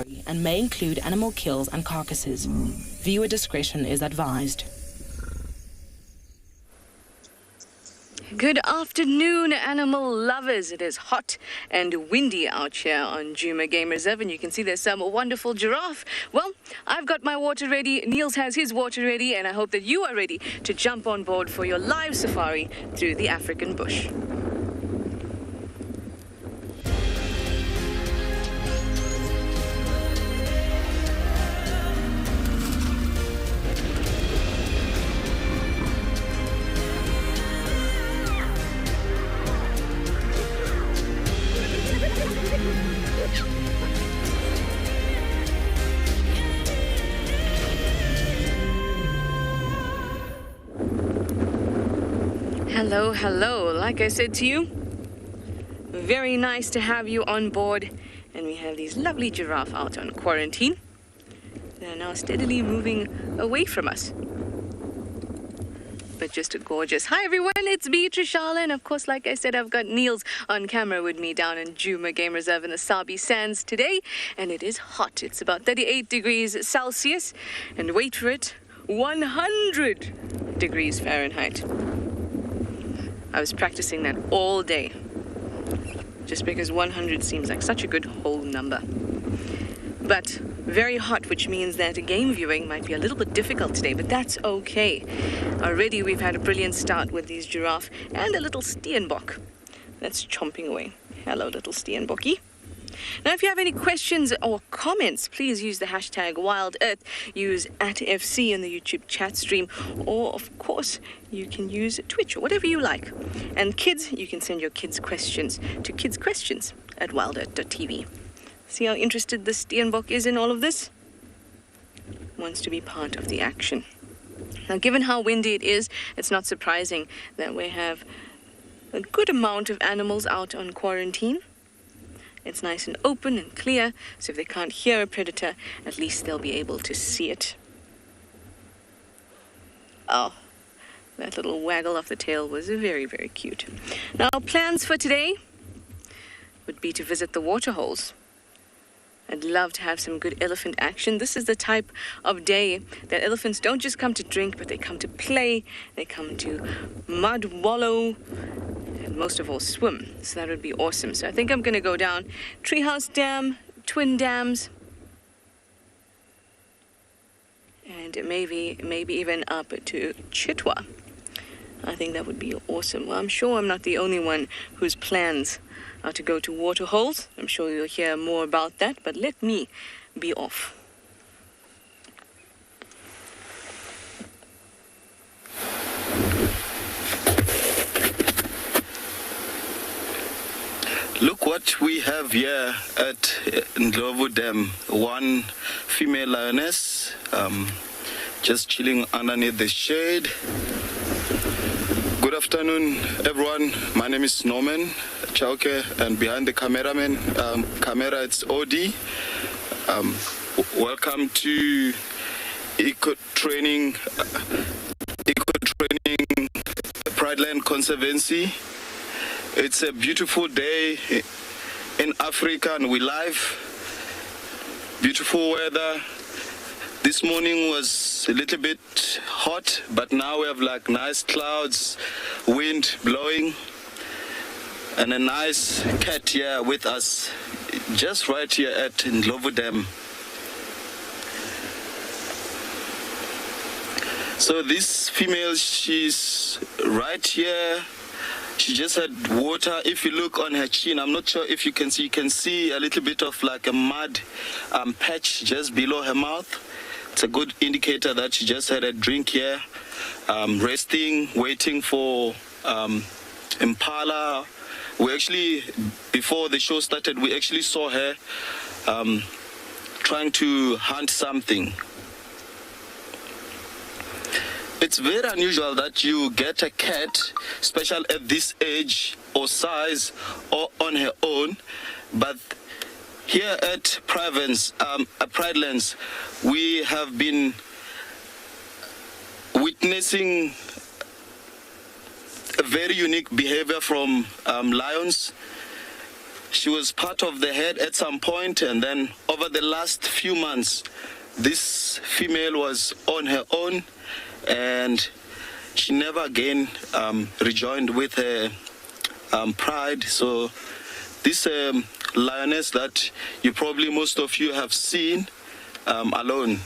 safari and may include animal kills and carcasses. Viewer discretion is advised. Good afternoon, animal lovers. It is hot and windy out here on Djuma Game Reserve, and you can see there's some wonderful giraffe. Well, I've got my water ready, Niels has his water ready, and I hope that you are ready to jump on board for your live safari through the African bush. Hello, hello. Like I said to you, very nice to have you on board. And we have these lovely giraffe out on quarantine. They're now steadily moving away from us. But just a gorgeous. Hi everyone, it's me, Trishala, and of course, like I said, I've got Niels on camera with me down in Djuma Game Reserve in the Sabi sands today. And it is hot. It's about 38 degrees Celsius. And wait for it, 100 degrees Fahrenheit. I was practicing that all day, just because 100 seems like such a good whole number. But very hot, which means that game viewing might be a little bit difficult today, but that's okay. Already we've had a brilliant start with these giraffe and a little steenbok that's chomping away. Hello, little steenbokkie. Now, if you have any questions or comments, please use the hashtag WildEarth, use @FC in the YouTube chat stream, or of course, you can use Twitch or whatever you like. And kids, you can send your kids' questions to kidsquestions@wildearth.tv. See how interested the steenbok is in all of this? Wants to be part of the action. Now, given how windy it is, it's not surprising that we have a good amount of animals out on quarantine. It's nice and open and clear, so if they can't hear a predator, at least they'll be able to see it. Oh, that little waggle of the tail was very, very cute. Now, plans for today would be to visit the waterholes. I'd love to have some good elephant action. This is the type of day that elephants don't just come to drink, but they come to play, they come to mud wallow, and most of all swim. So that would be awesome. So I think I'm going to go down Treehouse Dam, Twin Dams, and maybe even up to Chitwa. I think that would be awesome. Well, I'm sure I'm not the only one whose plans are to go to waterholes. I'm sure you'll hear more about that, but let me be off. Look what we have here at Ndlovu Dam. One female lioness just chilling underneath the shade. Good afternoon, everyone. My name is Norman Chauke, and behind the camera it's Odi. Welcome to Eco Training Prideland Conservancy. It's a beautiful day in Africa, and we're live. Beautiful weather. This morning was a little bit hot, but now we have like nice clouds, wind blowing, and a nice cat here with us, just right here at Ndlovu Dam. So this female, she's right here. She just had water. If you look on her chin, I'm not sure if you can see a little bit of like a mud patch just below her mouth. It's a good indicator that she just had a drink here, resting, waiting for Impala. We actually, before the show started, we actually saw her trying to hunt something. It's very unusual that you get a cat, especially at this age or size or on her own, but here at Pridelands, we have been witnessing a very unique behavior from lions. She was part of the herd at some point, and then over the last few months, this female was on her own, and she never again rejoined with her pride. So this lioness that you probably most of you have seen alone.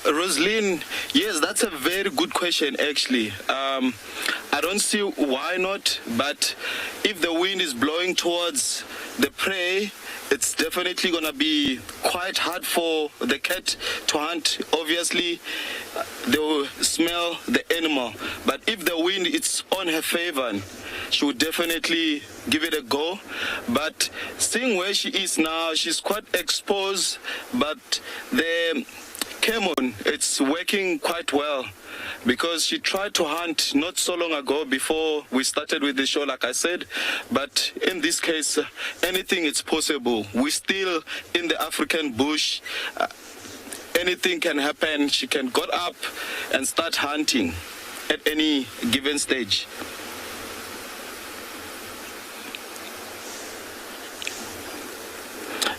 Rosalind, yes, that's a very good question, actually. I don't see why not, but if the wind is blowing towards the prey, it's definitely going to be quite hard for the cat to hunt. Obviously, they will smell the animal, but if the wind is on her favor, she would definitely give it a go. But seeing where she is now, she's quite exposed, but the Camon, it's working quite well, because she tried to hunt not so long ago before we started with the show, like I said. But in this case, anything is possible. We're still in the African bush. Anything can happen. She can go up and start hunting at any given stage.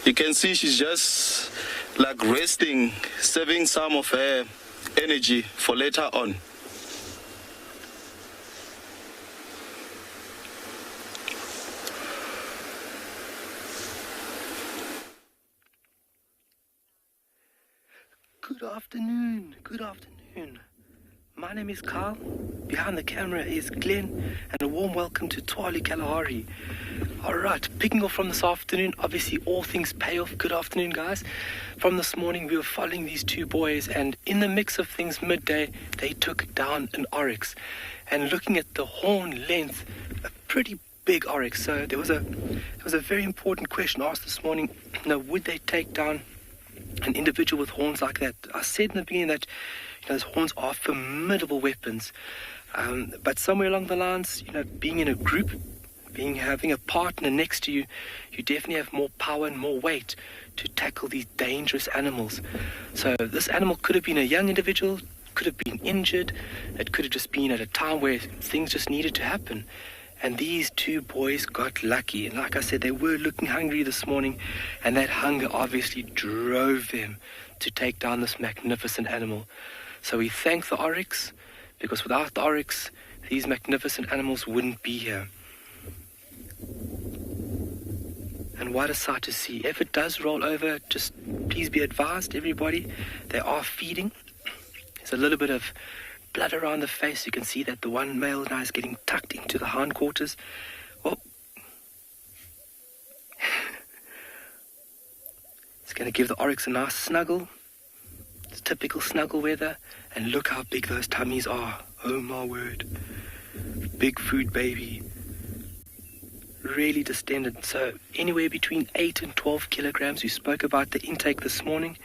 You can see she's just like resting, saving some of her energy for later on. Good afternoon, good afternoon. My name is Carl, behind the camera is Glenn, and a warm welcome to Tswalu Kalahari. Alright, picking off from this afternoon, obviously all things pay off. Good afternoon, guys. From this morning we were following these two boys, and in the mix of things midday, they took down an oryx. And looking at the horn length, a pretty big oryx. So there was a very important question asked this morning. Would they take down an individual with horns like that? I said in the beginning that those horns are formidable weapons, but somewhere along the lines, being in a group, having a partner next to you, you definitely have more power and more weight to tackle these dangerous animals. So this animal could have been a young individual, could have been injured, it could have just been at a time where things just needed to happen. And these two boys got lucky. And like I said, they were looking hungry this morning, and that hunger obviously drove them to take down this magnificent animal. So we thank the oryx, because without the oryx, these magnificent animals wouldn't be here. And what a sight to see. If it does roll over, just please be advised, everybody, they are feeding. There's a little bit of blood around the face. You can see that the one male now is getting tucked into the hindquarters. Oh. It's going to give the oryx a nice snuggle. It's typical snuggle weather. And look how big those tummies are. Oh my word. Big food baby. Really distended. So anywhere between 8 and 12 kilograms. We spoke about the intake this morning.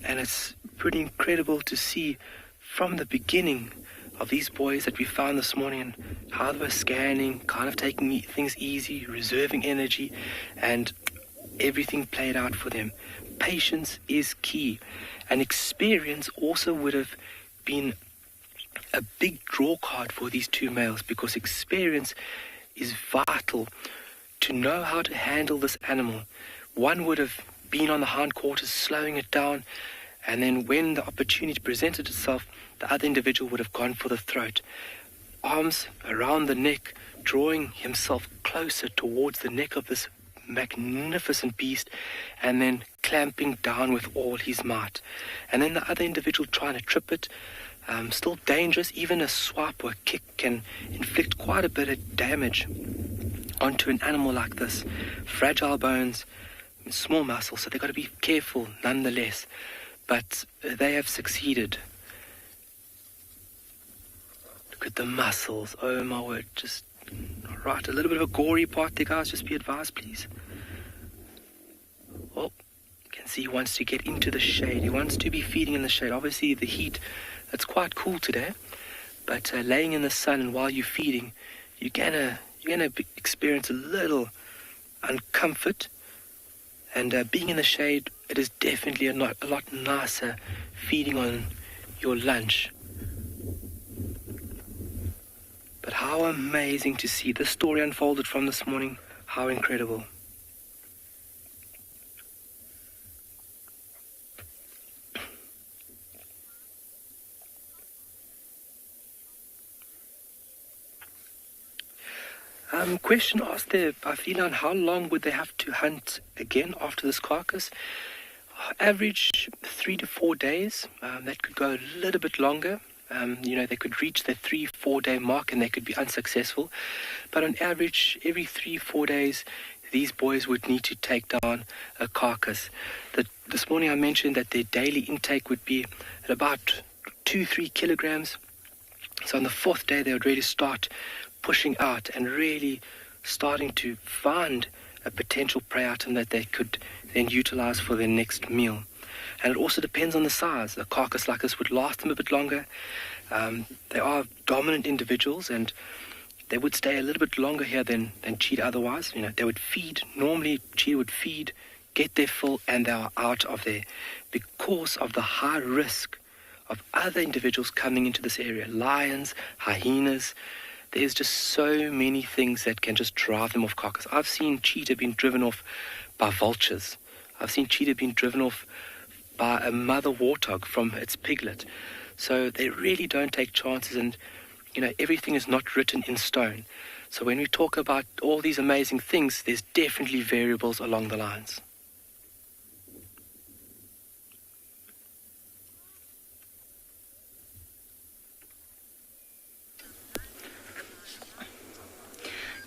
And it's pretty incredible to see from the beginning of these boys that we found this morning, and how they were scanning, kind of taking things easy, reserving energy, and everything played out for them. Patience is key, and experience also would have been a big draw card for these two males, because experience is vital to know how to handle this animal. One would have been on the hindquarters, slowing it down, and then when the opportunity presented itself, the other individual would have gone for the throat. Arms around the neck, drawing himself closer towards the neck of this magnificent beast, and then clamping down with all his might. And then the other individual trying to trip it. Still dangerous. Even a swipe or a kick can inflict quite a bit of damage onto an animal like this. Fragile bones, small muscles, so they've got to be careful nonetheless. But they have succeeded. Look at the muscles. Oh my word. Just right. A little bit of a gory part there, guys. Just be advised, please. Oh, you can see he wants to get into the shade. He wants to be feeding in the shade. Obviously, the heat, it's quite cool today. But laying in the sun and while you're feeding, you're gonna experience a little uncomfort. And being in the shade, it is definitely a lot nicer feeding on your lunch. But how amazing to see this story unfolded from this morning. How incredible. Question asked there by Phinda, how long would they have to hunt again after this carcass? Average 3 to 4 days. That could go a little bit longer. They could reach the 3-4 day mark and they could be unsuccessful. But on average, every 3-4 days, these boys would need to take down a carcass. This morning I mentioned that their daily intake would be at about 2-3 kilograms. So on the 4th day, they would really start pushing out and really starting to find a potential prey item that they could then utilize for their next meal. And it also depends on the size. A carcass like this would last them a bit longer. They are dominant individuals and they would stay a little bit longer here than cheetah otherwise. They would feed. Normally, cheetah would feed, get their fill, and they are out of there because of the high risk of other individuals coming into this area. Lions, hyenas. There's just so many things that can just drive them off carcass. I've seen cheetah being driven off by vultures. I've seen cheetah being driven off by a mother warthog from its piglet. So they really don't take chances, and everything is not written in stone. So when we talk about all these amazing things, there's definitely variables along the lines.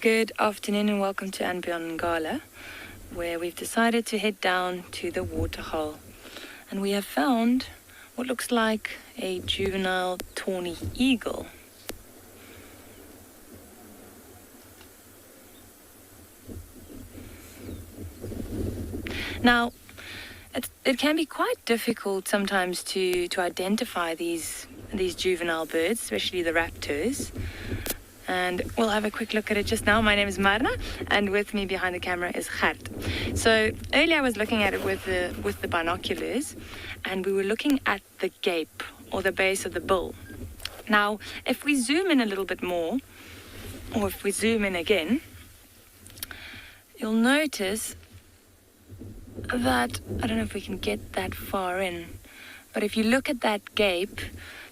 Good afternoon and welcome to andBeyond Ngala, where we've decided to head down to the Waterhole. And we have found what looks like a juvenile tawny eagle. Now, it can be quite difficult sometimes to identify these juvenile birds, especially the raptors. And we'll have a quick look at it just now. My name is Marna, and with me behind the camera is Gert. So earlier I was looking at it with the binoculars, and we were looking at the gape, or the base of the bill. Now, if we zoom in a little bit more, or if we zoom in again, you'll notice that, I don't know if we can get that far in, but if you look at that gape,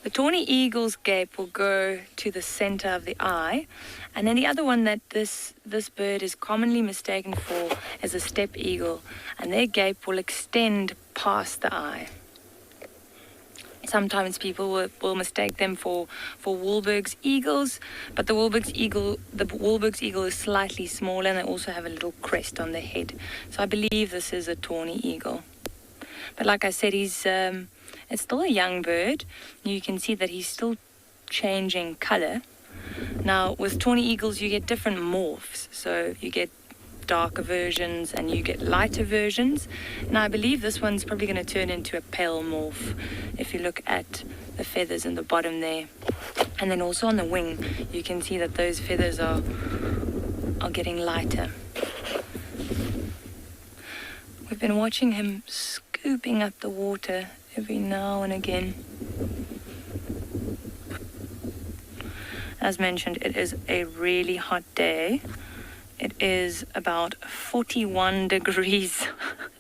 the tawny eagle's gape will go to the center of the eye, and then the other one that this bird is commonly mistaken for is a steppe eagle, and their gape will extend past the eye. Sometimes people will mistake them for Wahlberg's eagles, but the Wahlberg's eagle is slightly smaller, and they also have a little crest on their head. So I believe this is a tawny eagle. But like I said, it's still a young bird. You can see that he's still changing color. Now, with tawny eagles, you get different morphs. So you get darker versions and you get lighter versions. And I believe this one's probably going to turn into a pale morph if you look at the feathers in the bottom there. And then also on the wing, you can see that those feathers are getting lighter. We've been watching him scooping up the water every now and again. As mentioned, it is a really hot day. It is about 41 degrees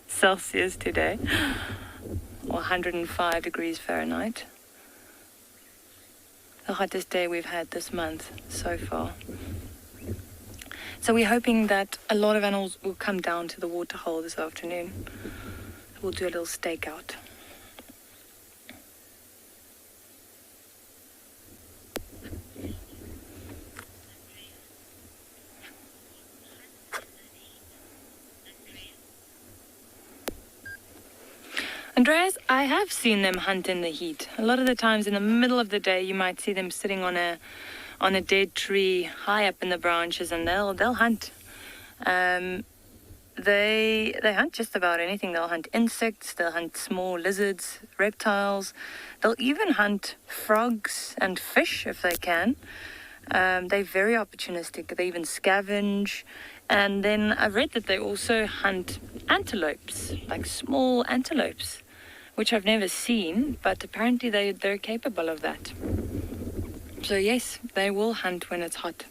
Celsius today, or 105 degrees Fahrenheit. The hottest day we've had this month so far. So we're hoping that a lot of animals will come down to the Waterhole this afternoon. We'll do a little stakeout. Andreas, I have seen them hunt in the heat. A lot of the times in the middle of the day, you might see them sitting on a dead tree high up in the branches, and they'll hunt. They hunt just about anything. They'll hunt insects, they'll hunt small lizards, reptiles. They'll even hunt frogs and fish if they can. They're very opportunistic. They even scavenge, And then I've read that they also hunt antelopes, like small antelopes, which I've never seen, but apparently they're capable of that. So yes, they will hunt when it's hot.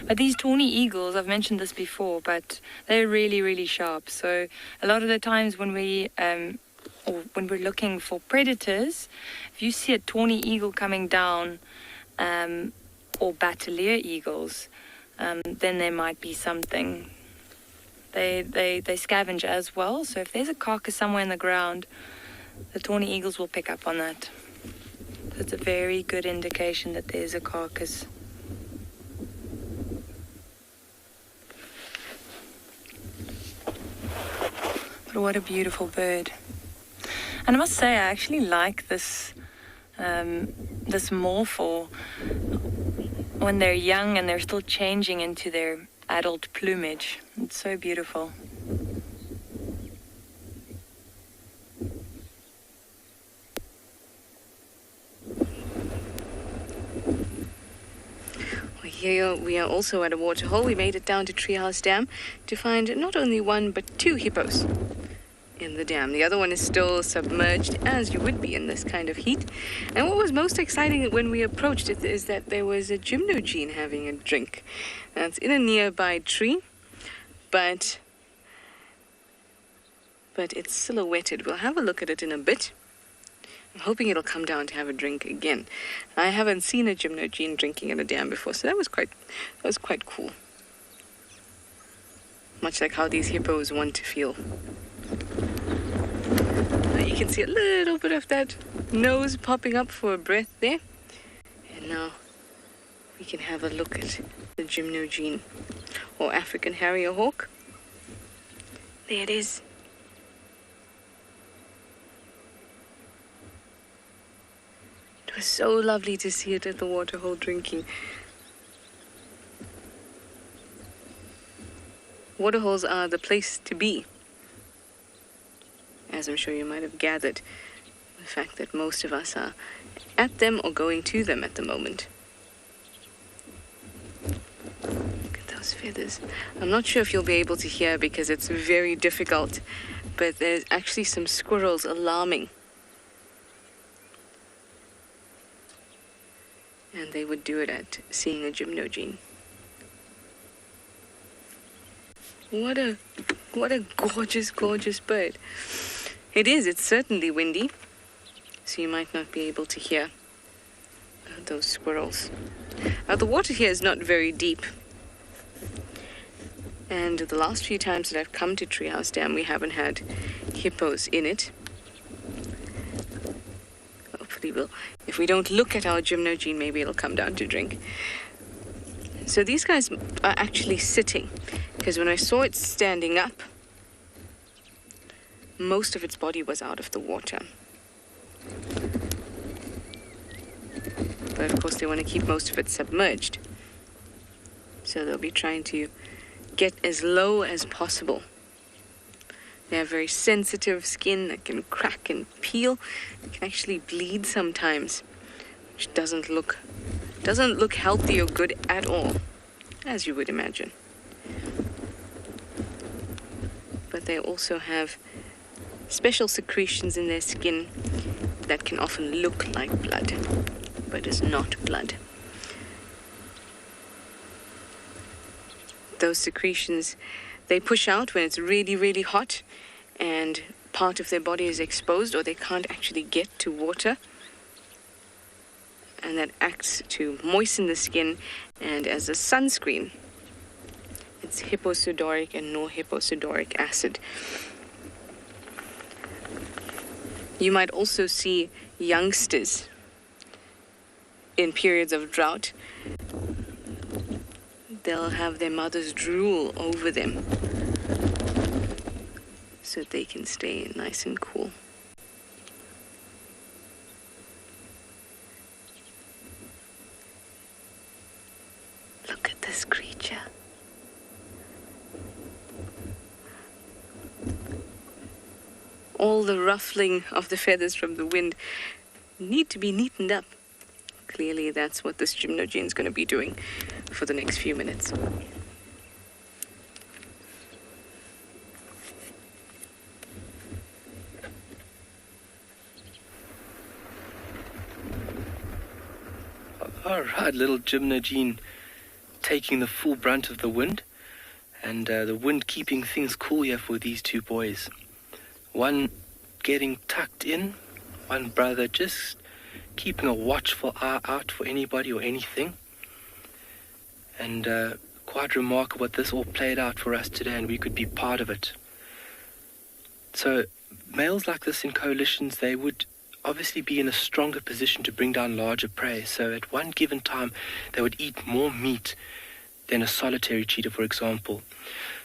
But these tawny eagles, I've mentioned this before, but they're really, really sharp. So a lot of the times when we're looking for predators, if you see a tawny eagle coming down, or battalier eagles, then there might be something. They scavenge as well, so if there's a carcass somewhere in the ground, the tawny eagles will pick up on that. That's a very good indication that there's a carcass. But what a beautiful bird. And I must say, I actually like this morphle when they're young and they're still changing into their adult plumage. It's so beautiful. Here we are also at a waterhole. We made it down to Treehouse Dam to find not only one but two hippos in the dam. The other one is still submerged, as you would be in this kind of heat. And what was most exciting when we approached it is that there was a gymnogene having a drink. That's in a nearby tree, but it's silhouetted. We'll have a look at it in a bit. I'm hoping it'll come down to have a drink again. I haven't seen a gymnogene drinking in a dam before, so that was quite cool. Much like how these hippos want to feel. You can see a little bit of that nose popping up for a breath there. And now we can have a look at the gymnogene, or African harrier hawk. There it is. It was so lovely to see it at the waterhole drinking. Waterholes are the place to be, as I'm sure you might have gathered, the fact that most of us are at them or going to them at the moment. Look at those feathers. I'm not sure if you'll be able to hear because it's very difficult, but there's actually some squirrels alarming. And they would do it at seeing a gymnogene. What a gorgeous, gorgeous bird. It's certainly windy, so you might not be able to hear those squirrels. The water here is not very deep. And the last few times that I've come to Treehouse Dam, we haven't had hippos in it. Hopefully if we don't look at our gymnogene, maybe it'll come down to drink. So these guys are actually sitting, because when I saw it standing up, most of its body was out of the water. But of course they want to keep most of it submerged. So they'll be trying to get as low as possible. They have very sensitive skin that can crack and peel. It can actually bleed sometimes, which doesn't look healthy or good at all, as you would imagine. But they also have special secretions in their skin that can often look like blood, but is not blood. Those secretions, they push out when it's really, really hot and part of their body is exposed or they can't actually get to water. And that acts to moisten the skin, and as a sunscreen, it's hyposudoric and non-hyposudoric acid. You might also see youngsters in periods of drought. They'll have their mothers drool over them so that they can stay nice and cool. Look at this creature. All the ruffling of the feathers from the wind need to be neatened up Clearly, that's what this gymnogene is going to be doing for the next few minutes. All right, little gymnogene taking the full brunt of the wind, and the wind keeping things cool here for these two boys. One getting tucked in, one brother just keeping a watchful eye out for anybody or anything. And quite remarkable what this all played out for us today, and we could be part of it. So males like this in coalitions, they would obviously be in a stronger position to bring down larger prey. So at one given time, they would eat more meat than a solitary cheetah, for example.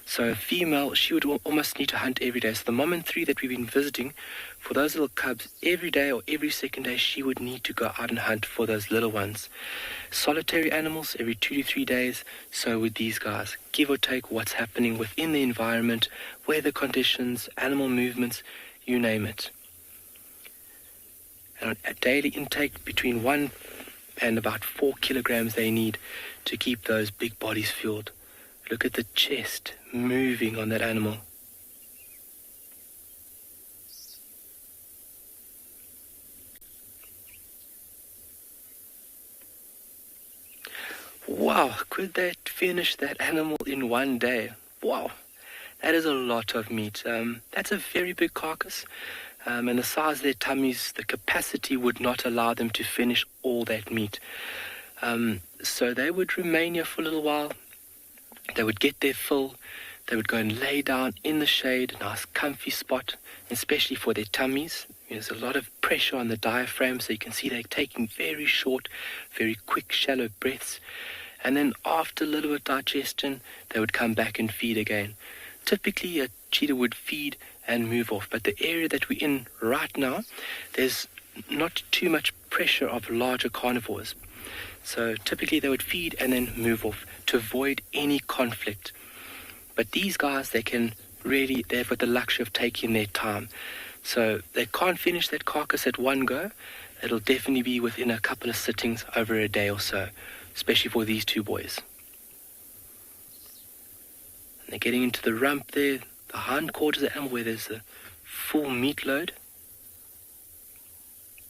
So a female, she would almost need to hunt every day. So the mom and three that we've been visiting, for those little cubs, every day or every second day, she would need to go out and hunt for those little ones. Solitary animals, every 2 to 3 days, so would these guys. Give or take what's happening within the environment, weather conditions, animal movements, you name it. And a daily intake between 1 and about 4 kilograms they need to keep those big bodies fueled. Look at the chest moving on that animal. Wow, could they finish that animal in 1 day? Wow, that is a lot of meat. That's a very big carcass. And the size of their tummies, the capacity would not allow them to finish all that meat. So they would remain here for a little while. They would get their fill. They would go and lay down in the shade, a nice comfy spot, especially for their tummies. There's a lot of pressure on the diaphragm, so you can see they're taking very short, very quick, shallow breaths. And then after a little bit of digestion, they would come back and feed again. Typically, a cheetah would feed and move off, but the area that we're in right now, there's not too much pressure of larger carnivores. So typically they would feed and then move off to avoid any conflict. But these guys, they've got the luxury of taking their time. So they can't finish that carcass at one go. It'll definitely be within a couple of sittings over a day or so, especially for these two boys. And they're getting into the rump there, the hindquarters of the animal where there's a full meat load.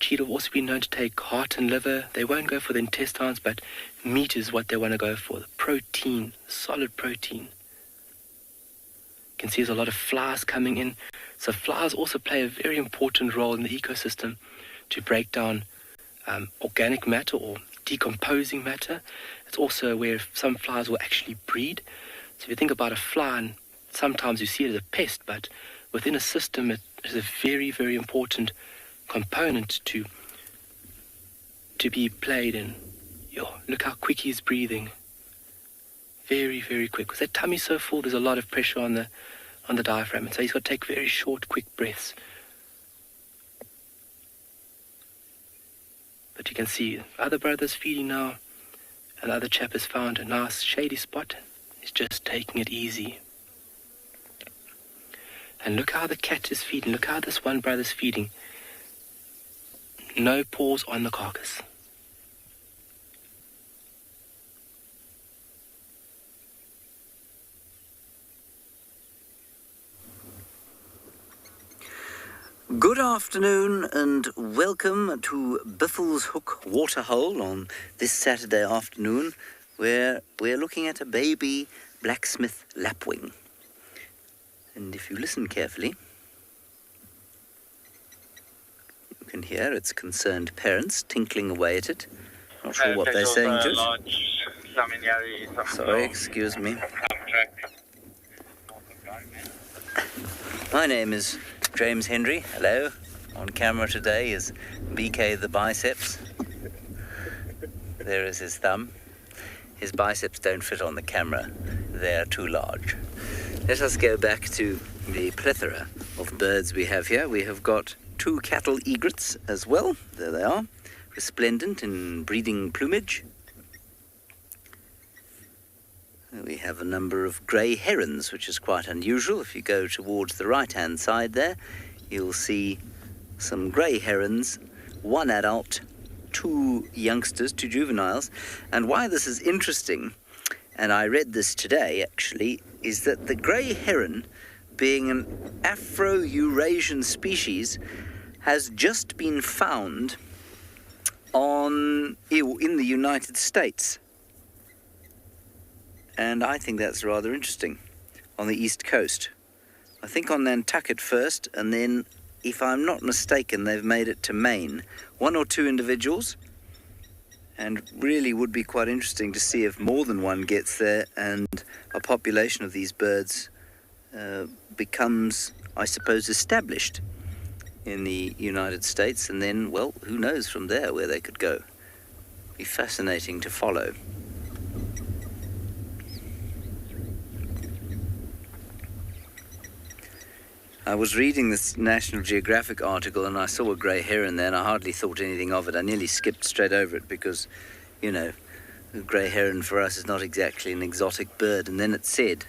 Cheetah have also been known to take heart and liver. They won't go for the intestines, but meat is what they want to go for. The protein, solid protein. You can see there's a lot of flies coming in. So flies also play a very important role in the ecosystem to break down organic matter or decomposing matter. It's also where some flies will actually breed. So if you think about a fly, and sometimes you see it as a pest, but within a system it is a very, very important component to be played in. Look how quick he's breathing. Very, very quick. Because that tummy's so full, there's a lot of pressure on the diaphragm, and so he's got to take very short, quick breaths. But you can see other brothers feeding now, and the other chap has found a nice shady spot. He's just taking it easy. And look how the cat is feeding. Look how this one brother's feeding. No paws on the carcass. Good afternoon and welcome to Biffle's Hook Waterhole on this Saturday afternoon, where we're looking at a baby blacksmith lapwing. And if you listen carefully, you can hear its concerned parents tinkling away at it. Not sure what they're saying to it. Sorry, excuse me. My name is James Henry. Hello. On camera today is BK the Biceps. There is his thumb. His biceps don't fit on the camera. They're too large. Let us go back to the plethora of birds we have here. We have got 2 cattle egrets as well. There they are, resplendent in breeding plumage. We have a number of grey herons, which is quite unusual. If you go towards the right-hand side there, you'll see some grey herons, 1 adult two youngsters, two juveniles. And why this is interesting, and I read this today actually, is that the grey heron, being an Afro-Eurasian species, has just been found in the United States. And I think that's rather interesting, on the East Coast. I think on Nantucket first, and then, if I'm not mistaken, they've made it to Maine. One or two individuals, and really would be quite interesting to see if more than one gets there and a population of these birds becomes, I suppose, established in the United States, and then, well, who knows from there where they could go. Be fascinating to follow. I was reading this National Geographic article and I saw a grey heron there and I hardly thought anything of it. I nearly skipped straight over it because, you know, the grey heron for us is not exactly an exotic bird. And then it said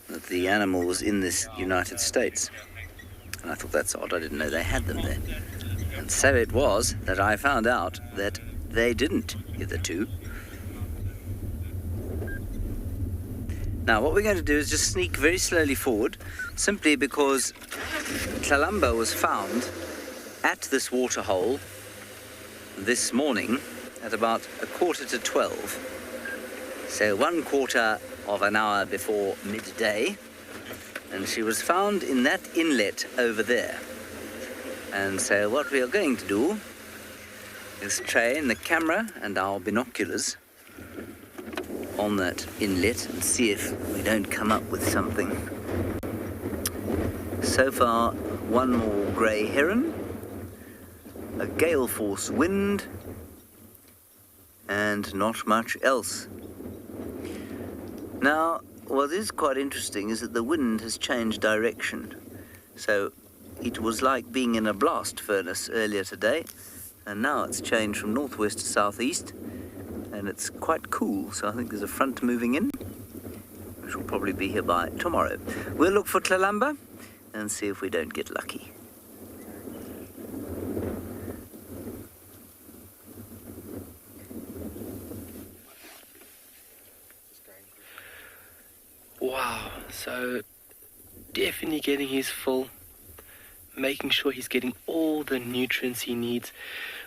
that the animal was in this United States. And I thought, that's odd, I didn't know they had them there. And so it was that I found out that they didn't hitherto. Now, what we're going to do is just sneak very slowly forward, simply because Kalamba was found at this waterhole this morning at about 11:45. So 1/4 of an hour before midday. And she was found in that inlet over there. And so what we are going to do is train the camera and our binoculars on that inlet and see if we don't come up with something. So far, one more grey heron, a gale force wind, and not much else. Now, what is quite interesting is that the wind has changed direction. So it was like being in a blast furnace earlier today, and now it's changed from northwest to southeast, and it's quite cool. So I think there's a front moving in, which will probably be here by tomorrow. We'll look for Kalamba and see if we don't get lucky. Wow, so definitely getting his full, making sure he's getting all the nutrients he needs.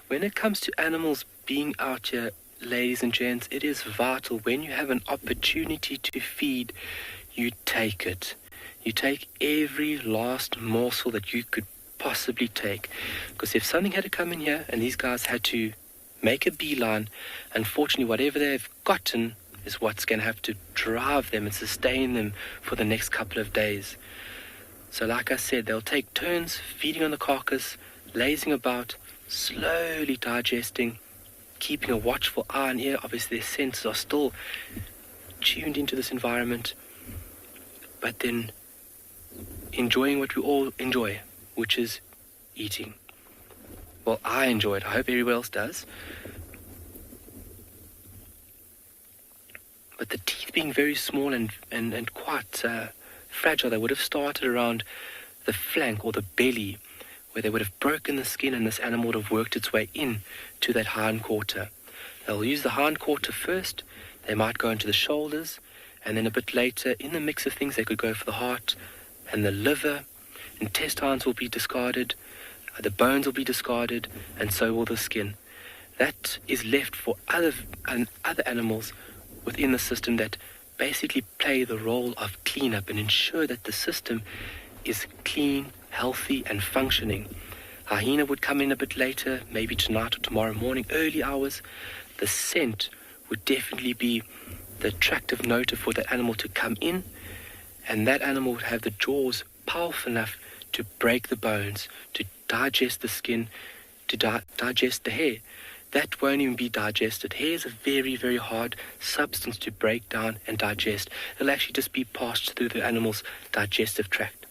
When it comes to animals being out here, ladies and gents, it is vital. When you have an opportunity to feed, you take it. You take every last morsel that you could possibly take. Because if something had to come in here and these guys had to make a beeline, unfortunately whatever they've gotten is what's going to have to drive them and sustain them for the next couple of days. So like I said, they'll take turns feeding on the carcass, lazing about, slowly digesting, keeping a watchful eye and ear. Obviously their senses are still tuned into this environment, but then enjoying what we all enjoy, which is eating. Well, I enjoy it. I hope everyone else does. But the teeth being very small and quite fragile, they would have started around the flank or the belly, where they would have broken the skin and this animal would have worked its way in to that hind quarter. They'll use the hind quarter first, they might go into the shoulders, and then a bit later, in the mix of things, they could go for the heart and the liver. Intestines will be discarded, the bones will be discarded, and so will the skin. That is left for other animals within the system that basically play the role of cleanup and ensure that the system is clean, healthy, and functioning. Hyena would come in a bit later, maybe tonight or tomorrow morning, early hours. The scent would definitely be the attractive note for that animal to come in, and that animal would have the jaws powerful enough to break the bones, to digest the skin, to digest the hair. That won't even be digested. Hair is a very, very hard substance to break down and digest. It'll actually just be passed through the animal's digestive tract.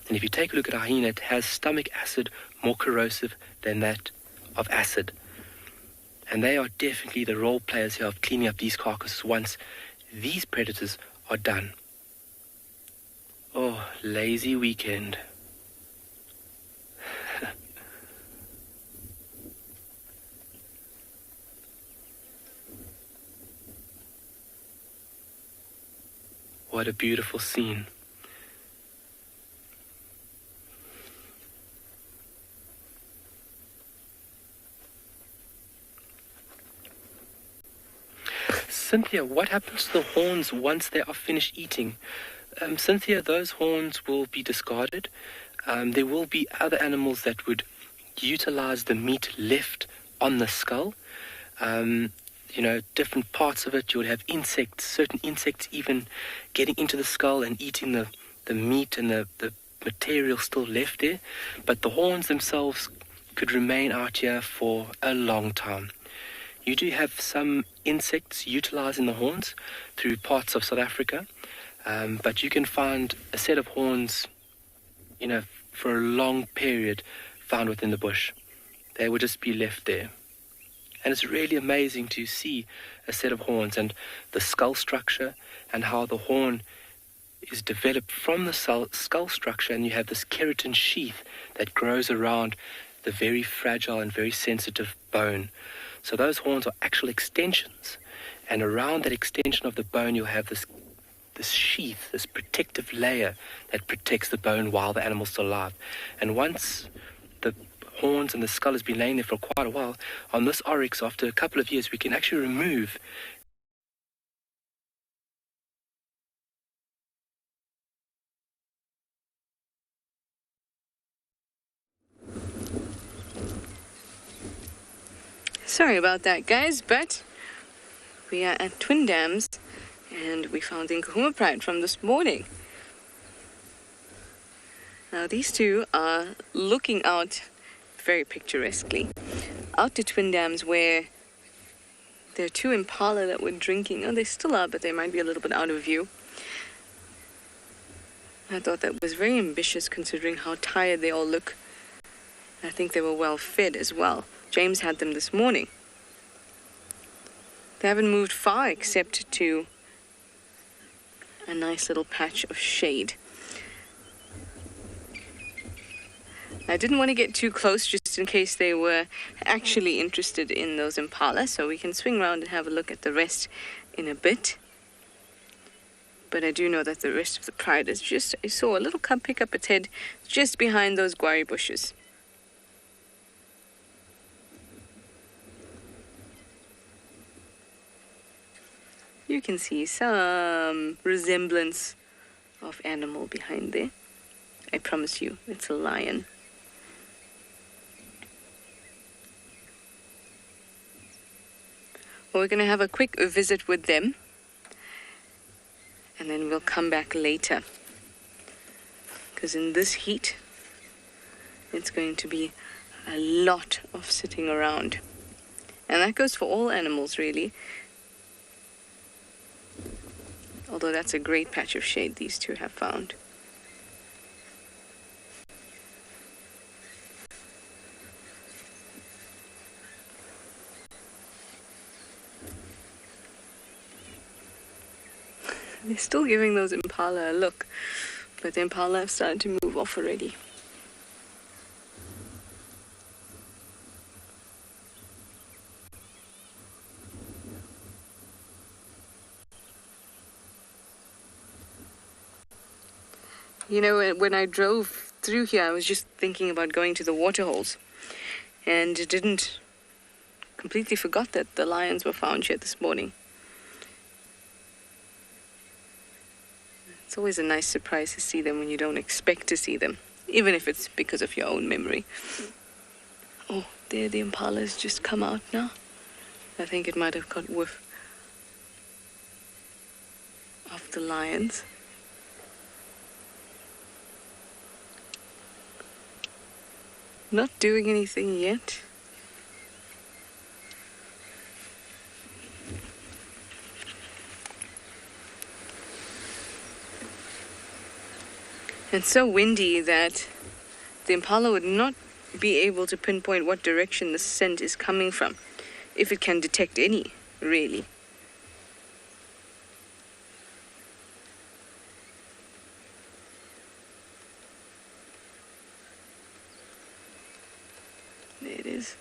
And if you take a look at a hyena, it has stomach acid more corrosive than that of acid. And they are definitely the role players here of cleaning up these carcasses once these predators are done. Oh, lazy weekend. What a beautiful scene. Cynthia, what happens to the horns once they are finished eating? Cynthia, those horns will be discarded. There will be other animals that would utilize the meat left on the skull. Different parts of it. You would have insects, certain insects even getting into the skull and eating the meat and the material still left there. But the horns themselves could remain out here for a long time. You do have some insects utilizing the horns through parts of South Africa, but you can find a set of horns, for a long period found within the bush. They will just be left there. And it's really amazing to see a set of horns and the skull structure and how the horn is developed from the skull structure, and you have this keratin sheath that grows around the very fragile and very sensitive bone. So those horns are actual extensions, and around that extension of the bone you'll have this sheath, this protective layer that protects the bone while the animal's still alive. And once the horns and the skull has been laying there for quite a while, on this oryx, after a couple of years, we can actually remove Sorry about that, guys, but we are at Twin Dams, and we found the Djuma Pride from this morning. Now, these two are looking out very picturesquely out to Twin Dams, where there are two Impala that were drinking. Oh, they still are, but they might be a little bit out of view. I thought that was very ambitious considering how tired they all look. I think they were well fed as well. James had them this morning. They haven't moved far except to a nice little patch of shade. I didn't want to get too close just in case they were actually interested in those Impala, so we can swing around and have a look at the rest in a bit. But I do know that the rest of the pride is just, I saw a little cub pick up its head just behind those guari bushes. You can see some resemblance of animal behind there. I promise you, it's a lion. Well, we're going to have a quick visit with them, and then we'll come back later. Because in this heat, it's going to be a lot of sitting around. And that goes for all animals, really. Although that's a great patch of shade these two have found. They're still giving those Impala a look, but the Impala have started to move off already. You know, when I drove through here, I was just thinking about going to the Waterholes, and didn't completely forgot that the lions were found here this morning. It's always a nice surprise to see them when you don't expect to see them, even if it's because of your own memory. Oh, there the Impala's just come out now. I think it might have got whiff of the lions. Not doing anything yet. It's so windy that the Impala would not be able to pinpoint what direction the scent is coming from, if it can detect any, really. There it is.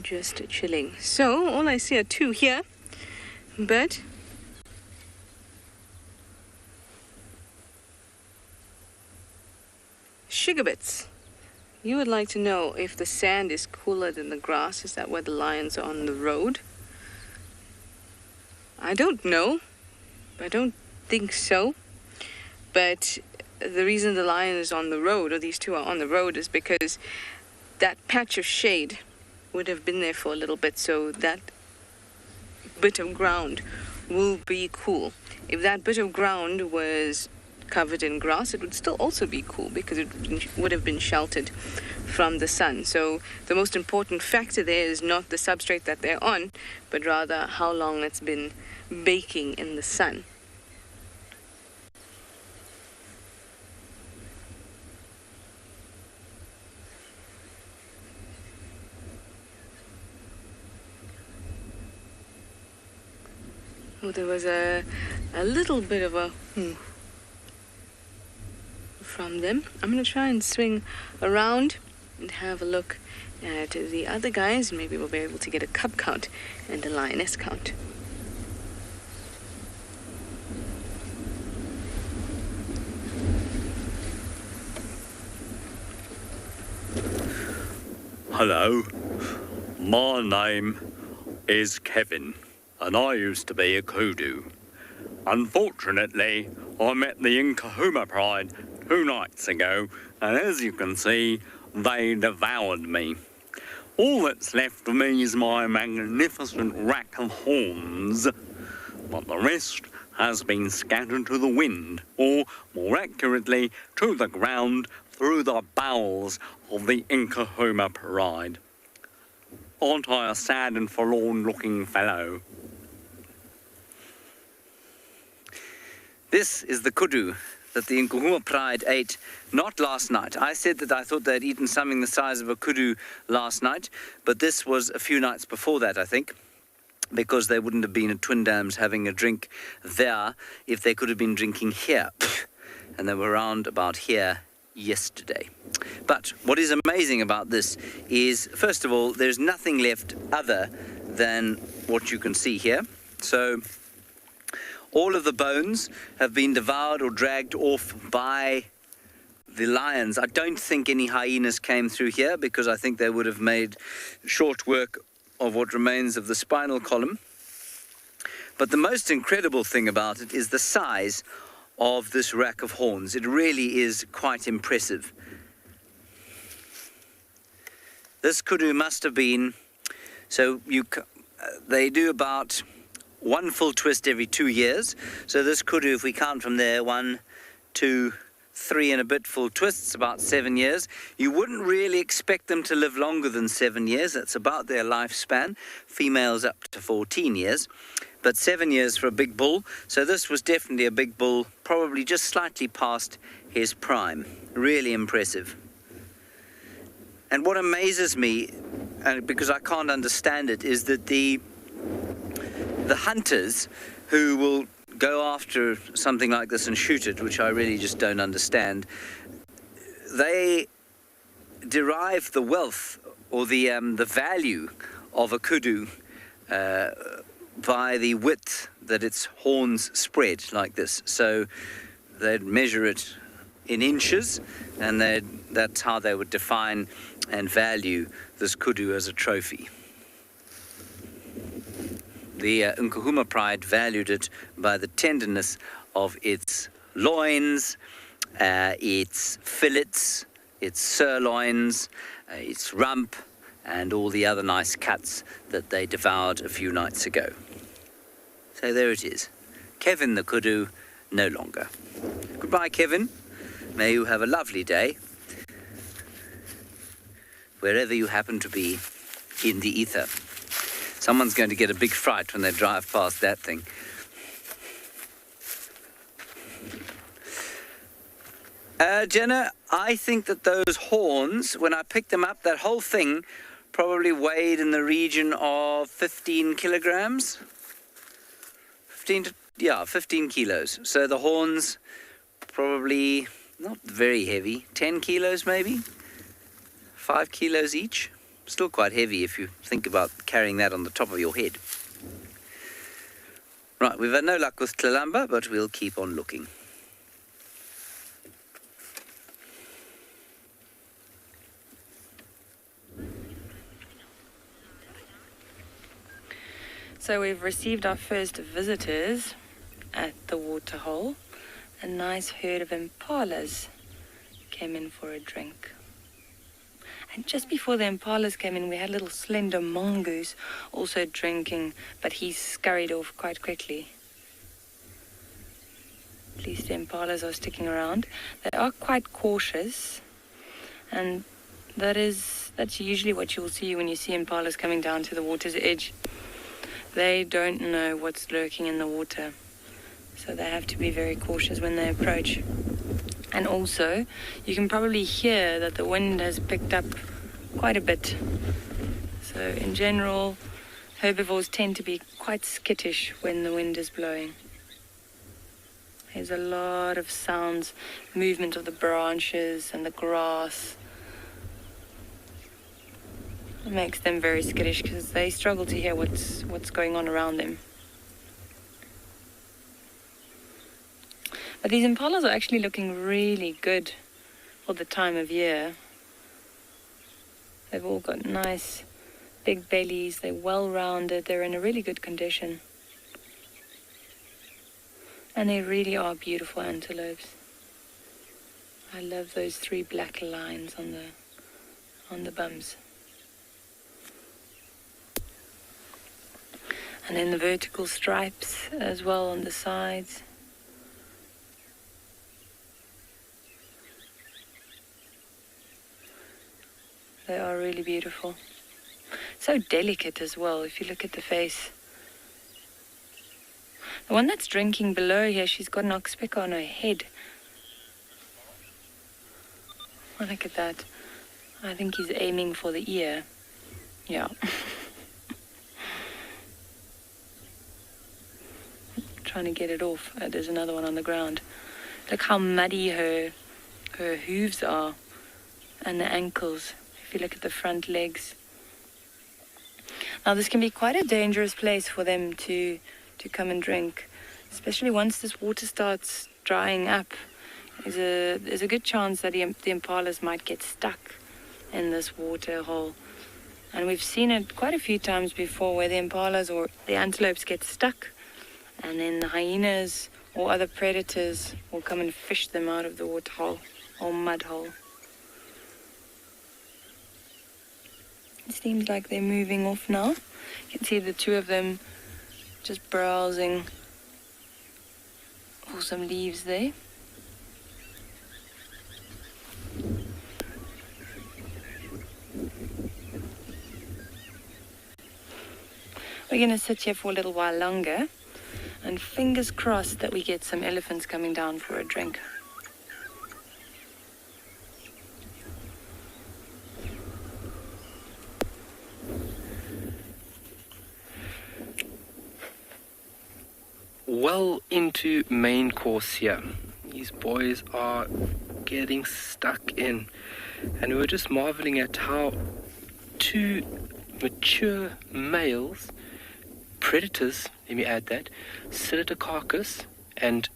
just chilling. So all I see are two here, but sugar bits. You would like to know if the sand is cooler than the grass. Is that why the lions are on the road? I don't know. I don't think so. But the reason the lion is on the road, or these two are on the road, is because that patch of shade would have been there for a little bit, so that bit of ground will be cool. If that bit of ground was covered in grass, it would still also be cool because it would have been sheltered from the sun. So the most important factor there is not the substrate that they're on, but rather how long it's been baking in the sun. Oh, there was a little bit of a from them. I'm going to try and swing around and have a look at the other guys. Maybe we'll be able to get a cub count and a lioness count. Hello, my name is Kevin, and I used to be a kudu. Unfortunately, I met the Djuma Pride 2 nights ago, and as you can see, they devoured me. All that's left of me is my magnificent rack of horns, but the rest has been scattered to the wind, or more accurately, to the ground through the bowels of the Djuma Pride. Aren't I a sad and forlorn-looking fellow? This is the kudu that the Djuma Pride ate not last night. I said that I thought they'd eaten something the size of a kudu last night, but this was a few nights before that, I think, because they wouldn't have been at Twin Dams having a drink there if they could have been drinking here. And they were around about here yesterday. But what is amazing about this is, first of all, there's nothing left other than what you can see here. So all of the bones have been devoured or dragged off by the lions. I don't think any hyenas came through here because I think they would have made short work of what remains of the spinal column. But the most incredible thing about it is the size of this rack of horns. It really is quite impressive. This kudu must have been, they do about one full twist every 2 years. So this kudu, if we count from there, 1, 2, 3 and a bit full twists, about 7 years. You wouldn't really expect them to live longer than 7 years. That's about their lifespan. Females up to 14 years. But 7 years for a big bull. So this was definitely a big bull, probably just slightly past his prime. Really impressive. And what amazes me, because I can't understand it, is that the hunters who will go after something like this and shoot it, which I really just don't understand, they derive the wealth or the value of a kudu by the width that its horns spread like this. So they'd measure it in inches, and that's how they would define and value this kudu as a trophy. The Djuma Pride valued it by the tenderness of its loins, its fillets, its sirloins, its rump, and all the other nice cuts that they devoured a few nights ago. So there it is. Kevin the kudu, no longer. Goodbye, Kevin. May you have a lovely day, wherever you happen to be in the ether. Someone's going to get a big fright when they drive past that thing. Jenna, I think that those horns, when I picked them up, that whole thing probably weighed in the region of 15 kilograms. 15 kilos. So the horns probably not very heavy. 10 kilos maybe? 5 kilos each. still quite heavy if you think about carrying that on the top of your head. Right, we've had no luck with Tlalamba, but we'll keep on looking. So we've received our first visitors at the Waterhole. A nice herd of impalas came in for a drink. And just before the impalas came in, we had a little slender mongoose also drinking, but he scurried off quite quickly. At least the impalas are sticking around. They are quite cautious, and that's usually what you'll see when you see impalas coming down to the water's edge. They don't know what's lurking in the water, so they have to be very cautious when they approach. And also, you can probably hear that the wind has picked up quite a bit. So in general, herbivores tend to be quite skittish when the wind is blowing. There's a lot of sounds, movement of the branches and the grass. It makes them very skittish because they struggle to hear what's going on around them. But these impalas are actually looking really good for the time of year. They've all got nice big bellies, they're well rounded, they're in a really good condition. And they really are beautiful antelopes. I love those 3 black lines on the bums. And then the vertical stripes as well on the sides. They are really beautiful. So delicate as well, if you look at the face. The one that's drinking below here, she's got an oxpecker on her head. Oh, look at that. I think he's aiming for the ear. Yeah. Trying to get it off. There's another one on the ground. Look how muddy her hooves are and the ankles. If you look at the front legs. Now this can be quite a dangerous place for them to come and drink, especially once this water starts drying up. There's a good chance that the impalas might get stuck in this water hole. And we've seen it quite a few times before where the impalas or the antelopes get stuck, and then the hyenas or other predators will come and fish them out of the water hole or mud hole. It seems like they're moving off now. You can see the 2 of them just browsing for some leaves there. We're going to sit here for a little while longer, and fingers crossed that we get some elephants coming down for a drink. Well into main course here. These boys are getting stuck in, and we were just marveling at how 2 mature males, predators, let me add that, sit at a carcass and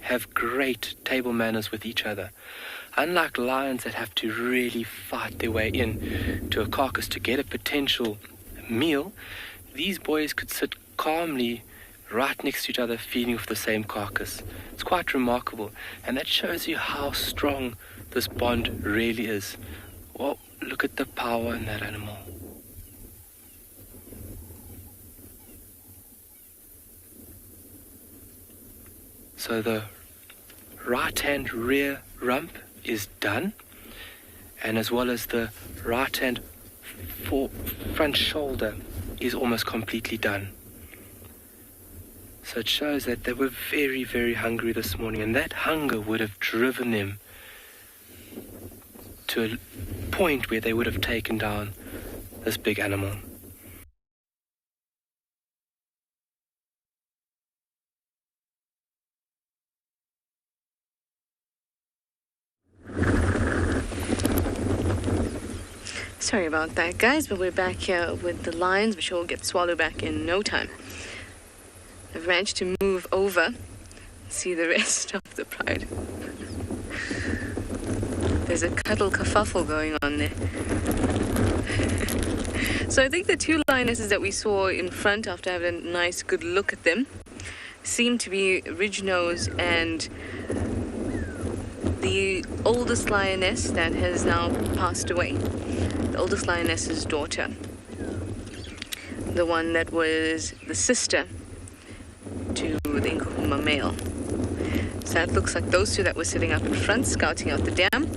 have great table manners with each other. Unlike lions that have to really fight their way in to a carcass to get a potential meal, these boys could sit calmly right next to each other feeding off the same carcass. It's quite remarkable, and that shows you how strong this bond really is. Well, look at the power in that animal. So the right-hand rear rump is done, and as well as the right-hand front shoulder is almost completely done. So it shows that they were very, very hungry this morning, and that hunger would have driven them to a point where they would have taken down this big animal. Sorry about that, guys, but we're back here with the lions, which will get Tswalu back in no time. I've managed to move over and see the rest of the pride. There's a cuddle kerfuffle going on there. So I think the two lionesses that we saw in front, after having a nice good look at them, seem to be Ridge-nose and the oldest lioness that has now passed away. The oldest lioness's daughter. The one that was the sister to the Nkahuma male. So that looks like those two that were sitting up in front, scouting out the dam.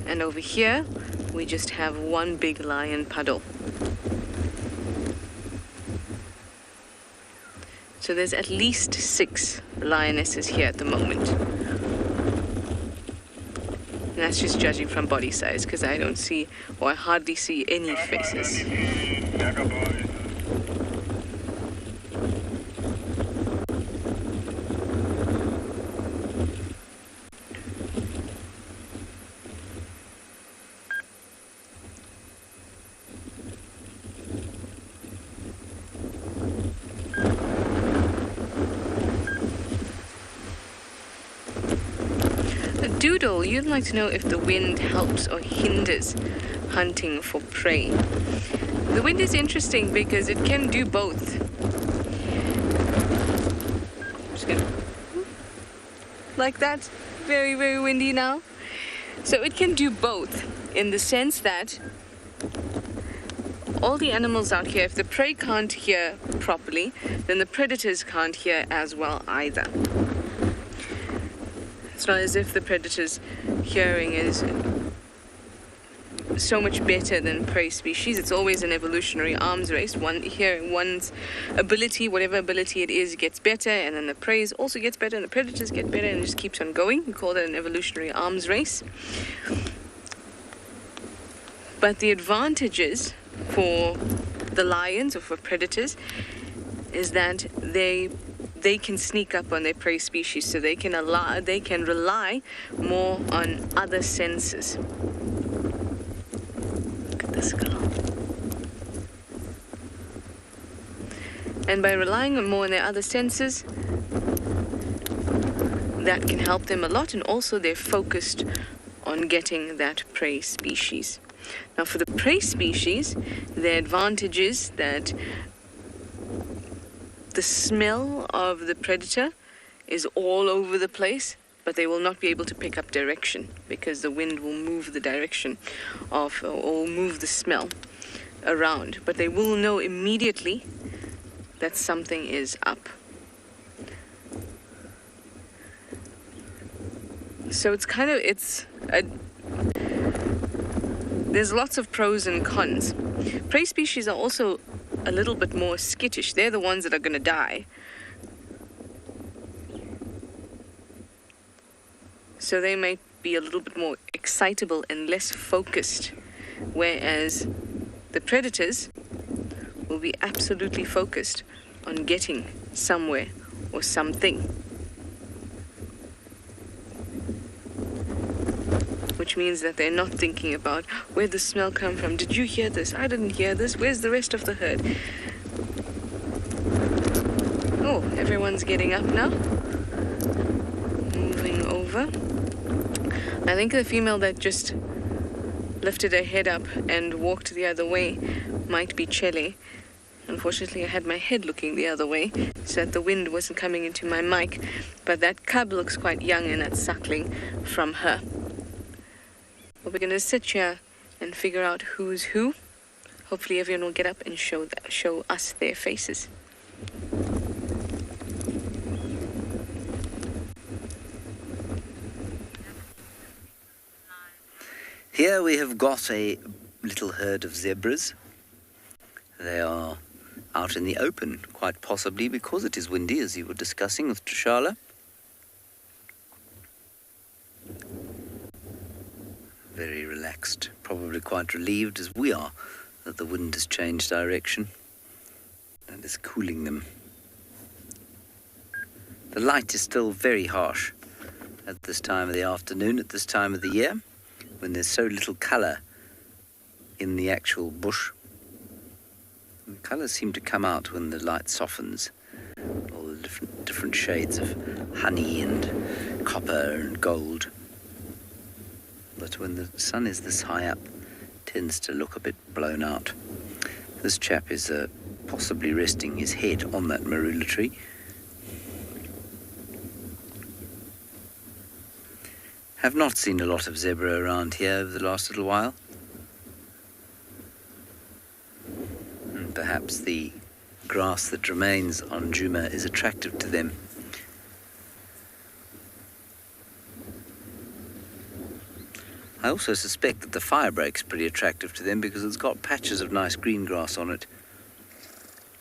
And over here, we just have one big lion puddle. So there's at least 6 lionesses here at the moment. And that's just judging from body size, because I don't see, or I hardly see any faces. Doodle, you'd like to know if the wind helps or hinders hunting for prey. The wind is interesting because it can do both. Just gonna, like that, very, very windy now. So it can do both in the sense that all the animals out here, if the prey can't hear properly, then the predators can't hear as well either. It's not as if the predator's hearing is so much better than prey species. It's always an evolutionary arms race. One's ability, whatever ability it is, gets better, and then the prey also gets better, and the predators get better, and it just keeps on going. We call that an evolutionary arms race. But the advantages for the lions or for predators is that they can sneak up on their prey species, so they can rely more on other senses. Look at this girl. And by relying on more on their other senses, that can help them a lot, and also they're focused on getting that prey species. Now for the prey species, the advantage is that the smell of the predator is all over the place, but they will not be able to pick up direction because the wind will move the direction of, or move the smell around. But they will know immediately that something is up. So there's lots of pros and cons. Prey species are also a little bit more skittish. They're the ones that are going to die. So they might be a little bit more excitable and less focused, whereas the predators will be absolutely focused on getting somewhere or something. Which means that they're not thinking about where'd the smell come from. Did you hear this? I didn't hear this. Where's the rest of the herd? Oh, everyone's getting up now. Moving over. I think the female that just lifted her head up and walked the other way might be Chele. Unfortunately, I had my head looking the other way so that the wind wasn't coming into my mic. But that cub looks quite young, and that's suckling from her. But we're going to sit here and figure out who's who. Hopefully everyone will get up and show us their faces. Here we have got a little herd of zebras. They are out in the open, quite possibly because it is windy, as you were discussing with Trishala. Very relaxed, probably quite relieved as we are that the wind has changed direction and is cooling them. The light is still very harsh at this time of the afternoon, at this time of the year, when there's so little colour in the actual bush. The colours seem to come out when the light softens. All the different shades of honey and copper and gold. But when the sun is this high up, it tends to look a bit blown out. This chap is possibly resting his head on that marula tree. Have not seen a lot of zebra around here over the last little while. And perhaps the grass that remains on Djuma is attractive to them. I also suspect that the firebreak's pretty attractive to them because it's got patches of nice green grass on it.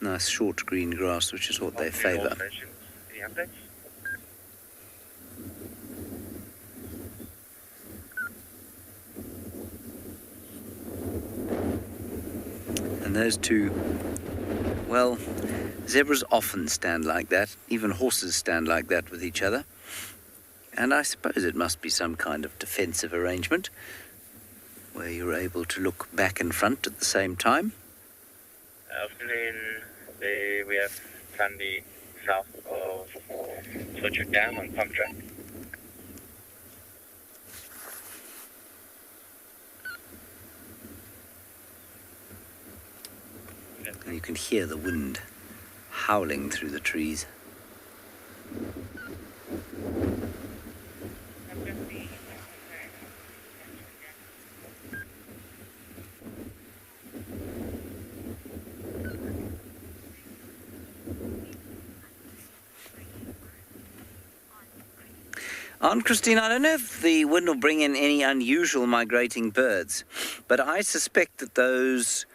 Nice short green grass, which is what they favour. And those two, well, zebras often stand like that. Even horses stand like that with each other. And I suppose it must be some kind of defensive arrangement where you're able to look back and front at the same time. Afternoon, we have Sandy south of Tswalu Dam on pump track. And you can hear the wind howling through the trees. Aunt Christine, I don't know if the wind will bring in any unusual migrating birds, but I suspect that those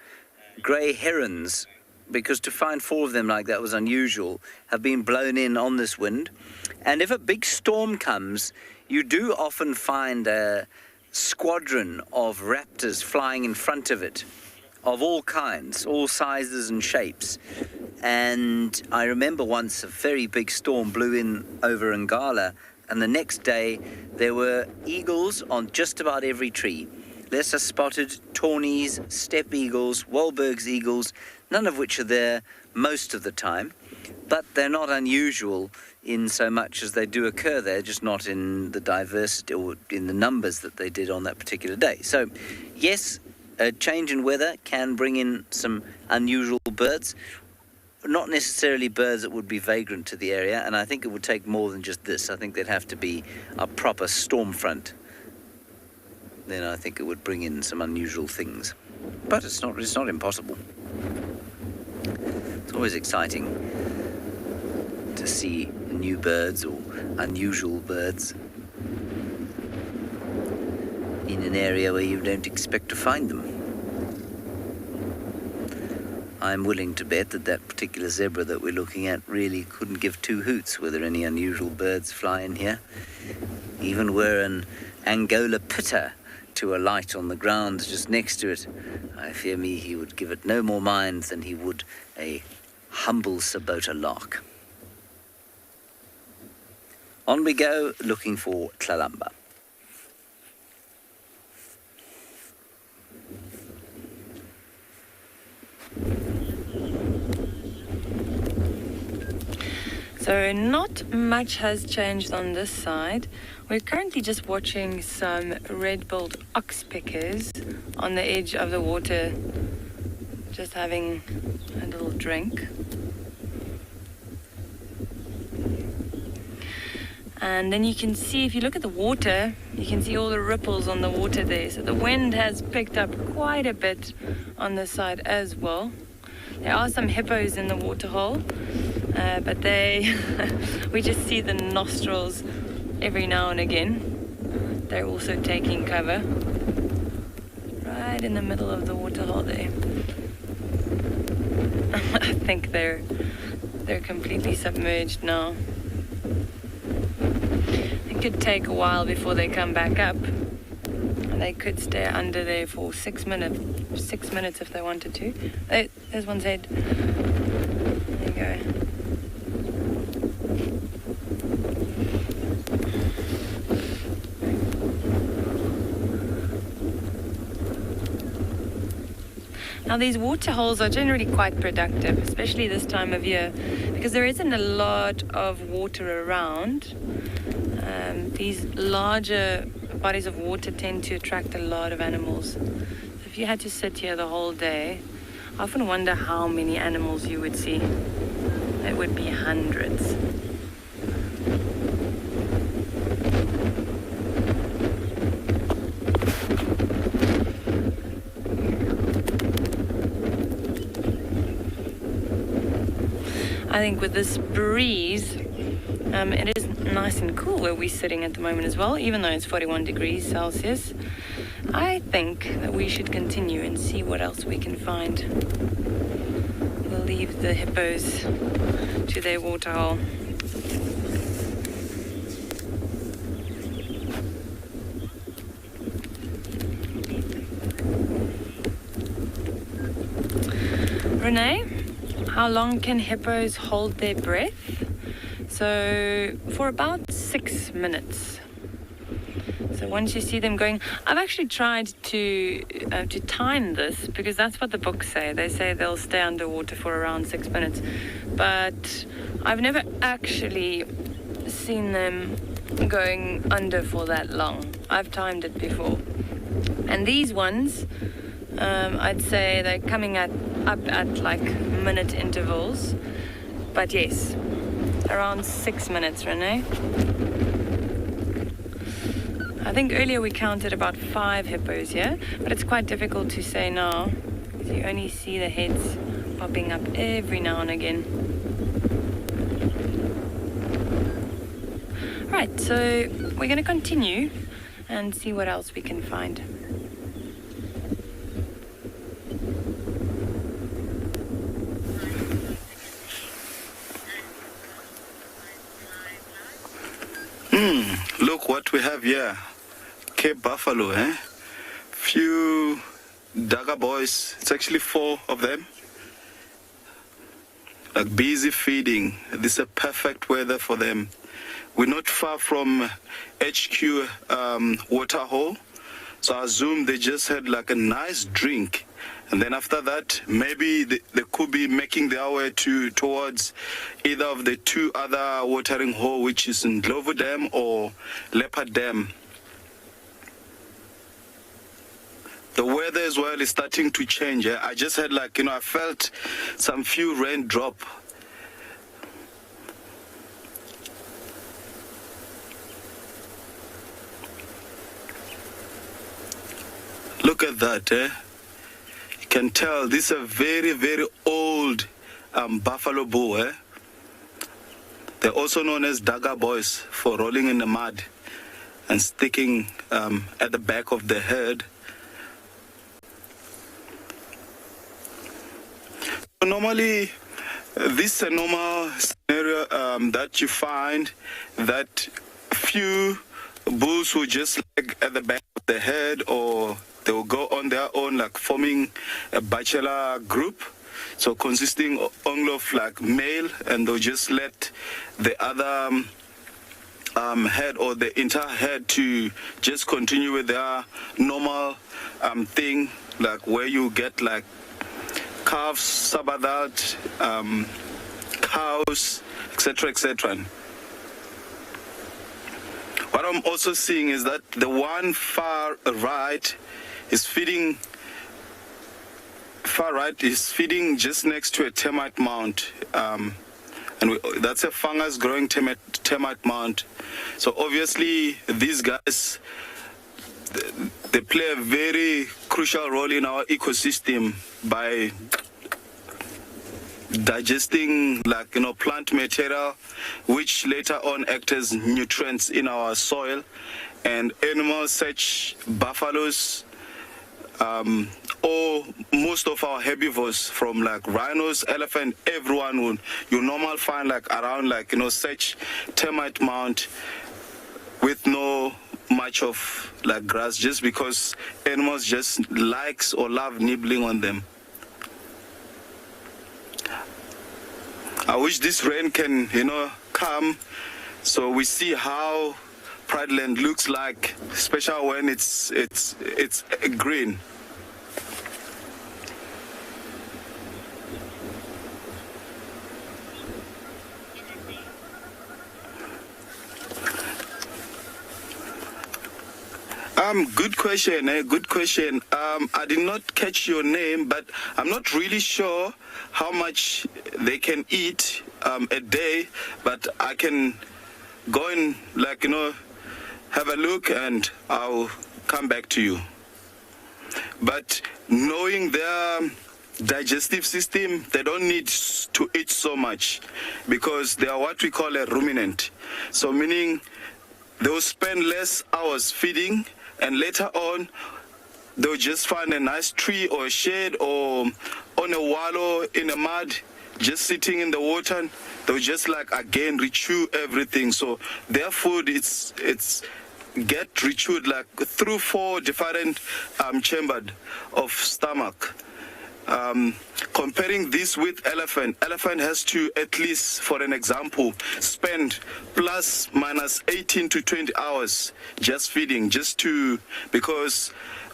grey herons, because to find 4 of them like that was unusual, have been blown in on this wind. And if a big storm comes, you do often find a squadron of raptors flying in front of it, of all kinds, all sizes and shapes. And I remember once a very big storm blew in over Ngala, and the next day there were eagles on just about every tree. Lesser spotted, tawnies, steppe eagles, Wahlberg's eagles, none of which are there most of the time, but they're not unusual in so much as they do occur there, just not in the diversity or in the numbers that they did on that particular day. So, yes, a change in weather can bring in some unusual birds, not necessarily birds that would be vagrant to the area, and I think it would take more than just this. I think there'd have to be a proper storm front. Then I think it would bring in some unusual things. But it's not impossible. It's always exciting to see new birds or unusual birds in an area where you don't expect to find them. I'm willing to bet that that particular zebra that we're looking at really couldn't give 2 hoots whether any unusual birds fly in here. Even were an Angola pitta to alight on the ground just next to it, I fear me he would give it no more mind than he would a humble Sabota lark. On we go, looking for Tlalamba. So not much has changed on this side. We're currently just watching some red-billed oxpeckers on the edge of the water, just having a little drink. And then you can see, if you look at the water, you can see all the ripples on the water there. So the wind has picked up quite a bit on this side as well. There are some hippos in the Waterhole, but we just see the nostrils every now and again. They're also taking cover right in the middle of the Waterhole there. I think they're completely submerged now. It could take a while before they come back up. They could stay under there for 6 minutes if they wanted to. There's one's head. There you go. Now these water holes are generally quite productive, especially this time of year, because there isn't a lot of water around. These larger bodies of water tend to attract a lot of animals. So if you had to sit here the whole day, I often wonder how many animals you would see. It would be hundreds. I think with this breeze, it is nice and cool where we're sitting at the moment as well, even though it's 41 degrees Celsius. I think that we should continue and see what else we can find. We'll leave the hippos to their waterhole. Renee? How long can hippos hold their breath? So for about 6 minutes. So once you see them going, I've actually tried to time this, because that's what the books say. They say they'll stay underwater for around 6 minutes, but I've never actually seen them going under for that long. I've timed it before, and these ones, I'd say they're coming up at like minute intervals, but yes, around 6 minutes, Renee. I think earlier we counted about 5 hippos here, but it's quite difficult to say now, because you only see the heads popping up every now and again. Right, so we're going to continue and see what else we can find. Look what we have here. Cape buffalo, eh? Few dagger boys. It's actually 4 of them. Like busy feeding. This is a perfect weather for them. We're not far from HQ Waterhole. So I assume they just had like a nice drink. And then after that, maybe they could be making their way towards either of the 2 other watering holes, which is in Ndlovu Dam or Leopard Dam. The weather as well is starting to change. I just had like, I felt some few raindrop. Look at that, eh? Can tell this is a very, very old buffalo bull. Eh? They're also known as dagger boys for rolling in the mud and sticking at the back of the head. So normally, this is a normal scenario that you find, that few bulls will just lag at the back of the head, or they will go on their own, like forming a bachelor group, so consisting only of like male, and they'll just let the other head or the entire head to just continue with their normal thing, like where you get like calves, sabadhat, cows, etc., etc. What I'm also seeing is that the one far right is feeding just next to a termite mound, and that's a fungus growing termite mound. So obviously these guys, they play a very crucial role in our ecosystem by digesting plant material, which later on act as nutrients in our soil. And animals such buffaloes, or most of our herbivores, from like rhinos, elephant, everyone would you normally find like around such termite mound with no much of like grass, just because animals just likes or love nibbling on them. I wish this rain can come so we see how Pride Land looks like, especially when it's green. Good question. Good question. I did not catch your name, but I'm not really sure how much they can eat a day. But I can go and, have a look, and I'll come back to you. But knowing their digestive system, they don't need to eat so much because they are what we call a ruminant. So meaning they'll spend less hours feeding, and later on they'll just find a nice tree or a shade or on a wallow in the mud, just sitting in the water. They'll just again rechew everything. So their food it's get rechewed through 4 different chambers of stomach. Comparing this with elephant has to, at least for an example, spend plus minus 18 to 20 hours just feeding, because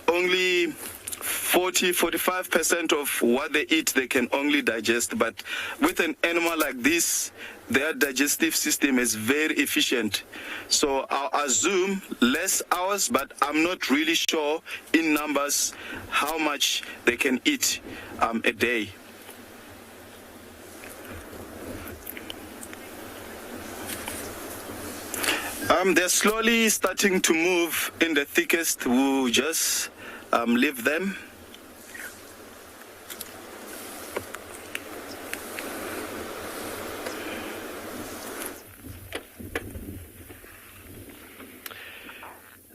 only 45% of what they eat they can only digest. But with an animal like this, their digestive system is very efficient. So I'll assume less hours, but I'm not really sure in numbers how much they can eat a day. They're slowly starting to move in the thickest. We'll just leave them.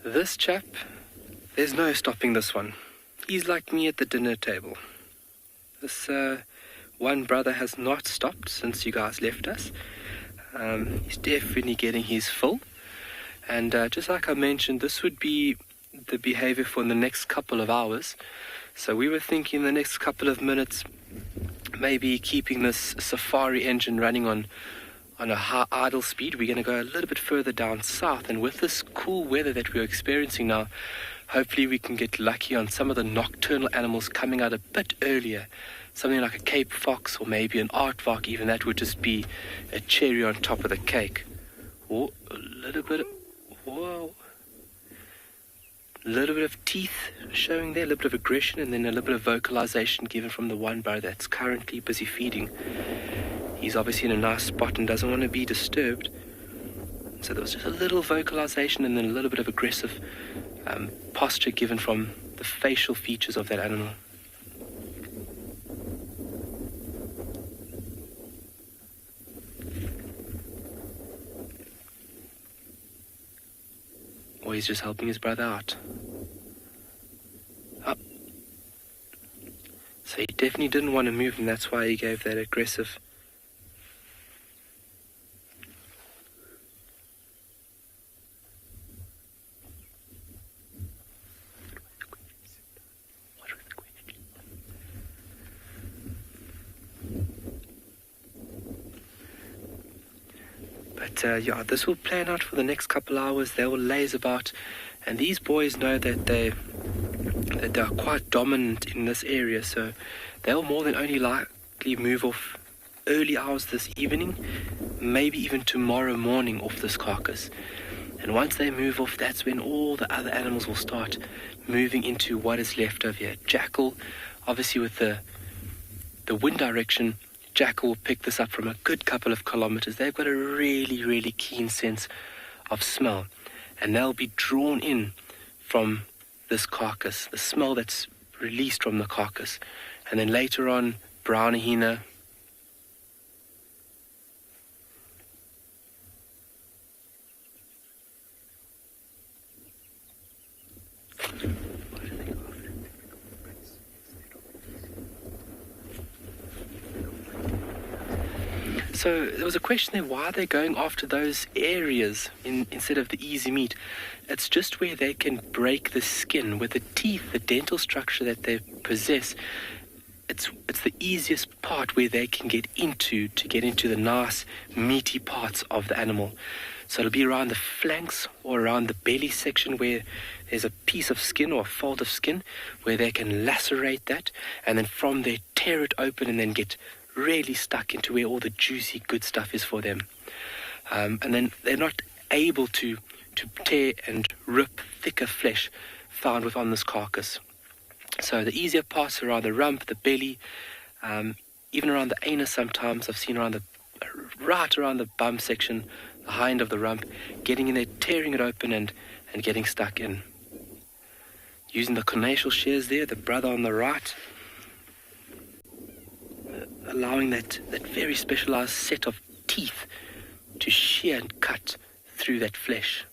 This chap, there's no stopping this one. He's like me at the dinner table. This one brother has not stopped since you guys left us. He's definitely getting his fill. And just like I mentioned, this would be the behavior for the next couple of hours. So we were thinking the next couple of minutes, maybe keeping this safari engine running on a high idle speed. We're going to go a little bit further down south, and with this cool weather that we're experiencing now, hopefully we can get lucky on some of the nocturnal animals coming out a bit earlier. Something like a Cape fox or maybe an aardvark, even. That would just be a cherry on top of the cake. Oh, a little bit of teeth showing there, a little bit of aggression, and then a little bit of vocalization given from the one brother that's currently busy feeding. He's obviously in a nice spot and doesn't want to be disturbed. So there was just a little vocalization and then a little bit of aggressive posture given from the facial features of that animal. Or he's just helping his brother out. Up. So he definitely didn't want to move, and that's why he gave that aggressive. But this will plan out for the next couple hours. They will laze about, and these boys know that they are quite dominant in this area, so they'll more than only likely move off early hours this evening, maybe even tomorrow morning off this carcass. And once they move off, that's when all the other animals will start moving into what is left of here. Jackal, obviously with the wind direction, Jackal will pick this up from a good couple of kilometers. They've got a really, really keen sense of smell, and they'll be drawn in from this carcass, the smell that's released from the carcass. And then later on, brown hyena, So there was a question there, why are they going after those areas instead of the easy meat? It's just where they can break the skin. With the teeth, the dental structure that they possess, it's the easiest part where they can get into the nice meaty parts of the animal. So it'll be around the flanks or around the belly section where there's a piece of skin or a fold of skin where they can lacerate that, and then from there tear it open and then get really stuck into where all the juicy good stuff is for them. And then they're not able to to tear and rip thicker flesh found within this carcass. So the easier parts around the rump, the belly, even around the anus sometimes. I've seen right around the bum section, the hind of the rump, getting in there, tearing it open and getting stuck in. Using the carnassial shears there, the brother on the right, allowing that very specialized set of teeth to shear and cut through that flesh.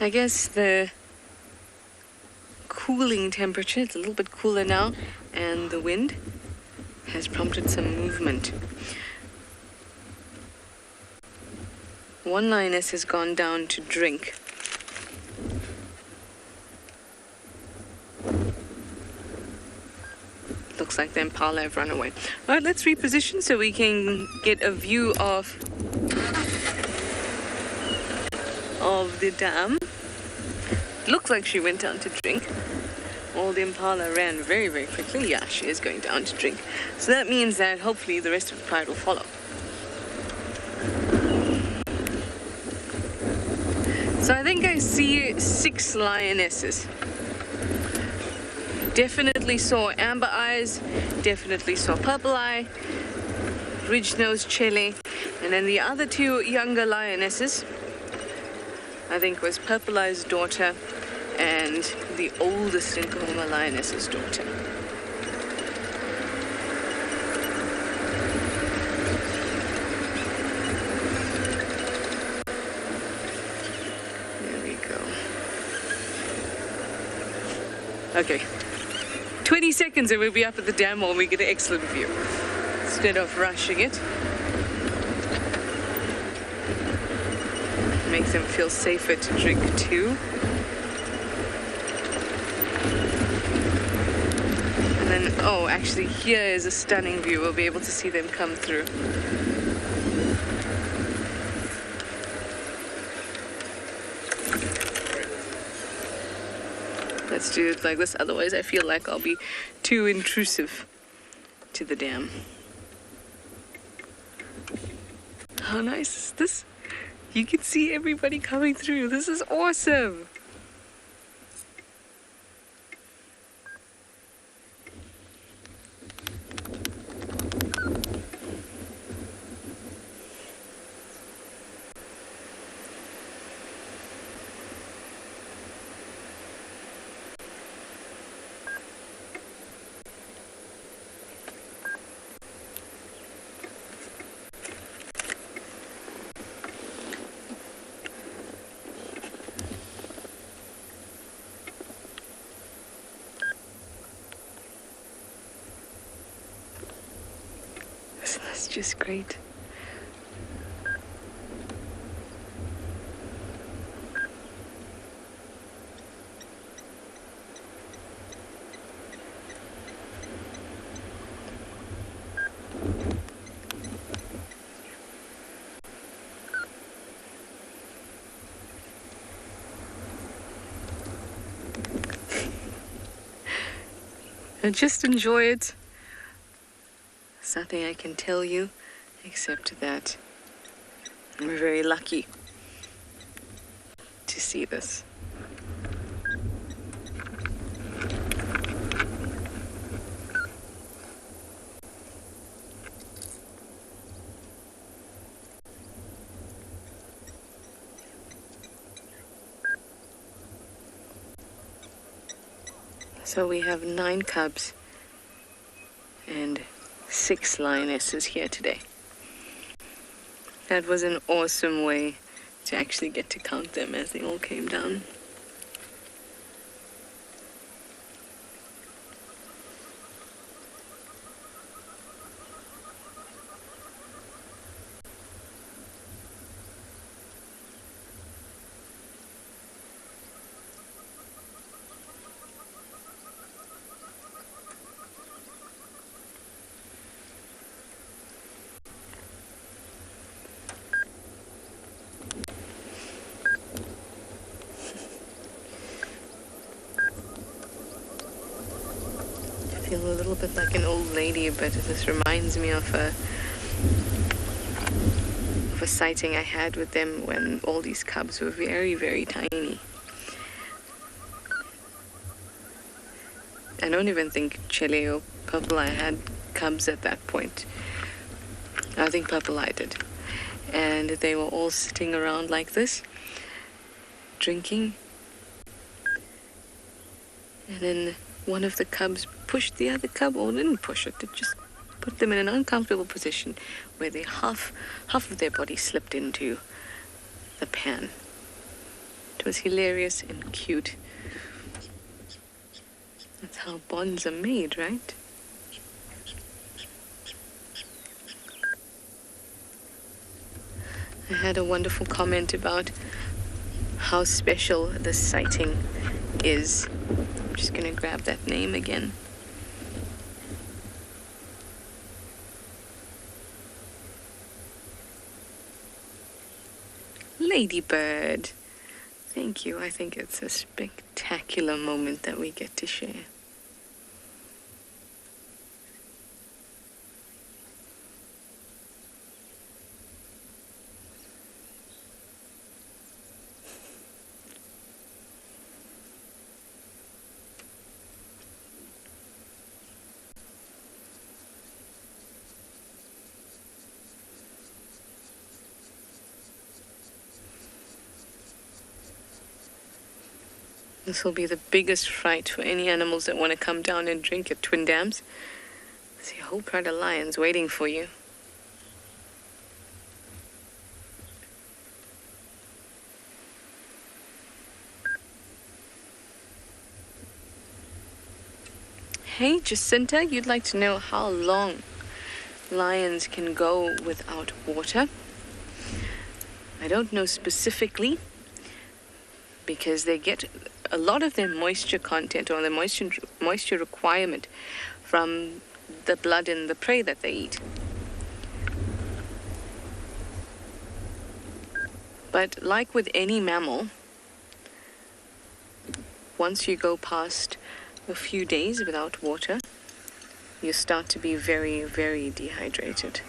I guess the cooling temperature, it's a little bit cooler now, and the wind has prompted some movement. One lioness has gone down to drink. Looks like the Impala have run away. All right, let's reposition so we can get a view of the dam. Looks like she went down to drink. Old Impala ran very, very quickly. Yeah, she is going down to drink. So that means that hopefully the rest of the pride will follow. So I think I see 6 lionesses. Definitely saw amber eyes, definitely saw purple eye, ridge-nosed chile, and then the other 2 younger lionesses, I think was Purple Eye's daughter and the oldest Nkahuma lioness's daughter. There we go. Okay. 20 seconds and we'll be up at the dam and we get an excellent view. Instead of rushing it. Makes them feel safer to drink too. And then, oh, actually here is a stunning view. We'll be able to see them come through. Let's do it like this, otherwise I feel like I'll be too intrusive to the dam. How nice is this? You can see everybody coming through. This is awesome. That's just great. And just enjoy it. There's nothing I can tell you except that we're very lucky to see this. So we have 9 cubs and 6 lionesses here today. That was an awesome way to actually get to count them as they all came down. feel a little bit like an old lady, but this reminds me of a sighting I had with them when all these cubs were very, very tiny. I don't even think Chile or Purple Eye had cubs at that point. I think Purple Eye did. And they were all sitting around like this, drinking. And then one of the cubs pushed the other cub, or didn't push it, it just put them in an uncomfortable position where they half of their body slipped into the pan. It was hilarious and cute. That's how bonds are made, right? I had a wonderful comment about how special this sighting is. I'm just gonna grab that name again. Ladybird. Thank you. I think it's a spectacular moment that we get to share. This will be the biggest fright for any animals that want to come down and drink at Twin Dams. There's a whole pride of lions waiting for you. Hey, Jacinta, you'd like to know how long lions can go without water? I don't know specifically, because they get a lot of their moisture content or the moisture requirement from the blood and the prey that they eat. But like with any mammal, once you go past a few days without water, you start to be very, very dehydrated.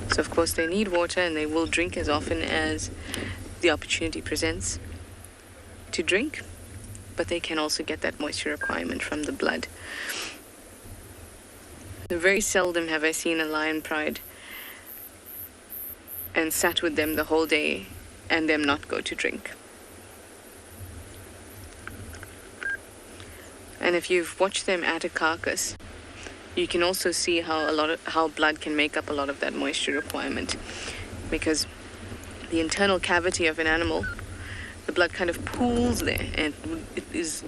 So of course they need water, and they will drink as often as the opportunity presents to drink, but they can also get that moisture requirement from the blood. Very seldom have I seen a lion pride and sat with them the whole day and them not go to drink. And if you've watched them at a carcass, you can also see how blood can make up a lot of that moisture requirement, because the internal cavity of an animal, the blood kind of pools there, and it is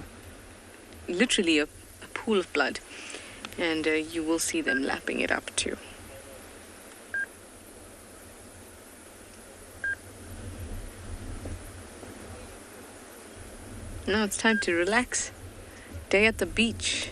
literally a pool of blood, and you will see them lapping it up too. Now it's time to relax. Day at the beach.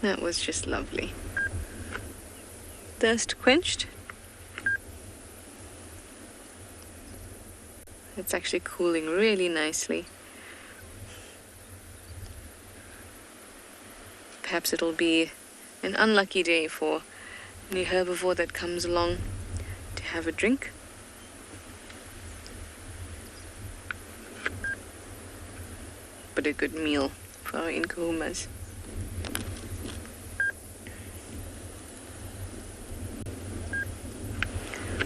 That was just lovely. Thirst quenched. It's actually cooling really nicely. Perhaps it'll be an unlucky day for any herbivore that comes along to have a drink. But a good meal for our inkahumas.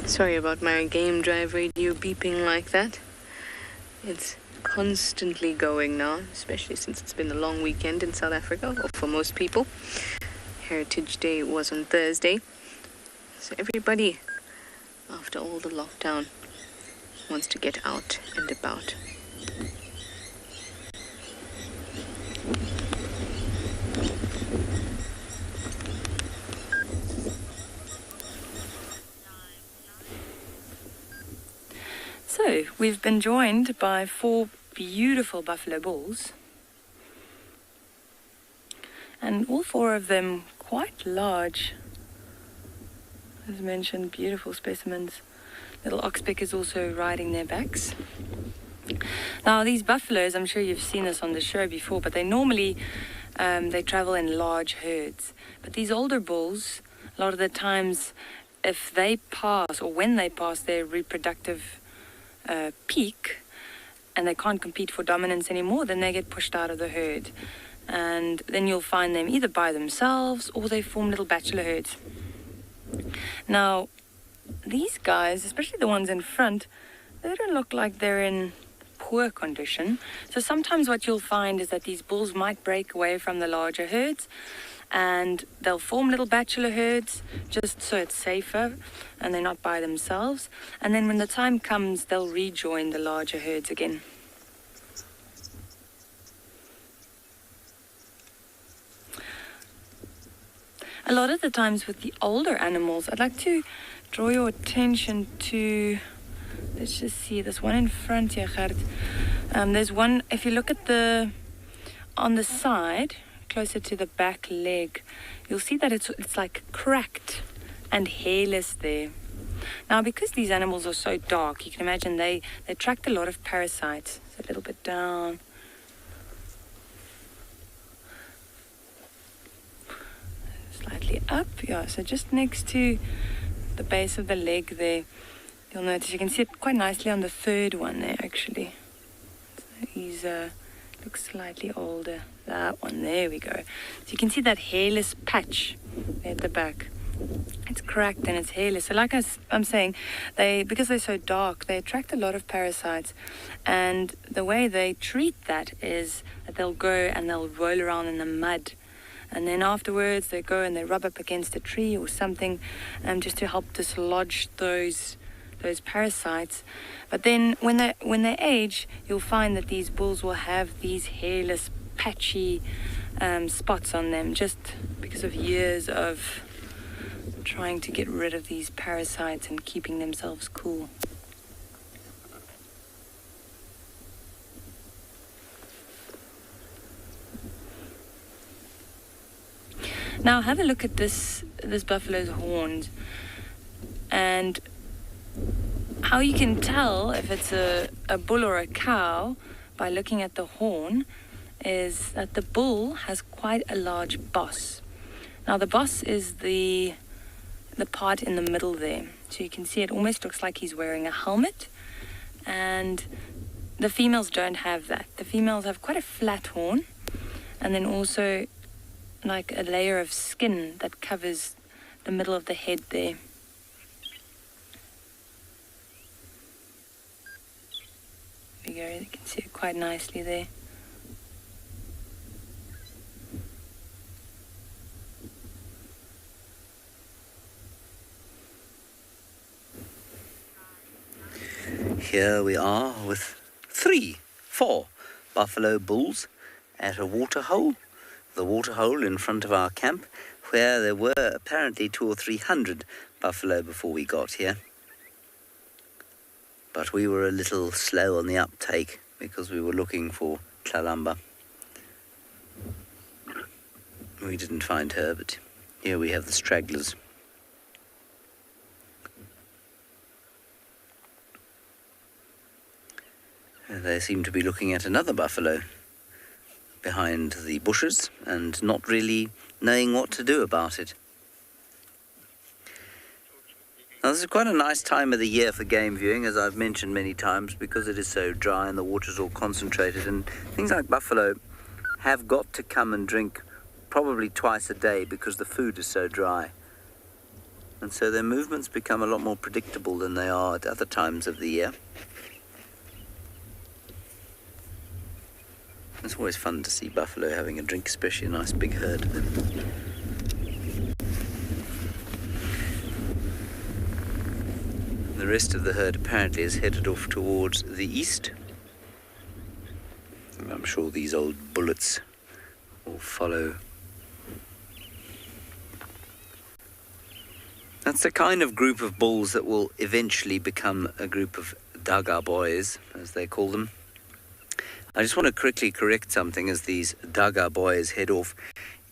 Sorry about my game drive radio beeping like that. It's constantly going now, especially since it's been a long weekend in South Africa, or for most people. Heritage Day was on Thursday. So everybody, after all the lockdown, wants to get out and about. So we've been joined by 4 beautiful buffalo bulls. And all 4 of them quite large. As mentioned, beautiful specimens. Little oxpeck is also riding their backs. Now these buffaloes, I'm sure you've seen this on the show before, but they normally they travel in large herds. But these older bulls, a lot of the times, if they pass or when they pass their reproductive peak and they can't compete for dominance anymore, then they get pushed out of the herd. And then you'll find them either by themselves or they form little bachelor herds. Now, these guys, especially the ones in front, they don't look like they're in poor condition. So sometimes what you'll find is that these bulls might break away from the larger herds and they'll form little bachelor herds just so it's safer and they're not by themselves. And then when the time comes, they'll rejoin the larger herds again. A lot of the times with the older animals, I'd like to draw your attention to, let's just see, this one in front here, Gert. There's one, if you look at on the side, closer to the back leg, you'll see that it's like cracked and hairless there. Now, because these animals are so dark, you can imagine they attract a lot of parasites. So a little bit down. Slightly up, yeah, so just next to the base of the leg there, you'll notice you can see it quite nicely on the third one there, actually. So he's looks slightly older. That one, there we go. So you can see that hairless patch there at the back. It's cracked and it's hairless. So like I'm saying, because they're so dark, they attract a lot of parasites. And the way they treat that is that they'll go and they'll roll around in the mud. And then afterwards they go and they rub up against a tree or something just to help dislodge those parasites. But then when they age, you'll find that these bulls will have these hairless, patchy spots on them just because of years of trying to get rid of these parasites and keeping themselves cool. Now have a look at this buffalo's horns, and how you can tell if it's a bull or a cow by looking at the horn is that the bull has quite a large boss. Now the boss is the part in the middle there. So you can see it almost looks like he's wearing a helmet, and the females don't have that. The females have quite a flat horn, and then also like a layer of skin that covers the middle of the head there. There you go, you can see it quite nicely there. Here we are with 4 buffalo bulls at a waterhole. The waterhole in front of our camp, where there were apparently 200 or 300 buffalo before we got here. But we were a little slow on the uptake because we were looking for Tlalamba. We didn't find her, but here we have the stragglers. They seem to be looking at another buffalo behind the bushes and not really knowing what to do about it. Now this is quite a nice time of the year for game viewing, as I've mentioned many times, because it is so dry and the water's all concentrated, and things like buffalo have got to come and drink probably twice a day because the food is so dry. And so their movements become a lot more predictable than they are at other times of the year. It's always fun to see buffalo having a drink, especially a nice big herd of them. The rest of the herd apparently is headed off towards the east. And I'm sure these old bullets will follow. That's the kind of group of bulls that will eventually become a group of Daga boys, as they call them. I just want to quickly correct something as these Daga boys head off.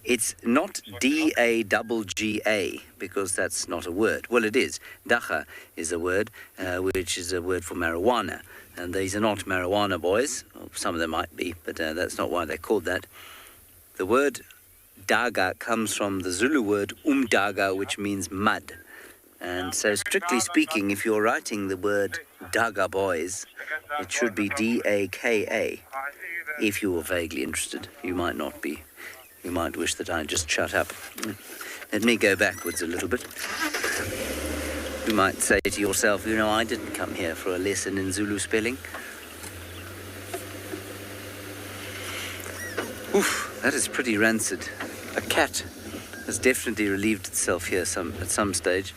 It's not D-A-G-G-A, because that's not a word. Well, it is. Daga is a word, which is a word for marijuana. And these are not marijuana boys. Well, some of them might be, but that's not why they're called that. The word Daga comes from the Zulu word umdaga, which means mud. And so, strictly speaking, if you're writing the word Daga boys, it should be D-A-K-A. If you were vaguely interested, you might not be. You might wish that I just shut up. Let me go backwards a little bit. You might say to yourself, you know, I didn't come here for a lesson in Zulu spelling. Oof, that is pretty rancid. A cat has definitely relieved itself here at some stage.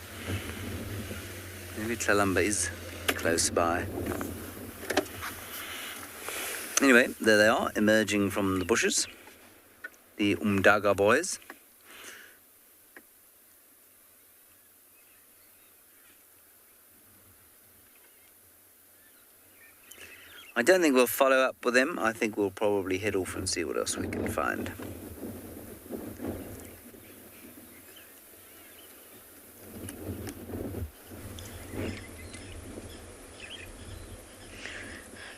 Maybe Tlalamba is close by. Anyway, there they are, emerging from the bushes. The Umdaga boys. I don't think we'll follow up with them. I think we'll probably head off and see what else we can find.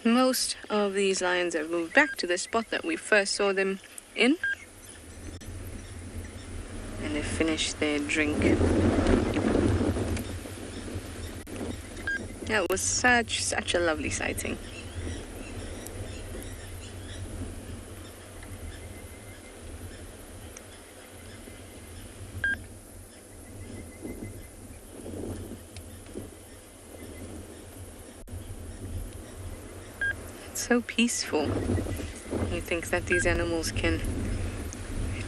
Most of these lions have moved back to the spot that we first saw them in. And they've finished their drink. That was such a lovely sighting. So peaceful. You think that these animals can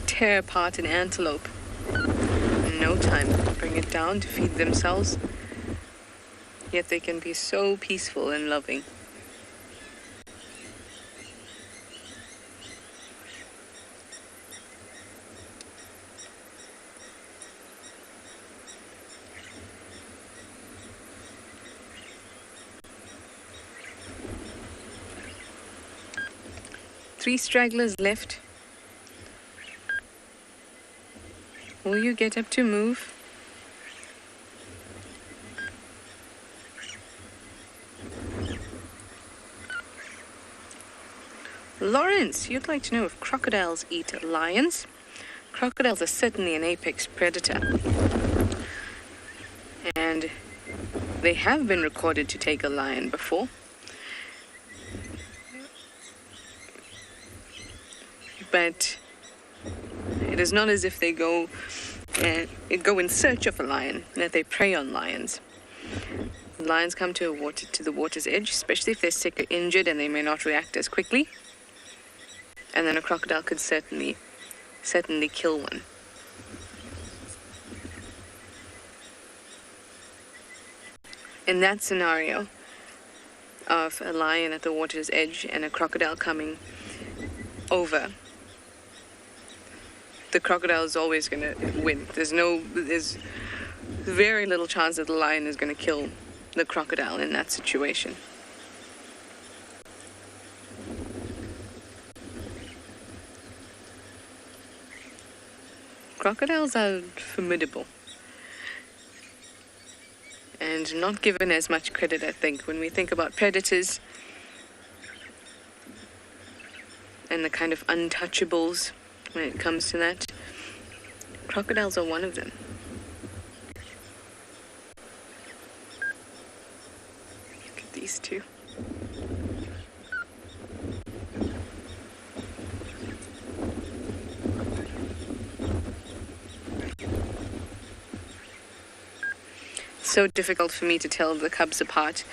tear apart an antelope in no time, bring it down to feed themselves, yet they can be so peaceful and loving. Three stragglers left. Will you get up to move? Lawrence, you'd like to know if crocodiles eat lions? Crocodiles are certainly an apex predator. And they have been recorded to take a lion before. But it is not as if they go in search of a lion, that they prey on lions. Lions come to the water's edge, especially if they're sick or injured and they may not react as quickly. And then a crocodile could certainly kill one. In that scenario of a lion at the water's edge and a crocodile coming over, the crocodile is always going to win. There's very little chance that the lion is going to kill the crocodile in that situation. Crocodiles are formidable and not given as much credit, I think, when we think about predators and the kind of untouchables. When it comes to that, crocodiles are one of them. Look at these two. So difficult for me to tell the cubs apart.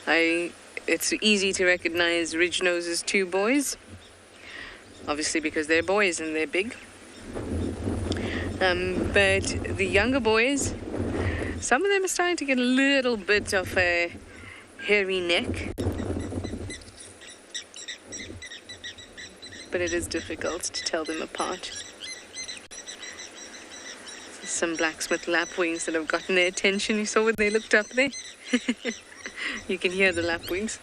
It's easy to recognize Ridge-Nose's two boys. Obviously because they're boys and they're big. But the younger boys, some of them are starting to get a little bit of a hairy neck. But it is difficult to tell them apart. Some blacksmith lapwings that have gotten their attention. You saw when they looked up there? You can hear the lapwings.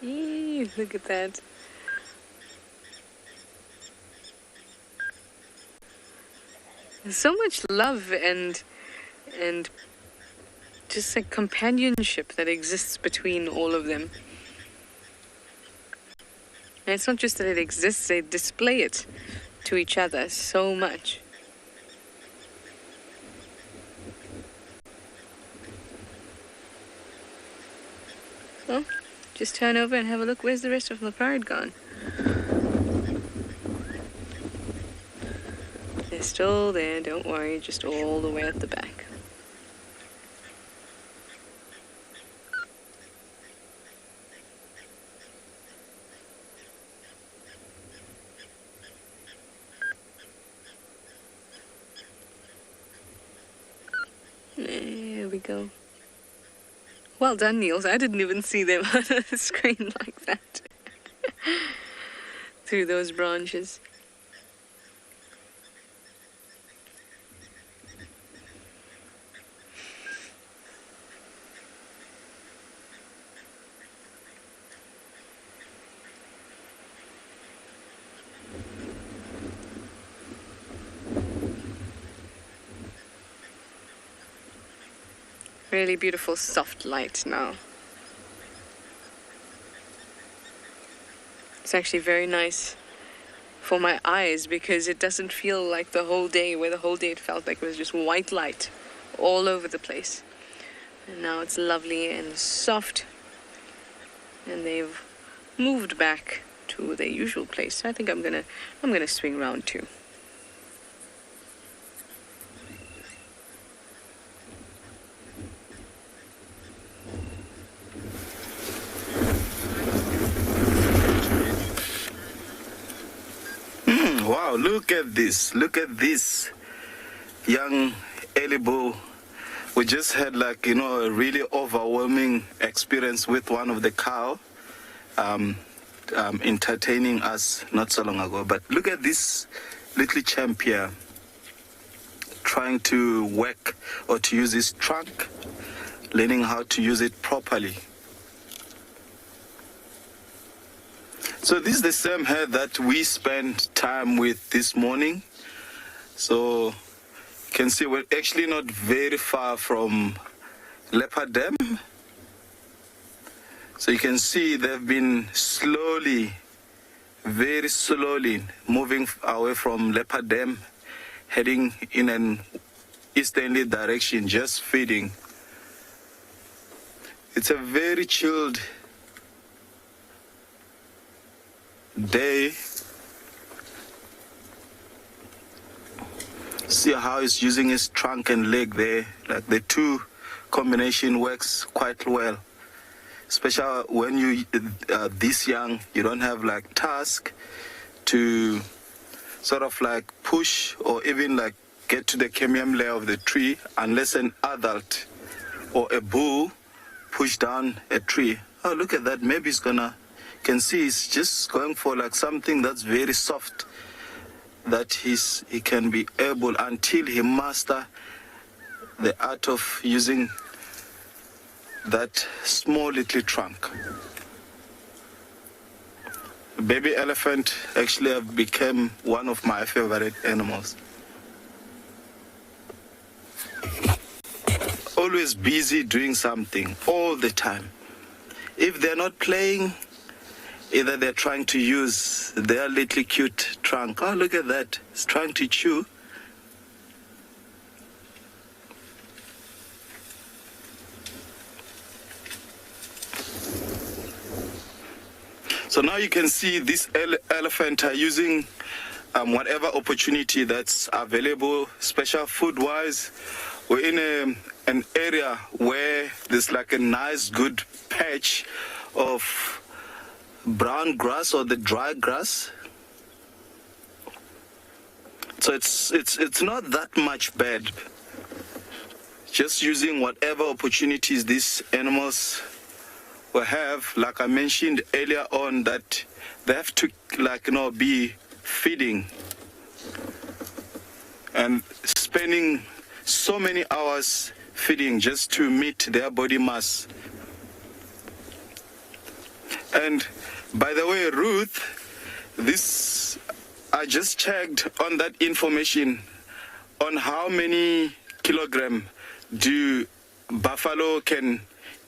Eee, look at that. There's so much love and just like companionship that exists between all of them. And it's not just that it exists, they display it to each other so much. Well, just turn over and have a look. Where's the rest of the pride gone? They're still there, don't worry, just all the way at the back. There we go. Well done, Niels. I didn't even see them on the screen like that. Through those branches. Really beautiful soft light now. It's actually very nice for my eyes because it doesn't feel like the whole day, where the whole day it felt like it was just white light all over the place. And now it's lovely and soft, and they've moved back to their usual place. I think I'm gonna swing around too. Wow, look at this young Elibo. We just had like, a really overwhelming experience with one of the cow entertaining us not so long ago. But look at this little champ here trying to work or to use his trunk, learning how to use it properly. So this is the same herd that we spent time with this morning. So you can see we're actually not very far from leopard dam. So you can see they've been slowly, very slowly moving away from leopard dam, heading in an easterly direction, just feeding. It's a very chilled day. See how he's using his trunk and leg there, like the two combination works quite well, especially when you this young. You don't have like task to sort of like push or even like get to the cambium layer of the tree unless an adult or a bull push down a tree. Oh, look at that. Maybe he's gonna, can see he's just going for like something that's very soft, that he can be able, until he master the art of using that small little trunk. Baby elephant actually have become one of my favorite animals. Always busy doing something all the time. If they're not playing, either they're trying to use their little cute trunk. Oh, look at that. It's trying to chew. So now you can see this elephant are using whatever opportunity that's available, special food-wise. We're in an area where there's like a nice, good patch of brown grass or the dry grass. So it's not that much bad. just using whatever opportunities these animals will have. Like I mentioned earlier on, that they have to be feeding and spending so many hours feeding just to meet their body mass. And by the way, Ruth, I just checked on that information on how many kilogram do buffalo can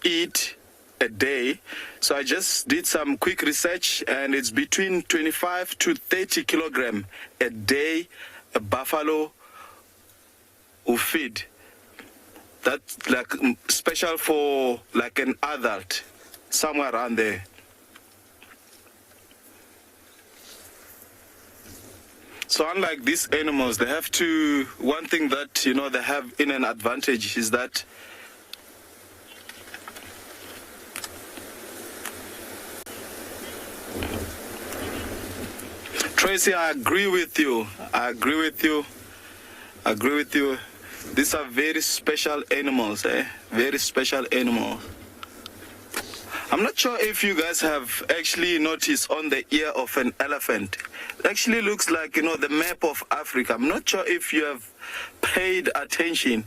eat a day. So I just did some quick research, and it's between 25 to 30 kilogram a day a buffalo will feed. That's like special for like an adult, somewhere around there. So unlike these animals, they have to, one thing that, they have in an advantage is that Tracy, I agree with you. These are very special animals, very special animals. I'm not sure if you guys have actually noticed on the ear of an elephant. It actually looks like, the map of Africa. I'm not sure if you have paid attention.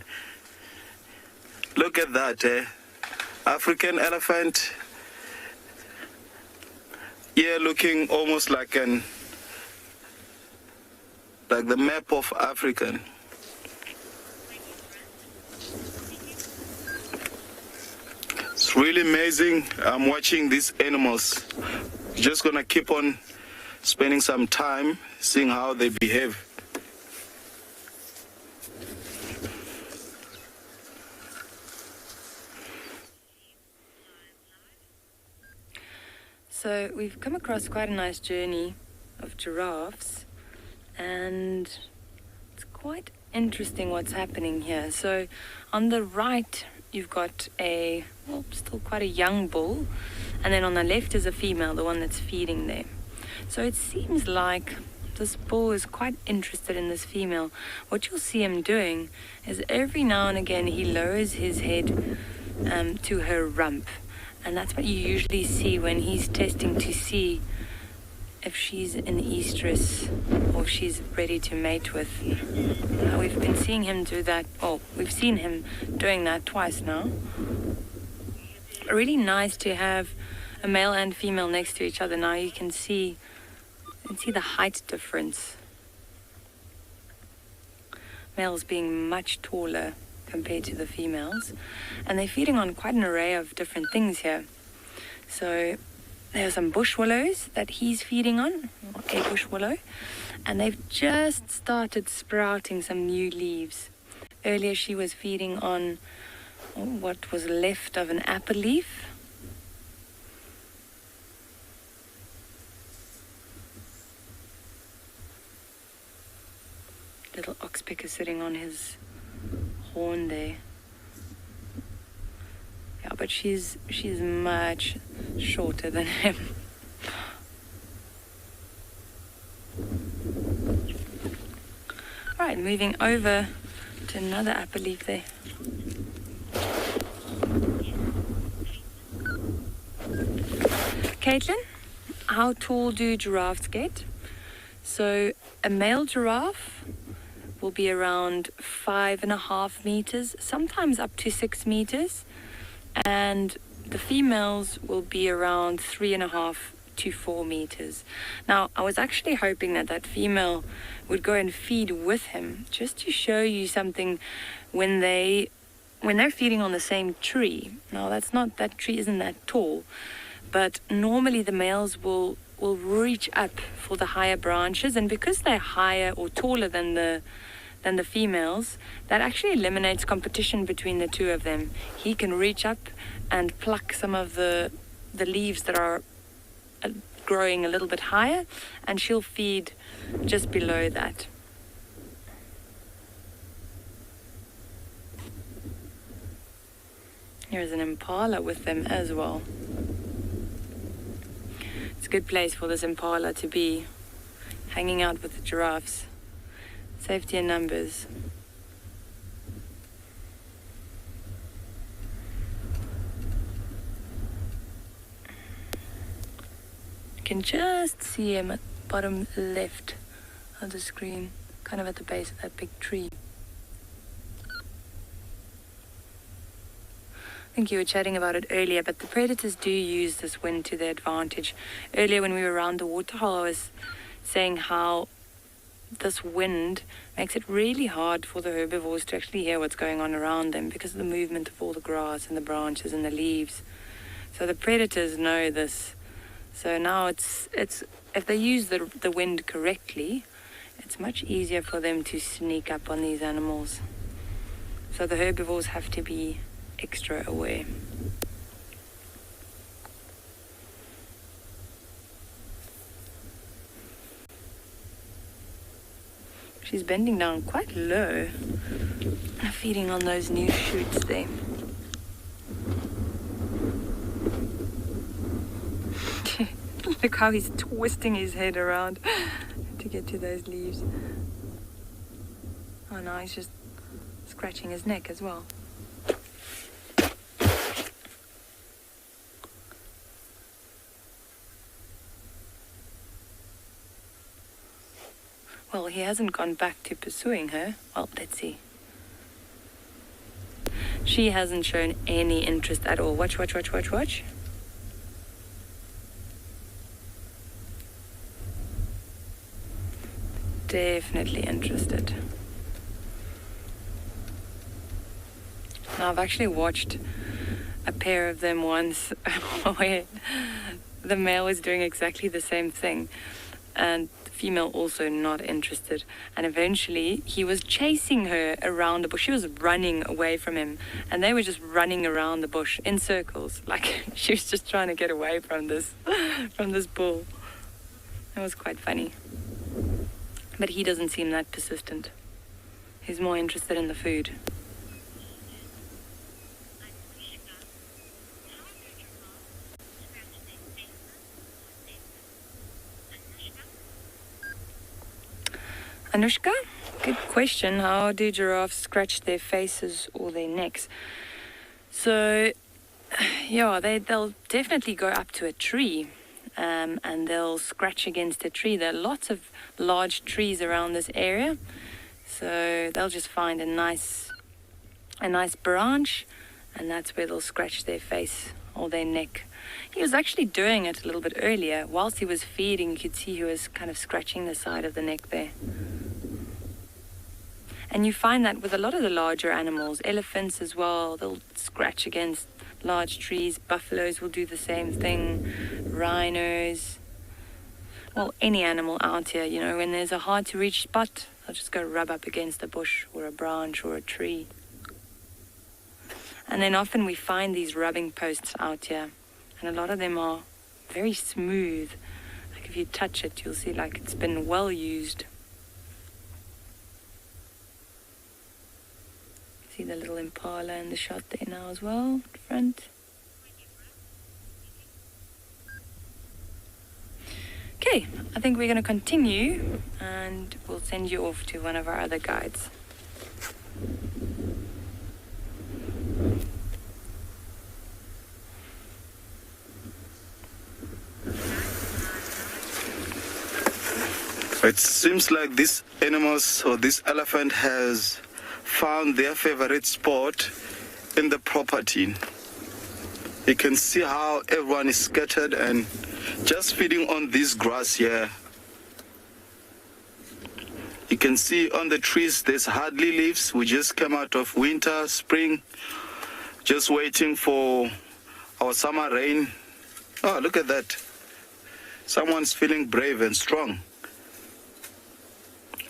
Look at that, African elephant. Ear looking almost like the map of Africa. It's really amazing. I'm watching these animals. Just gonna keep on spending some time seeing how they behave. So we've come across quite a nice journey of giraffes, and it's quite interesting what's happening here. So on the right you've got still quite a young bull, and then on the left is a female, the one that's feeding there. So it seems like this bull is quite interested in this female. What you'll see him doing is every now and again he lowers his head to her rump, and that's what you usually see when he's testing to see if she's in estrus or if she's ready to mate with. We've been seeing him do that, we've seen him doing that twice now. Really nice to have a male and female next to each other. Now you can see the height difference. Males being much taller compared to the females, and they're feeding on quite an array of different things here. So there are some bush willows that he's feeding on, a bush willow, and they've just started sprouting some new leaves. Earlier she was feeding on what was left of an apple leaf. Little oxpecker sitting on his horn there. Yeah, but she's much shorter than him. Alright, moving over to another apple leaf there. Caitlin, how tall do giraffes get? So a male giraffe will be around 5.5 meters, sometimes up to 6 meters, and the females will be around 3.5 to 4 meters. Now, I was actually hoping that female would go and feed with him, just to show you something when they're feeding on the same tree. Now, that tree isn't that tall, but normally the males will reach up for the higher branches, and because they're higher or taller than the females, that actually eliminates competition between the two of them. He can reach up and pluck some of the leaves that are growing a little bit higher, and she'll feed just below that. Here's an impala with them as well. It's a good place for this impala to be, hanging out with the giraffes. Safety in numbers. You can just see him at the bottom left of the screen, kind of at the base of that big tree. I think you were chatting about it earlier, but the predators do use this wind to their advantage. Earlier when we were around the waterhole, I was saying how this wind makes it really hard for the herbivores to actually hear what's going on around them because of the movement of all the grass and the branches and the leaves. So the predators know this. So now it's if they use the wind correctly, it's much easier for them to sneak up on these animals. So the herbivores have to be extra aware. She's bending down quite low, feeding on those new shoots there. Look how he's twisting his head around to get to those leaves. Oh no, he's just scratching his neck as well. Well, he hasn't gone back to pursuing her. Well, let's see. She hasn't shown any interest at all. Watch. Definitely interested. Now, I've actually watched a pair of them once where the male is doing exactly the same thing and the female also not interested, and eventually he was chasing her around the bush. She was running away from him and they were just running around the bush in circles, like she was just trying to get away from this bull. It was quite funny. But he doesn't seem that persistent. He's more interested in the food. Anushka, good question. How do giraffes scratch their faces or their necks? So, yeah, they'll definitely go up to a tree and they'll scratch against a tree. There are lots of large trees around this area, so they'll just find a nice branch, and that's where they'll scratch their face or their neck. He was actually doing it a little bit earlier. Whilst he was feeding, you could see he was kind of scratching the side of the neck there. And you find that with a lot of the larger animals, elephants as well, they'll scratch against large trees. Buffaloes will do the same thing. Rhinos. Well, any animal out here, you know, when there's a hard to reach spot, they'll just go rub up against a bush or a branch or a tree. And then often we find these rubbing posts out here, and a lot of them are very smooth. Like if you touch it, you'll see like it's been well used. See the little Impala in the shot there now as well, front. Okay, I think we're going to continue and we'll send you off to one of our other guides. It seems like this animals or this elephant has found their favorite spot in the property. You can see how everyone is scattered and just feeding on this grass here. You can see on the trees there's hardly leaves. We just came out of winter, spring, just waiting for our summer rain. Oh, look at that. Someone's feeling brave and strong.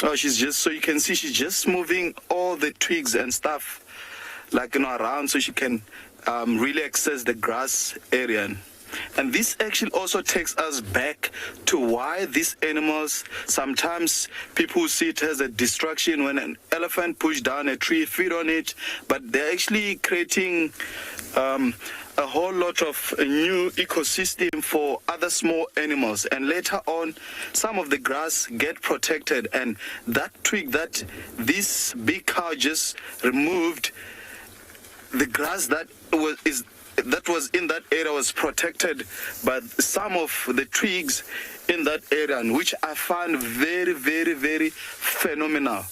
Oh, so you can see she's just moving all the twigs and stuff, like, you know, around so she can really access the grass area. And this actually also takes us back to why these animals, sometimes people see it as a distraction when an elephant pushes down a tree, feed on it, but they're actually creating a whole lot of new ecosystem for other small animals. And later on, some of the grass get protected, and that twig that this big cow just removed, the grass that is that was in that area was protected by some of the twigs in that area, and which I found very, very, very phenomenal.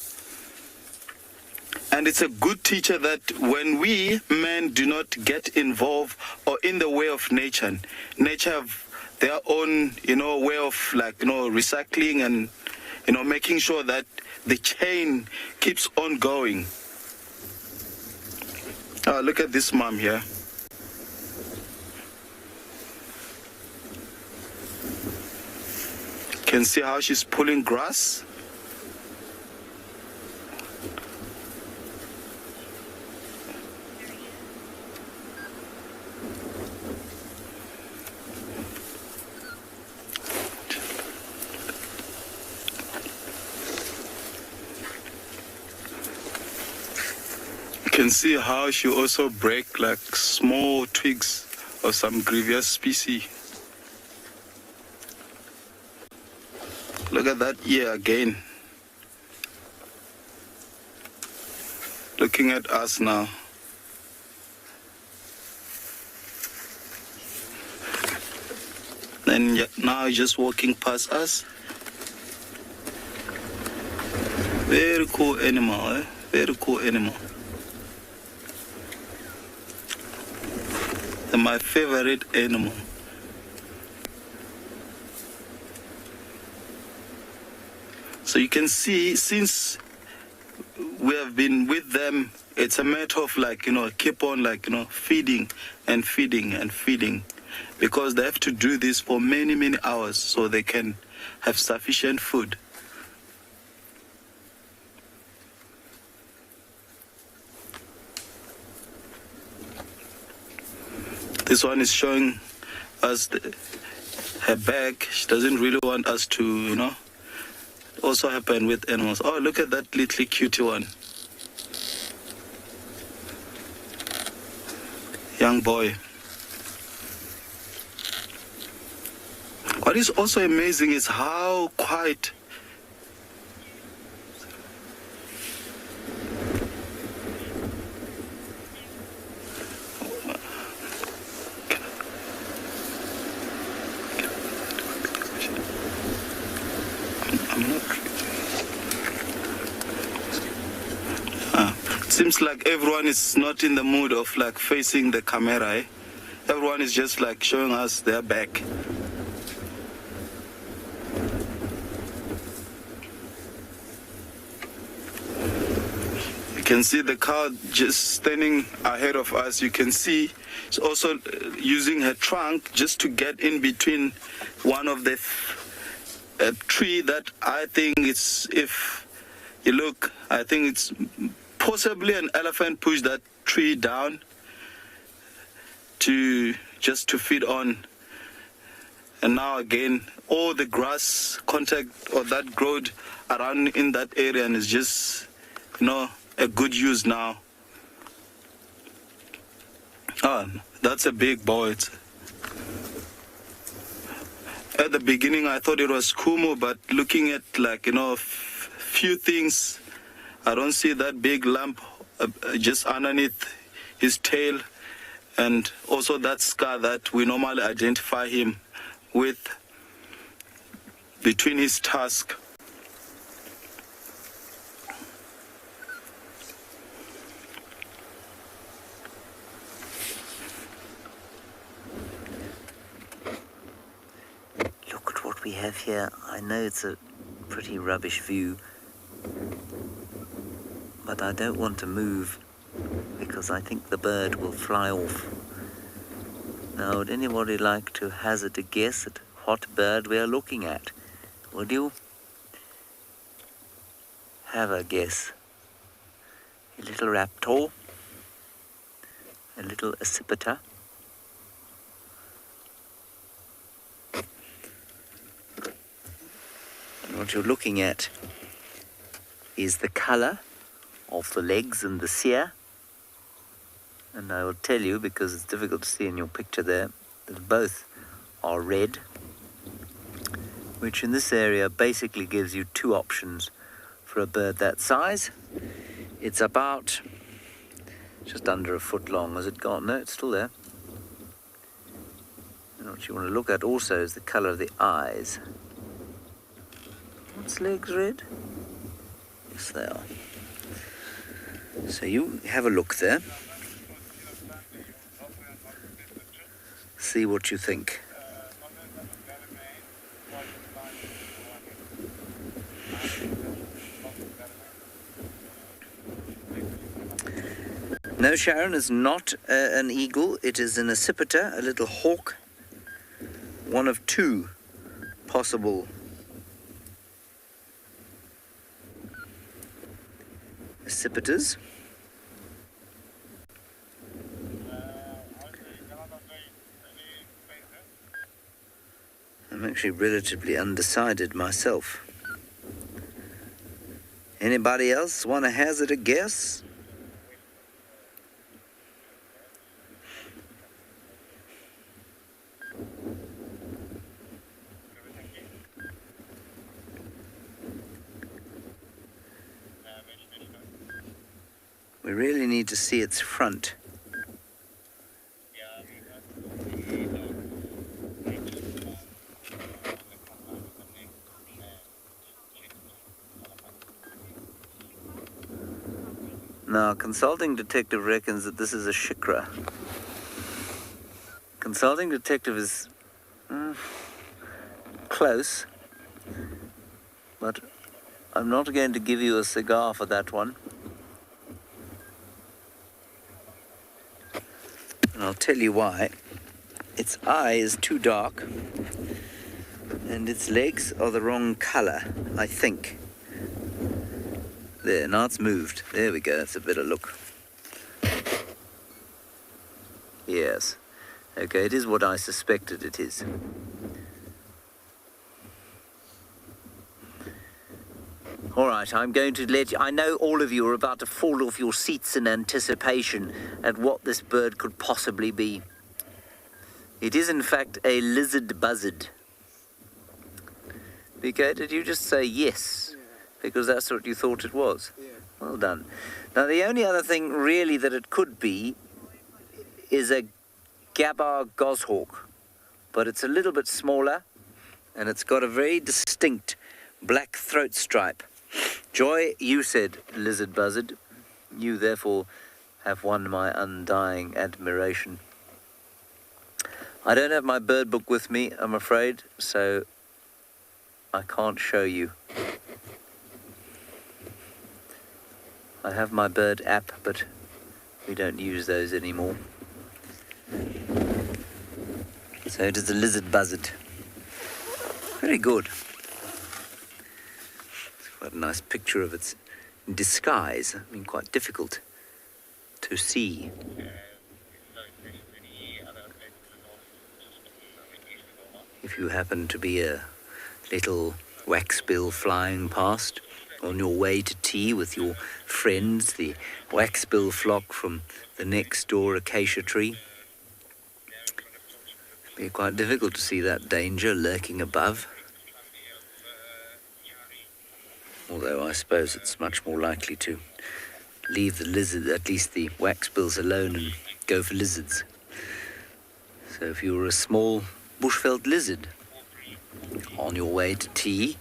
And it's a good teacher that when we men do not get involved or in the way of nature, nature have their own, way of recycling and, making sure that the chain keeps on going. Look at this mom here. Can see how she's pulling grass. You can see how she also break like small twigs of some grievous species. Look at that ear again. Looking at us now. And now just walking past us. Very cool animal, eh? Very cool animal. And my favorite animal. So you can see, since we have been with them, it's a matter of keep on feeding and feeding and feeding, because they have to do this for many, many hours so they can have sufficient food. This one is showing us her bag. She doesn't really want us to, also happen with animals. Oh, look at that little cutie one. Young boy. What is also amazing is how quiet seems like everyone is not in the mood of facing the camera, eh? Everyone is just showing us their back. You can see the cow just standing ahead of us. You can see she's also using her trunk just to get in between one of the tree that I think it's, if you look, I think it's possibly an elephant pushed that tree down just to feed on. And now again, all the grass contact or that growth around in that area, and is just, a good use now. Oh, that's a big boy. At the beginning, I thought it was Kumu, but looking at few things, I don't see that big lump just underneath his tail, and also that scar that we normally identify him with between his tusks. Look at what we have here. I know it's a pretty rubbish view, but I don't want to move because I think the bird will fly off. Now, would anybody like to hazard a guess at what bird we are looking at? Would you? Have a guess. A little raptor, a little accipiter, and what you're looking at is the colour of the legs and the cere, and I will tell you, because it's difficult to see in your picture there, that both are red, which in this area basically gives you two options for a bird that size. It's about just under a foot long. Has it gone? No, it's still there. What you want to look at also is the colour of the eyes. What's legs red? Yes, they are. So you have a look there. See what you think. No, Sharon, is not an eagle. It is an accipiter, a little hawk. One of two possible accipiters. I'm actually relatively undecided myself. Anybody else want to hazard a guess? We really need to see its front. Now, Consulting Detective reckons that this is a shikra. Consulting Detective is close, but I'm not going to give you a cigar for that one. And I'll tell you why. Its eye is too dark, and its legs are the wrong colour, I think. There, now it's moved. There we go, that's a better look. Yes. Okay, it is what I suspected it is. All right, I'm going to let you... I know all of you are about to fall off your seats in anticipation at what this bird could possibly be. It is, in fact, a lizard buzzard. BK, did you just say yes? Because that's what you thought it was? Yeah. Well done. Now, the only other thing, really, that it could be is a gabar goshawk. But it's a little bit smaller, and it's got a very distinct black throat stripe. Joy, you said lizard buzzard. You, therefore, have won my undying admiration. I don't have my bird book with me, I'm afraid, so I can't show you. I have my bird app, but we don't use those anymore. So it is a lizard buzzard. Very good. It's quite a nice picture of its disguise. I mean, quite difficult to see. If you happen to be a little waxbill flying past on your way to tea with your friends, the waxbill flock from the next door acacia tree, it'd be quite difficult to see that danger lurking above. Although I suppose it's much more likely to leave the lizard, at least the waxbills, alone and go for lizards. So if you were a small bushveld lizard on your way to tea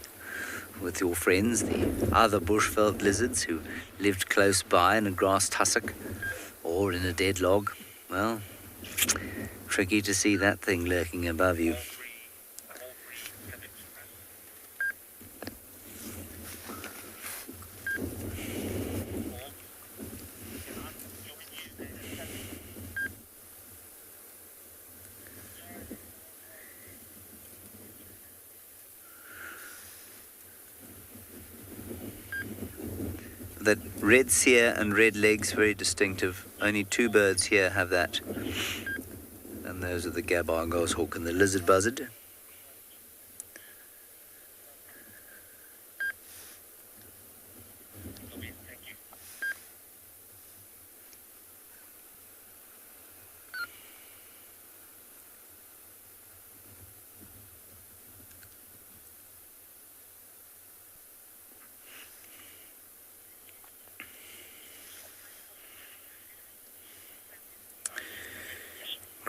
with your friends, the other bushveld lizards who lived close by in a grass tussock or in a dead log, well, tricky to see that thing lurking above you. That red cere and red legs, very distinctive. Only two birds here have that. And those are the gabar goshawk and the lizard buzzard.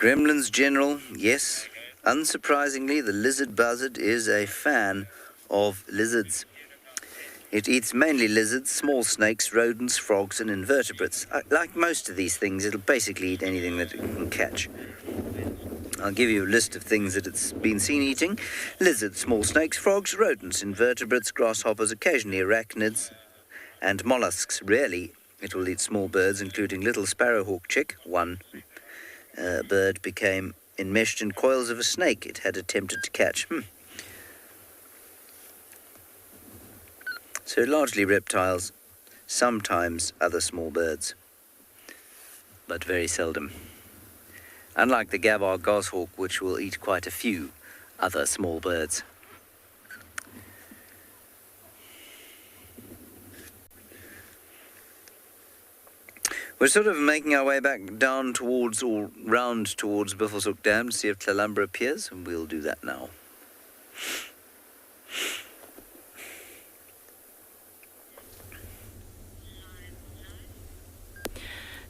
Gremlins general, yes. Unsurprisingly, the lizard buzzard is a fan of lizards. It eats mainly lizards, small snakes, rodents, frogs and invertebrates. Like most of these things, it'll basically eat anything that it can catch. I'll give you a list of things that it's been seen eating. Lizards, small snakes, frogs, rodents, invertebrates, grasshoppers, occasionally arachnids and mollusks. Rarely it will eat small birds, including little sparrowhawk chick. One bird became enmeshed in coils of a snake it had attempted to catch. So largely reptiles, sometimes other small birds, but very seldom. Unlike the gabar goshawk, which will eat quite a few other small birds. We're sort of making our way back down towards, or round towards Buffelshoek Dam to see if Tlalumbra appears, and we'll do that now.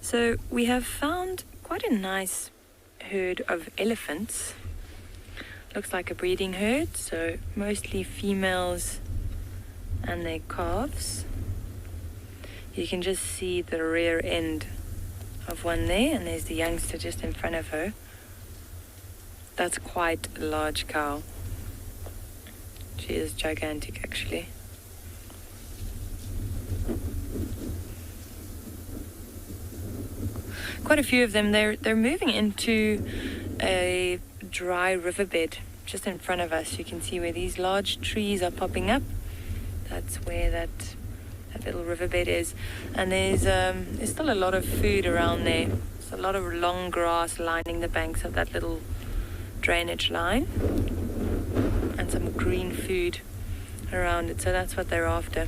So we have found quite a nice herd of elephants. Looks like a breeding herd, so mostly females and their calves. You can just see the rear end of one there, and there's the youngster just in front of her. That's quite a large cow. She is gigantic, actually. Quite a few of them. They're moving into a dry riverbed just in front of us. You can see where these large trees are popping up. That's where that little riverbed is, and there's still a lot of food around there. There's a lot of long grass lining the banks of that little drainage line, and some green food around it. So that's what they're after.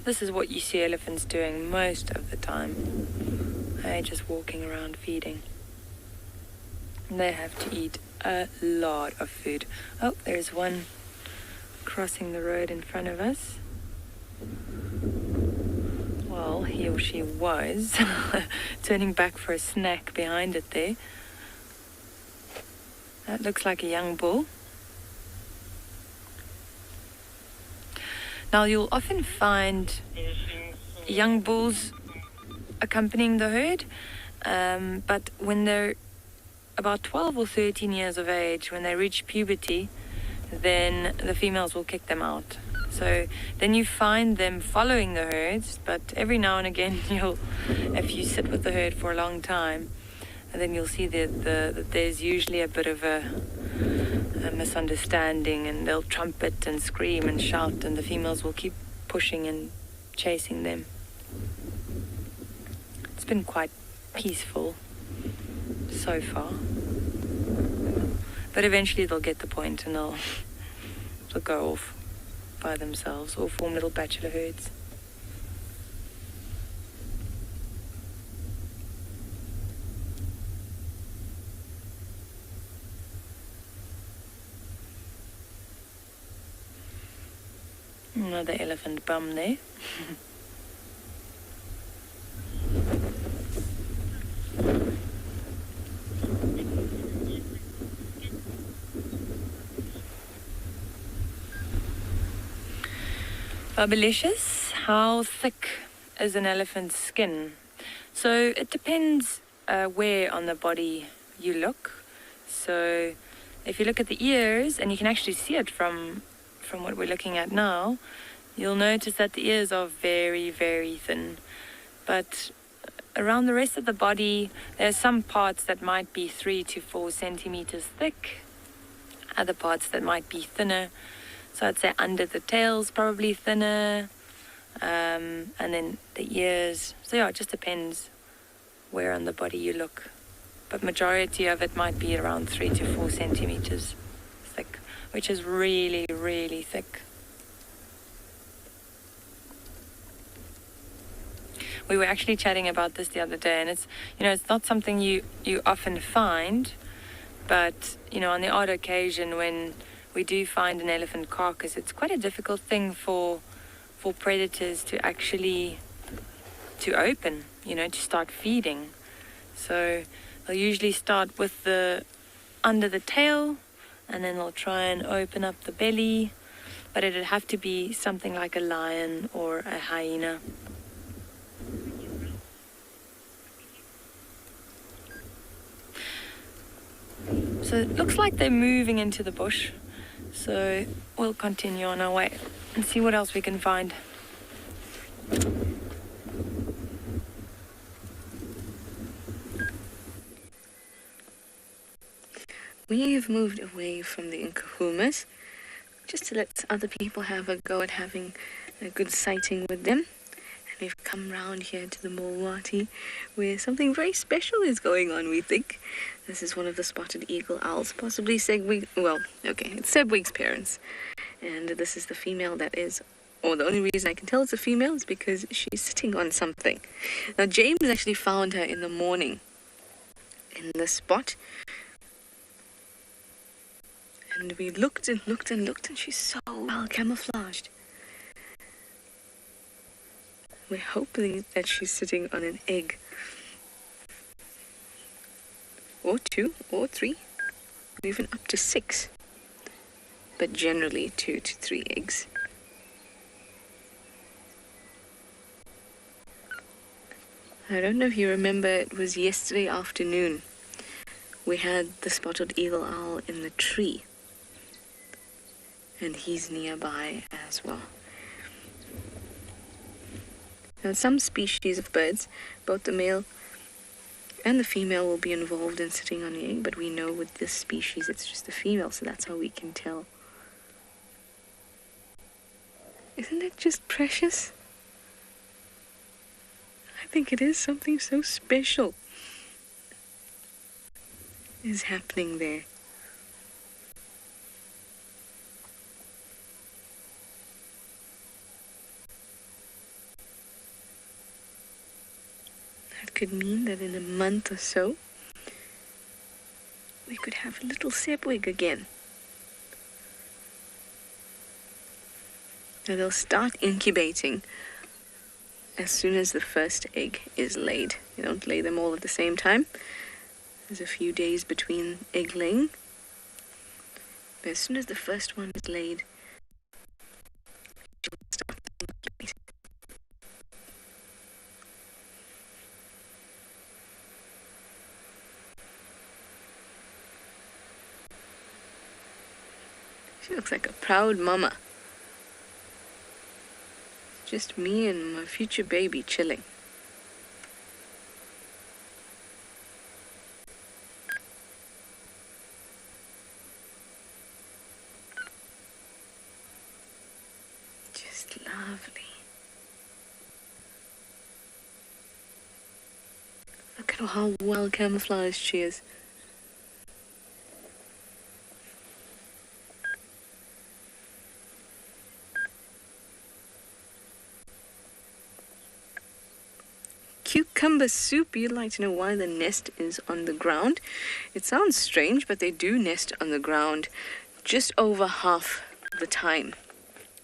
This is what you see elephants doing most of the time. They're just walking around feeding. They have to eat a lot of food. Oh, there's one crossing the road in front of us. Well, he or she was turning back for a snack behind it there. That looks like a young bull. Now, you'll often find young bulls accompanying the herd, but when they're about 12 or 13 years of age, when they reach puberty, then the females will kick them out. So then you find them following the herds, but every now and again, if you sit with the herd for a long time, and then you'll see that there's usually a bit of a misunderstanding, and they'll trumpet and scream and shout, and the females will keep pushing and chasing them. It's been quite peaceful so far, but eventually they'll get the point and they'll go off by themselves or form little bachelor herds. Another elephant bum there. Bubblicious, how thick is an elephant's skin? So it depends where on the body you look. So if you look at the ears, and you can actually see it from what we're looking at now, you'll notice that the ears are very, very thin. But around the rest of the body, there are some parts that might be 3 to 4 centimeters thick, other parts that might be thinner. So I'd say under the tail's probably thinner, and then the ears. So yeah, it just depends where on the body you look. But majority of it might be around 3 to 4 centimeters thick, which is really, really thick. We were actually chatting about this the other day, and it's not something you often find, but on the odd occasion when we do find an elephant carcass, it's quite a difficult thing for for predators to actually to open, to start feeding. So they'll usually start with the under the tail, and then they'll try and open up the belly, but it'd have to be something like a lion or a hyena. So it looks like they're moving into the bush, so we'll continue on our way and see what else we can find. We've moved away from the Nkahumas just to let other people have a go at having a good sighting with them. And we've come round here to the Mulwati, where something very special is going on, we think. This is one of the spotted eagle owls, possibly it's Sebwig's parents. And this is the female that is, or the only reason I can tell it's a female is because she's sitting on something. Now, James actually found her in the morning in the spot. And we looked and looked and looked, and she's so well camouflaged. We're hoping that she's sitting on an egg. Or 2, or 3, or even up to 6. But generally 2 to 3 eggs. I don't know if you remember, it was yesterday afternoon. We had the spotted eagle owl in the tree. And he's nearby as well. Now, some species of birds, both the male and the female will be involved in sitting on the egg, but we know with this species it's just the female, so that's how we can tell. Isn't it just precious? I think it is something so special is happening there. Could mean that in a month or so we could have a little Sebwig again. Now they'll start incubating as soon as the first egg is laid. You don't lay them all at the same time. There's a few days between egg laying. But as soon as the first one is laid, she'll start incubating. She looks like a proud mama. Just me and my future baby chilling. Just lovely. Look at how well camouflaged she is. Cucumber soup. You'd like to know why the nest is on the ground. It sounds strange, but they do nest on the ground just over half the time.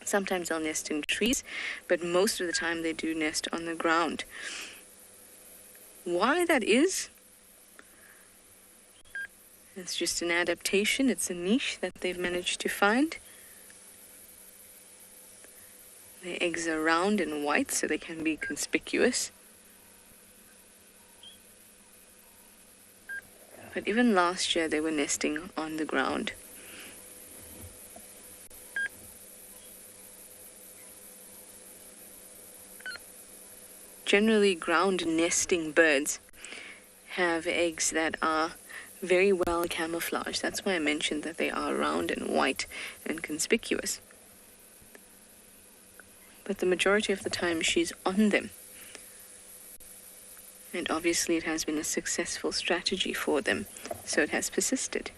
Sometimes they'll nest in trees, but most of the time they do nest on the ground. Why that is? It's just an adaptation. It's a niche that they've managed to find. Their eggs are round and white, so they can be conspicuous. But even last year they were nesting on the ground. Generally, ground nesting birds have eggs that are very well camouflaged. That's why I mentioned that they are round and white and conspicuous. But the majority of the time she's on them. And obviously it has been a successful strategy for them, so it has persisted.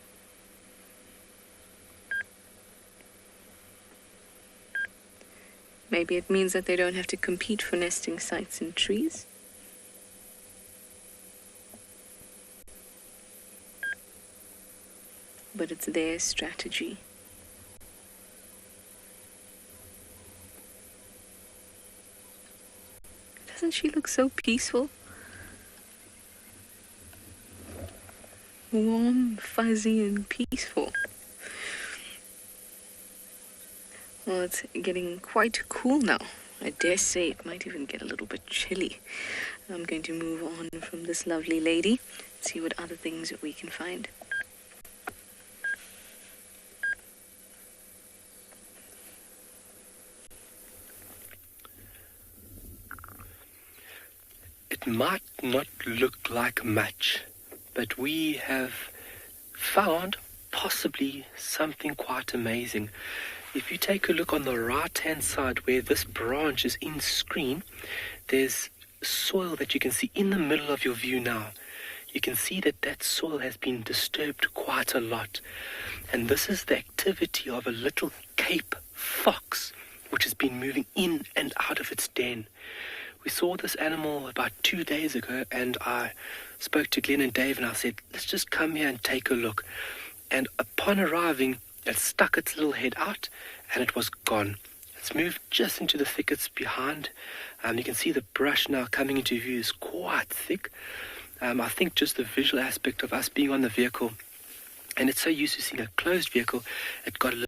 Maybe it means that they don't have to compete for nesting sites in trees. But it's their strategy. Doesn't she look so peaceful? Warm, fuzzy, and peaceful. Well, it's getting quite cool now. I dare say it might even get a little bit chilly. I'm going to move on from this lovely lady, see what other things we can find. It might not look like much, but we have found possibly something quite amazing. If you take a look on the right-hand side where this branch is in screen, there's soil that you can see in the middle of your view now. You can see that that soil has been disturbed quite a lot. And this is the activity of a little Cape fox, which has been moving in and out of its den. We saw this animal about 2 days ago, and I spoke to Glenn and Dave, and I said, let's just come here and take a look. And upon arriving, it stuck its little head out, and it was gone. It's moved just into the thickets behind. You can see the brush now coming into view is quite thick. I think just the visual aspect of us being on the vehicle, and it's so used to seeing a closed vehicle, it got a little...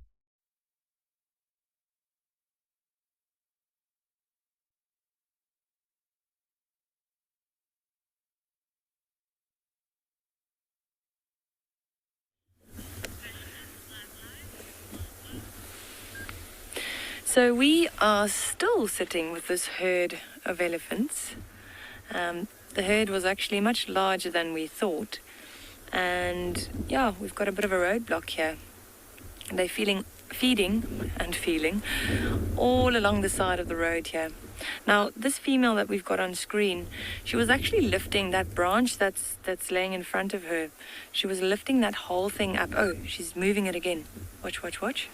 So we are still sitting with this herd of elephants. The herd was actually much larger than we thought. And yeah, we've got a bit of a roadblock here. And they're feeding and feeling all along the side of the road here. Now, this female that we've got on screen, she was actually lifting that branch that's laying in front of her. She was lifting that whole thing up. Oh, she's moving it again. Watch, watch, watch.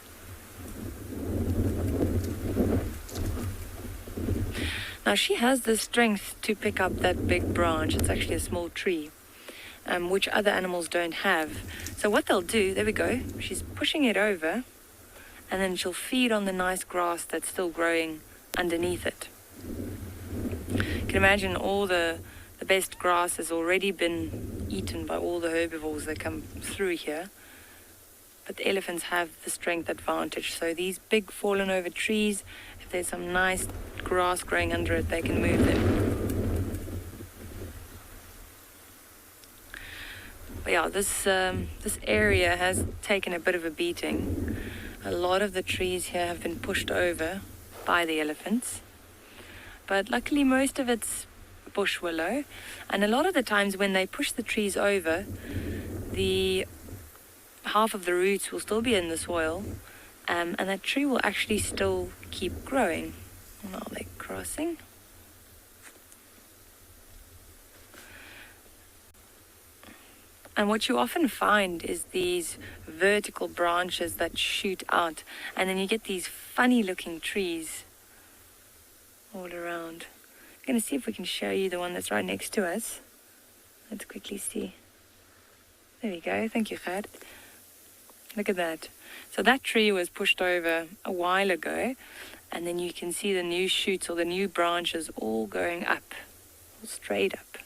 Now, she has the strength to pick up that big branch. It's actually a small tree, which other animals don't have. So what they'll do, there we go, she's pushing it over, and then she'll feed on the nice grass that's still growing underneath it. You can imagine all the best grass has already been eaten by all the herbivores that come through here. But the elephants have the strength advantage. So these big fallen over trees, if there's some nice grass growing under it, they can move them. But yeah, this area has taken a bit of a beating. A lot of the trees here have been pushed over by the elephants. But luckily most of it's bush willow. And a lot of the times when they push the trees over, the half of the roots will still be in the soil, and that tree will actually still keep growing. Now they're crossing. And what you often find is these vertical branches that shoot out, and then you get these funny looking trees all around. I'm going to see if we can show you the one that's right next to us. Let's quickly see. There we go. Thank you, Gert. Look at that. So that tree was pushed over a while ago, and then you can see the new shoots or the new branches all going up, all straight up.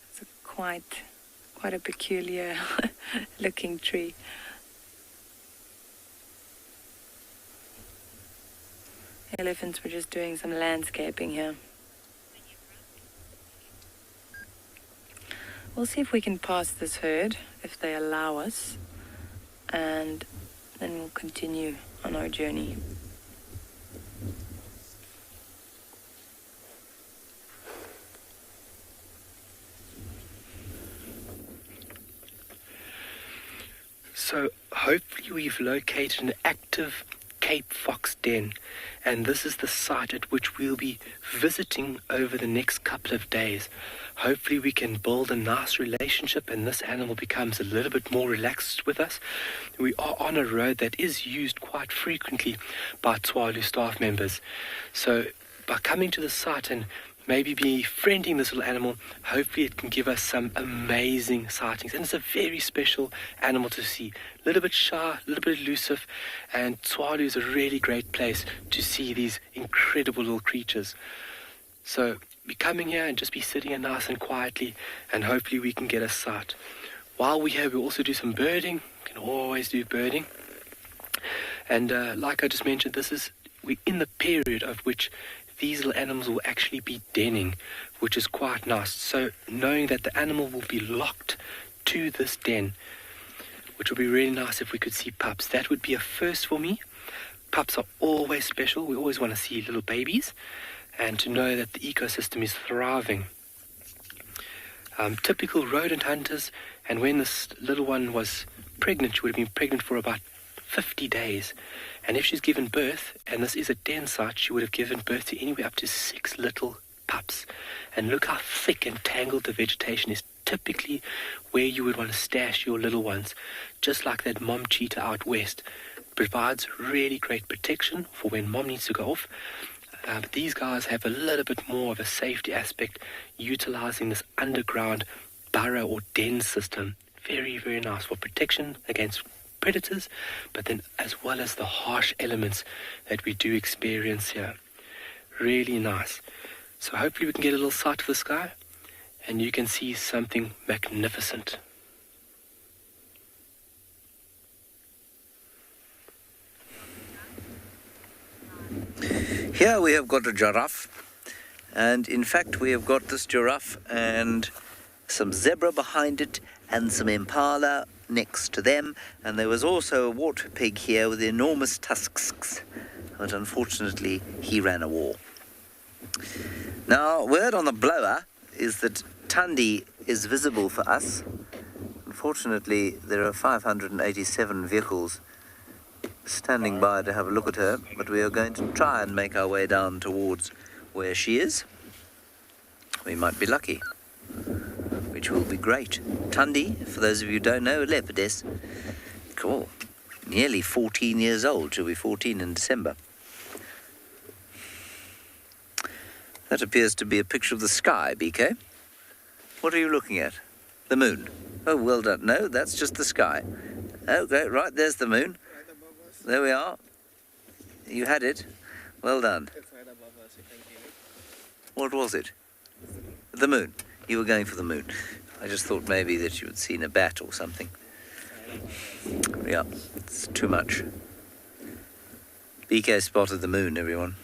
It's quite a peculiar looking tree. Elephants were just doing some landscaping here. We'll see if we can pass this herd, if they allow us, and then we'll continue on our journey. So hopefully we've located an active Cape fox den, and this is the site at which we'll be visiting over the next couple of days. Hopefully we can build a nice relationship and this animal becomes a little bit more relaxed with us. We are on a road that is used quite frequently by Tswalu staff members. So by coming to the site and maybe befriending this little animal, hopefully it can give us some amazing sightings. And it's a very special animal to see. A little bit shy, a little bit elusive, and Tswalu is a really great place to see these incredible little creatures. So be coming here and just be sitting here nice and quietly, and hopefully we can get a sight. While we're here, we'll also do some birding. We can always do birding. And like I just mentioned, we're in the period of which these little animals will actually be denning, which is quite nice. So knowing that the animal will be locked to this den, which would be really nice if we could see pups. That would be a first for me. Pups are always special. We always want to see little babies and to know that the ecosystem is thriving. Typical rodent hunters, and when this little one was pregnant, she would have been pregnant for about 50 days. And if she's given birth, and this is a den site, she would have given birth to anywhere up to 6 little pups. And look how thick and tangled the vegetation is. Typically where you would want to stash your little ones, just like that mom cheetah out west. Provides really great protection for when mom needs to go off. But these guys have a little bit more of a safety aspect, utilizing this underground burrow or den system. Very, very nice for protection against predators, but then as well as the harsh elements that we do experience here. Really nice. So hopefully we can get a little sight of the sky, and you can see something magnificent. Here we have got a giraffe, and in fact we have got this giraffe and some zebra behind it and some impala next to them, and there was also a water pig here with enormous tusks, but unfortunately he ran a war. Now, word on the blower is that Thandi is visible for us. Unfortunately, there are 587 vehicles standing by to have a look at her, but we are going to try and make our way down towards where she is. We might be lucky, which will be great. Thandi, for those of you who don't know, a leopardess. Cool. Nearly 14 years old. She'll be 14 in December. That appears to be a picture of the sky, BK. What are you looking at? The moon. Oh, well done. No, that's just the sky. Okay, right, there's the moon. There we are. You had it. Well done. What was it? The moon. You were going for the moon. I just thought maybe that you had seen a bat or something. Yeah, it's too much. BK spotted the moon, everyone.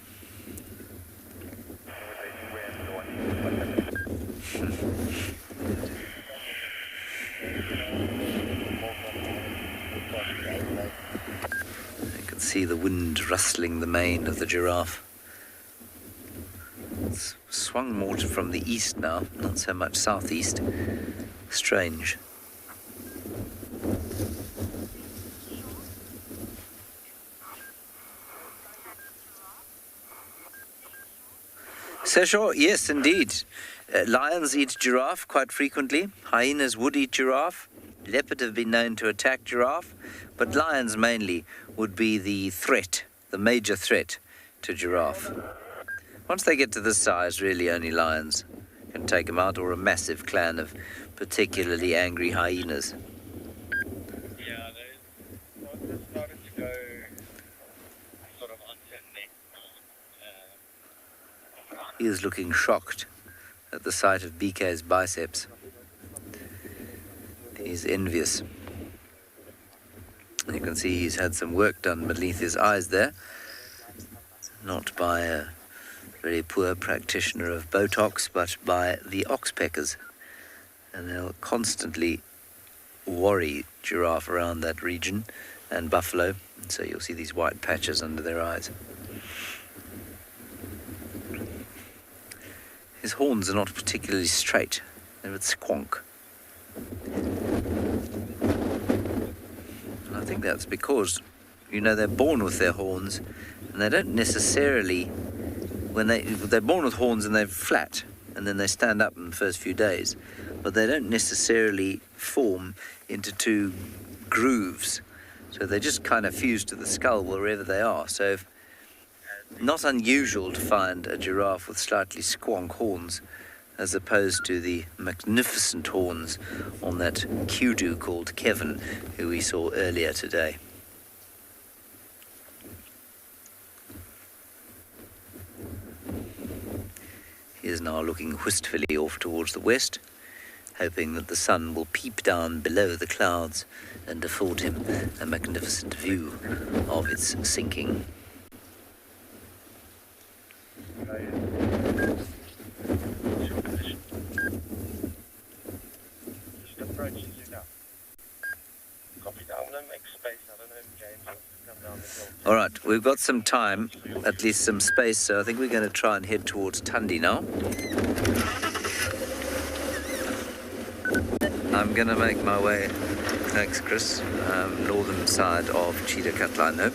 See the wind rustling the mane of the giraffe. It's swung more from the east now, not so much southeast. Strange. Sesho, yes, indeed. Lions eat giraffe quite frequently. Hyenas would eat giraffe. Leopard have been known to attack giraffe, but lions mainly would be the threat, the major threat to giraffe. Once they get to this size, really only lions can take them out, or a massive clan of particularly angry hyenas. Yeah, they're starting to go sort of uncertainly. He is looking shocked at the sight of BK's biceps. He's envious. You can see he's had some work done beneath his eyes there. Not by a very poor practitioner of Botox, but by the oxpeckers. And they'll constantly worry giraffe around that region, and buffalo. And so you'll see these white patches under their eyes. His horns are not particularly straight. They're a bit squonk. And I think that's because, you know, they're born with their horns, and they don't necessarily, when they're born with horns and they're flat, and then they stand up in the first few days, but they don't necessarily form into two grooves. So they just kind of fuse to the skull wherever they are. So not unusual to find a giraffe with slightly squonk horns, as opposed to the magnificent horns on that kudu called Kevin, who we saw earlier today. is now looking wistfully off towards the west, hoping that the sun will peep down below the clouds and afford him a magnificent view of its sinking. Just approaching you now. Copy that. I'm going to make space. I don't know if James wants to come down the hill. All right, we've got some time, at least some space, so I think we're going to try and head towards Tundi now. I'm going to make my way, thanks Chris, northern side of Cheetah Katlano.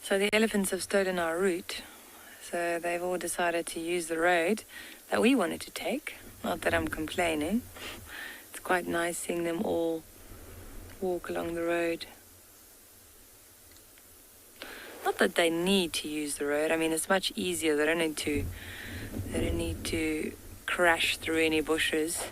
So the elephants have stolen our route, so they've all decided to use the road that we wanted to take. Not that I'm complaining. It's quite nice seeing them all walk along the road. Not that they need to use the road. I mean, it's much easier. They don't need to crash through any bushes.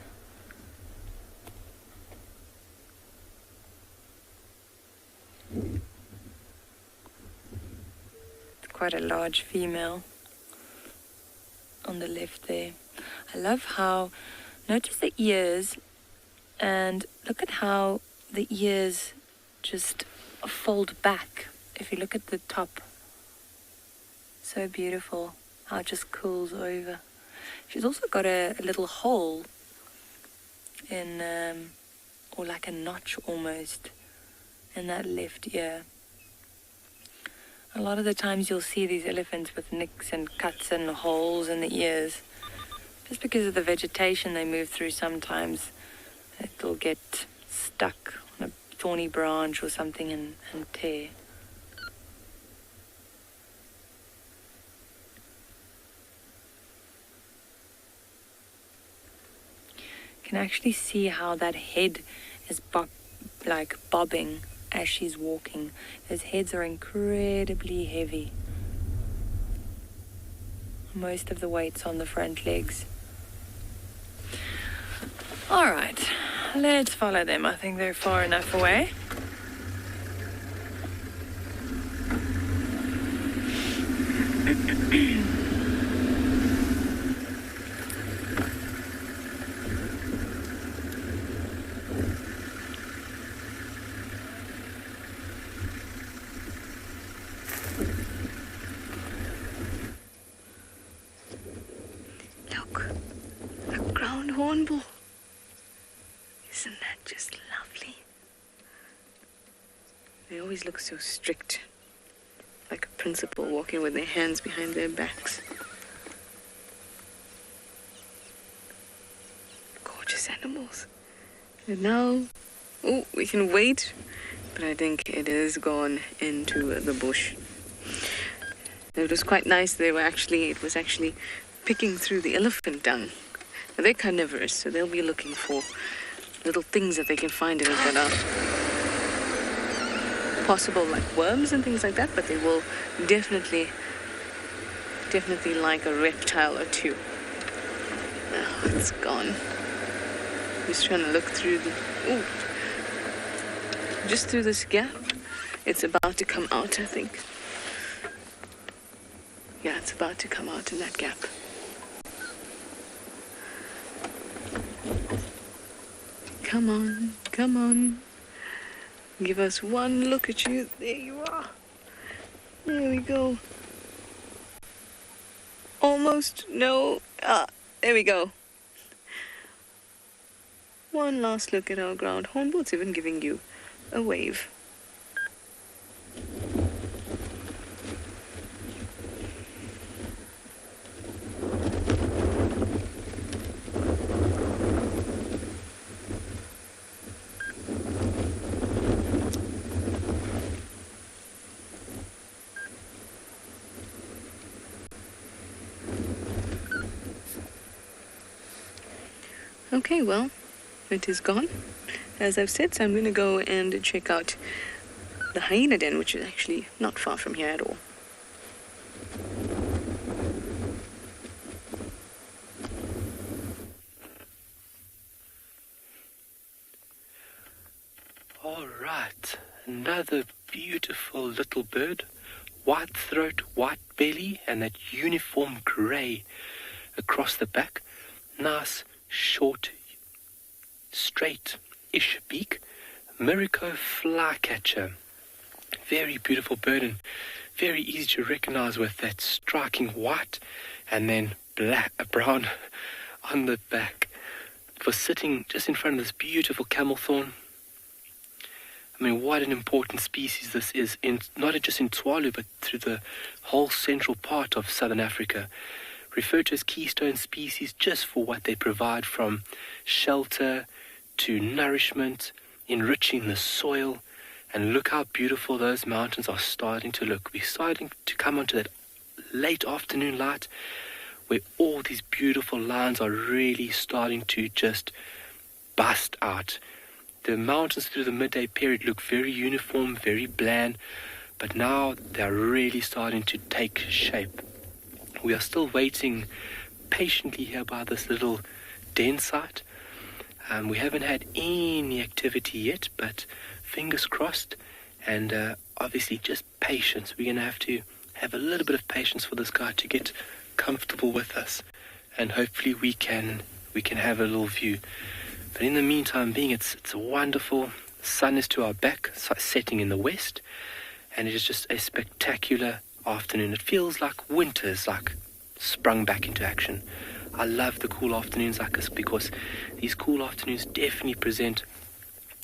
It's quite a large female on the left there. I love how, notice the ears, and look at how the ears just fold back. If you look at the top, so beautiful how it just curls over. She's also got a little hole in, or like a notch almost, in that left ear. A lot of the times you'll see these elephants with nicks and cuts and holes in the ears. Just because of the vegetation they move through, sometimes it'll get stuck on a thorny branch or something and tear. You can actually see how that head is bobbing as she's walking. Those heads are incredibly heavy. Most of the weight's on the front legs. All right, let's follow them. I think they're far enough away. Look, a ground hornbill. Isn't that just lovely? They always look so strict, like a principal walking with their hands behind their backs. Gorgeous animals. And now, oh, we can wait, but I think it is gone into the bush. It was quite nice. It was actually picking through the elephant dung. Now, they're carnivorous, so they'll be looking for little things that they can find in it that are possible, like worms and things like that, but they will definitely like a reptile or two. Oh, it's gone. Just trying to look through just through this gap. It's about to come out, I think. Yeah, it's about to come out in that gap. Come on, come on. Give us one look at you. There you are. There we go. Almost, no. There we go. One last look at our ground hornbill. It's even giving you a wave. Okay, well, it is gone, as I've said, so I'm going to go and check out the hyena den, which is actually not far from here at all. All right, Another beautiful little bird. White throat, white belly, and that uniform grey across the back. Nice, short, straight-ish beak. Miraco flycatcher. Very beautiful bird and very easy to recognize with that striking white and then brown on the back. For sitting just in front of this beautiful camel thorn. I mean, what an important species this is, not just in Tswalu, but through the whole central part of southern Africa. Referred to as keystone species just for what they provide, from shelter to nourishment, enriching the soil. And look how beautiful those mountains are starting to look. We're starting to come onto that late afternoon light where all these beautiful lines are really starting to just bust out. The mountains through the midday period look very uniform, very bland, but now they're really starting to take shape. We are still waiting patiently here by this little den site. We haven't had any activity yet, but fingers crossed, and obviously just patience. We're going to have a little bit of patience for this guy to get comfortable with us, and hopefully we can have a little view. But in the meantime, it's wonderful. The sun is to our back, setting in the west, and it is just a spectacular afternoon. It feels like winter's sprung back into action. I love the cool afternoons like this because these cool afternoons definitely present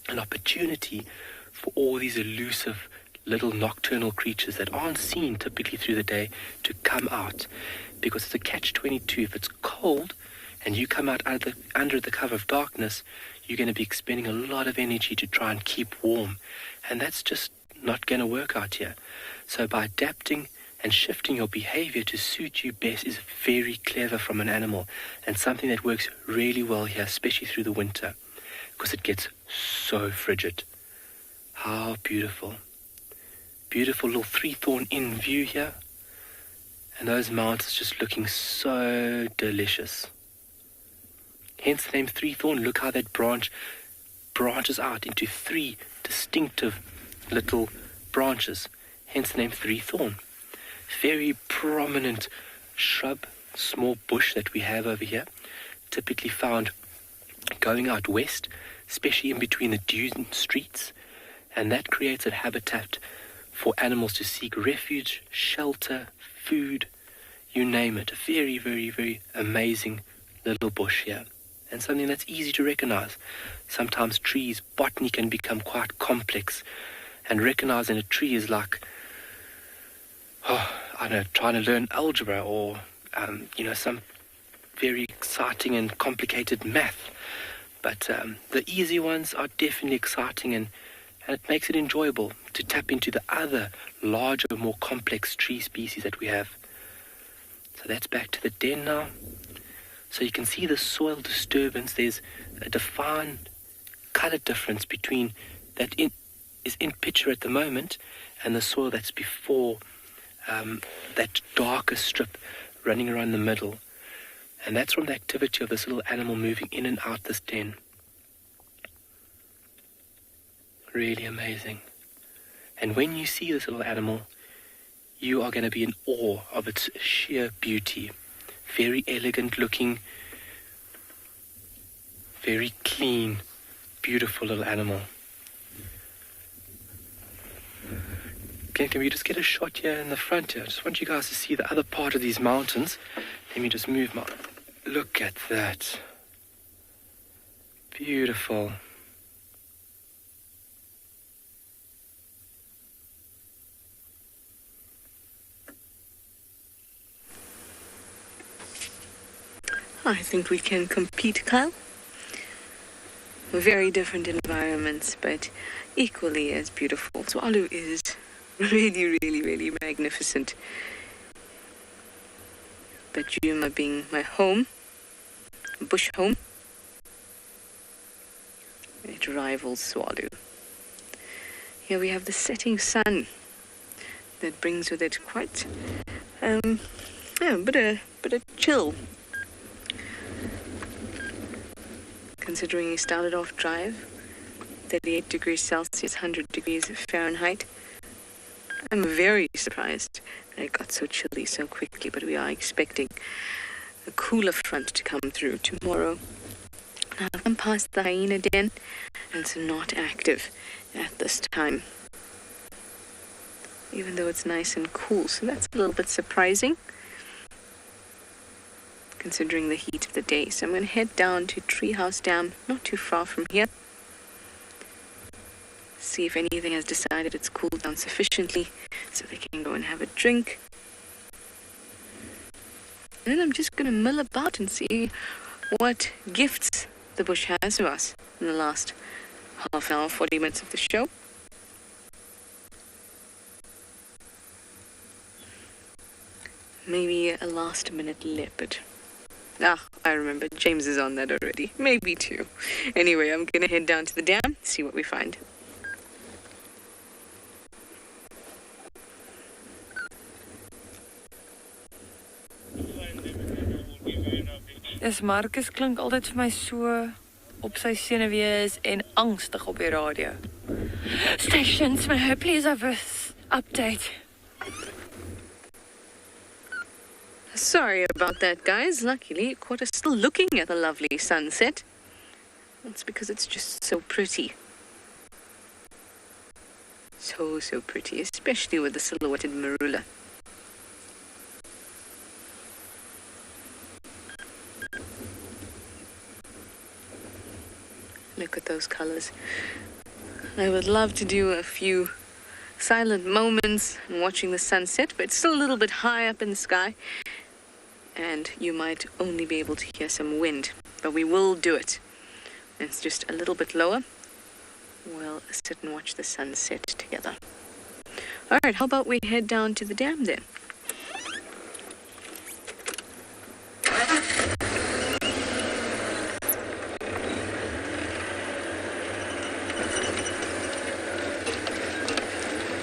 an opportunity for all these elusive little nocturnal creatures that aren't seen typically through the day to come out, because it's a catch-22. If it's cold and you come out under the cover of darkness, you're going to be expending a lot of energy to try and keep warm, and that's just not going to work out here. So by adapting and shifting your behavior to suit you best is very clever from an animal, and something that works really well here, especially through the winter, because it gets so frigid. How beautiful. Beautiful little three-thorn in view here. And those mountains just looking so delicious. Hence the name three-thorn. Look how that branch branches out into three distinctive little branches. Hence the name three-thorn. Very prominent shrub, small bush that we have over here. Typically found going out west, especially in between the dune streets. And that creates a habitat for animals to seek refuge, shelter, food, you name it. A very, very, very amazing little bush here. And something that's easy to recognize. Sometimes trees, botany can become quite complex. And recognizing a tree is like, trying to learn algebra or, some very exciting and complicated math. But the easy ones are definitely exciting, and it makes it enjoyable to tap into the other larger, more complex tree species that we have. So that's back to the den now. So you can see the soil disturbance. There's a defined color difference between that is in picture at the moment and the soil that's before that darker strip running around the middle. And that's from the activity of this little animal moving in and out this den. Really amazing. And when you see this little animal, you are going to be in awe of its sheer beauty. Very elegant looking, very clean, beautiful little animal. Can we just get a shot here in the front here? I just want you guys to see the other part of these mountains. Let me just move my... Look at that. Beautiful. I think we can compete, Kyle. Very different environments, but equally as beautiful. Tswalu is really, really, really magnificent. But Djuma being my home, bush home, it rivals Tswalu. Here we have the setting sun that brings with it quite a bit of chill. Considering he started off drive, 38 degrees Celsius, 100 degrees Fahrenheit. I'm very surprised that it got so chilly so quickly, but we are expecting a cooler front to come through tomorrow. Now, I've come past the hyena den, and it's not active at this time, even though it's nice and cool, so that's a little bit surprising considering the heat of the day. So I'm going to head down to Treehouse Dam, not too far from here, see if anything has decided it's cooled down sufficiently so they can go and have a drink. And then I'm just going to mill about and see what gifts the bush has to us in the last half hour, 40 minutes of the show. Maybe a last-minute leopard. I remember, James is on that already. Maybe two. Anyway, I'm gonna head down to the dam, see what we find. Dis Marcus klink altyd vir my so op sy senuwees en angstig op die radio. Stations, may I please have an update? Sorry about that, guys. Luckily, it caught us still looking at the lovely sunset. That's because it's just so pretty. So pretty, especially with the silhouetted marula. Look at those colors. I would love to do a few silent moments watching the sunset, but it's still a little bit high up in the sky, and you might only be able to hear some wind, but we will do it. It's just a little bit lower. We'll sit and watch the sunset together. All right, how about we head down to the dam then?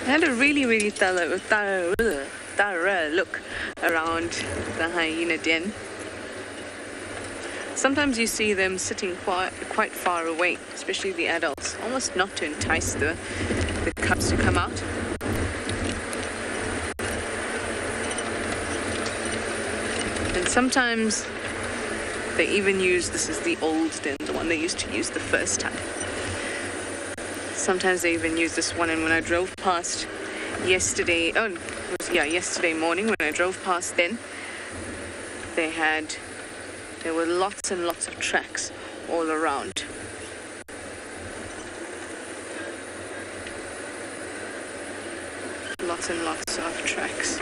I had a really thorough look around the hyena den. Sometimes you see them sitting quite far away, especially the adults, almost not to entice the cubs to come out. And sometimes they even use, this is the old den, the one they used to use the first time. Sometimes they even use this one, and when I drove past yesterday morning when I drove past then, there were lots and lots of tracks all around. Lots and lots of tracks.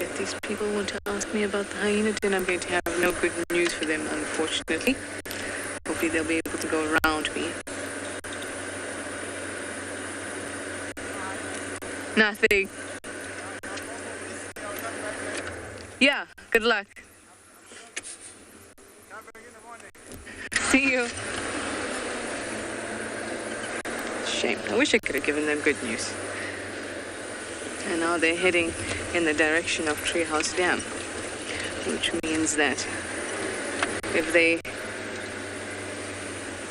If these people want to ask me about the hyena den, I'm going to have no good news for them, unfortunately. Hopefully they'll be able to go around me. Nothing. Yeah, good luck. See you. Shame. I wish I could have given them good news. And now they're heading in the direction of Treehouse Dam, which means that if they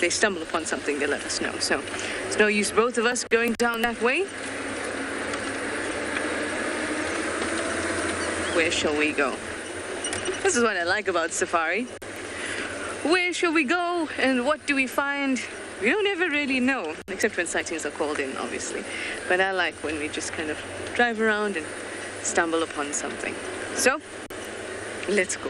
stumble upon something, they let us know. So it's no use both of us going down that way. Where shall we go? This is what I like about safari. Where shall we go and what do we find? We don't ever really know, except when sightings are called in, obviously. But I like when we just kind of drive around and stumble upon something. So, let's go.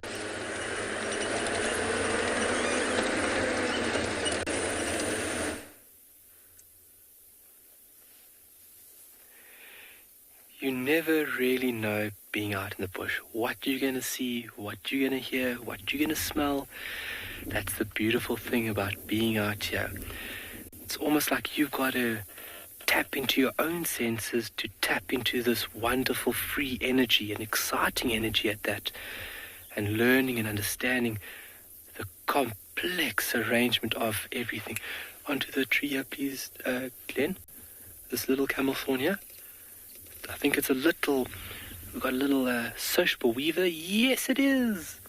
You never really know being out in the bush what you're going to see, what you're going to hear, what you're going to smell. That's the beautiful thing about being out here. It's almost like you've got to tap into your own senses to tap into this wonderful free energy and exciting energy at that, and learning and understanding the complex arrangement of everything. Onto the tree here, please, Glenn. This little camel thorn here. I think it's we've got a little sociable weaver. Yes, it is.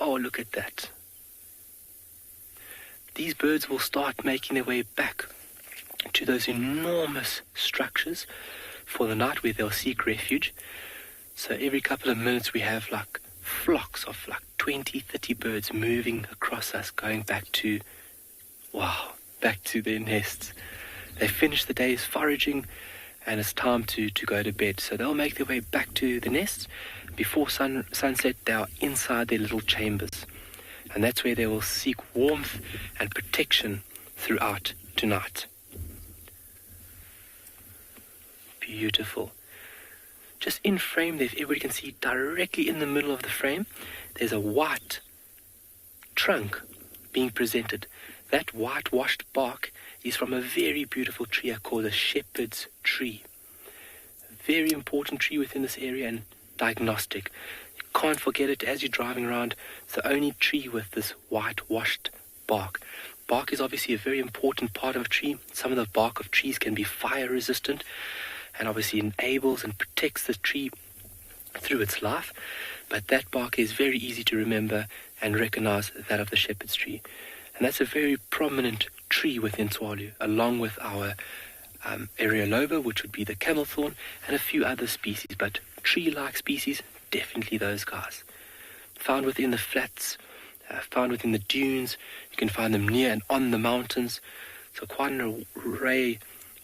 Oh, look at that. these birds will start making their way back to those enormous structures for the night where they'll seek refuge. So every couple of minutes we have like flocks of like 20, 30 birds moving across us, going back to their nests. They finish the day's foraging and it's time to go to bed. So they'll make their way back to the nests. Before sunset, they are inside their little chambers. And that's where they will seek warmth and protection throughout tonight. Beautiful. Just in frame there, if everybody can see, directly in the middle of the frame, there's a white trunk being presented. That whitewashed bark is from a very beautiful tree called a shepherd's tree. A very important tree within this area and diagnostic. You can't forget it as you're driving around. It's the only tree with this whitewashed bark. Bark is obviously a very important part of a tree. Some of the bark of trees can be fire resistant and obviously enables and protects the tree through its life. But that bark is very easy to remember and recognize that of the shepherd's tree. And that's a very prominent tree within Tswalu, along with our Areoloba, which would be the camel thorn, and a few other species. But tree-like species, definitely those guys. Found within the flats, found within the dunes. You can find them near and on the mountains. So quite an array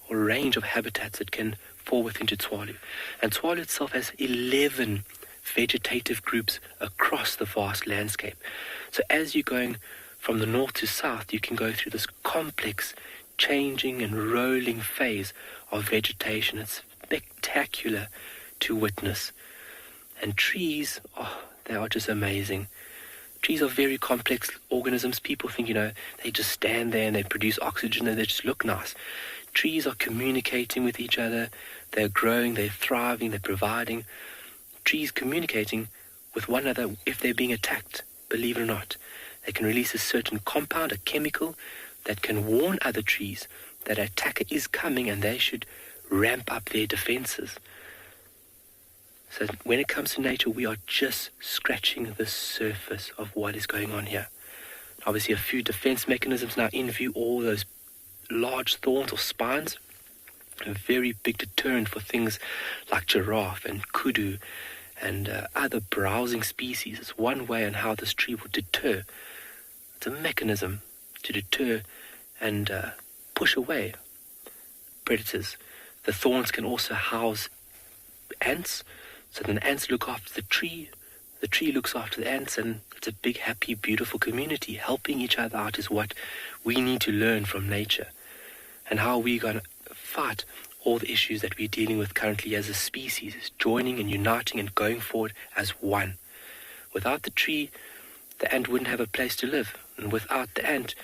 or range of habitats that can fall within Tswalu. And Tswalu itself has 11 vegetative groups across the vast landscape. So as you're going from the north to south, you can go through this complex, changing and rolling phase of vegetation. It's spectacular to witness. And trees, they are just amazing. Trees are very complex organisms. People think, they just stand there and they produce oxygen and they just look nice. Trees are communicating with each other. They're growing, they're thriving, they're providing. Trees communicating with one another if they're being attacked, believe it or not. They can release a certain compound, a chemical, that can warn other trees that an attacker is coming and they should ramp up their defenses. So when it comes to nature, we are just scratching the surface of what is going on here. Obviously, a few defense mechanisms now in view, all those large thorns or spines, a very big deterrent for things like giraffe and kudu and other browsing species. It's one way on how this tree would deter. It's a mechanism to deter and push away predators. The thorns can also house ants, so then the ants look after the tree looks after the ants, and it's a big, happy, beautiful community. Helping each other out is what we need to learn from nature, and how we're going to fight all the issues that we're dealing with currently as a species, is joining and uniting and going forward as one. Without the tree, the ant wouldn't have a place to live, and without the ant,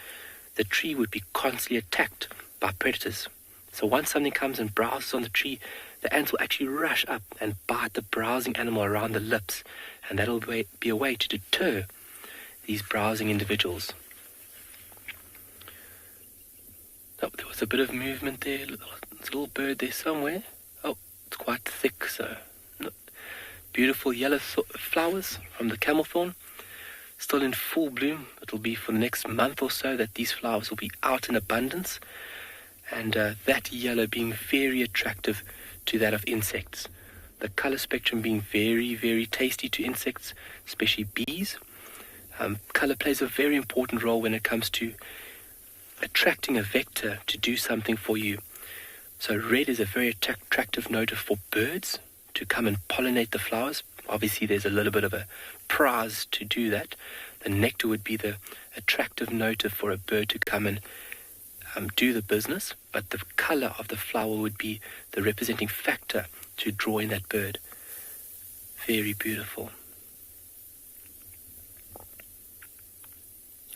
the tree would be constantly attacked by predators. So once something comes and browses on the tree, the ants will actually rush up and bite the browsing animal around the lips, and that'll be a way to deter these browsing individuals. Oh, there was a bit of movement there. There's a little bird there somewhere. Oh, it's quite thick, so beautiful yellow flowers from the camel thorn, still in full bloom. It'll be for the next month or so that these flowers will be out in abundance, and that yellow being very attractive to that of insects. The color spectrum being very, very tasty to insects, especially bees. Color plays a very important role when it comes to attracting a vector to do something for you. So red is a very attractive note for birds to come and pollinate the flowers. Obviously there's a little bit of a prize to do that. The nectar would be the attractive note for a bird to come and do the business, but the color of the flower would be the representing factor to draw in that bird. Very beautiful.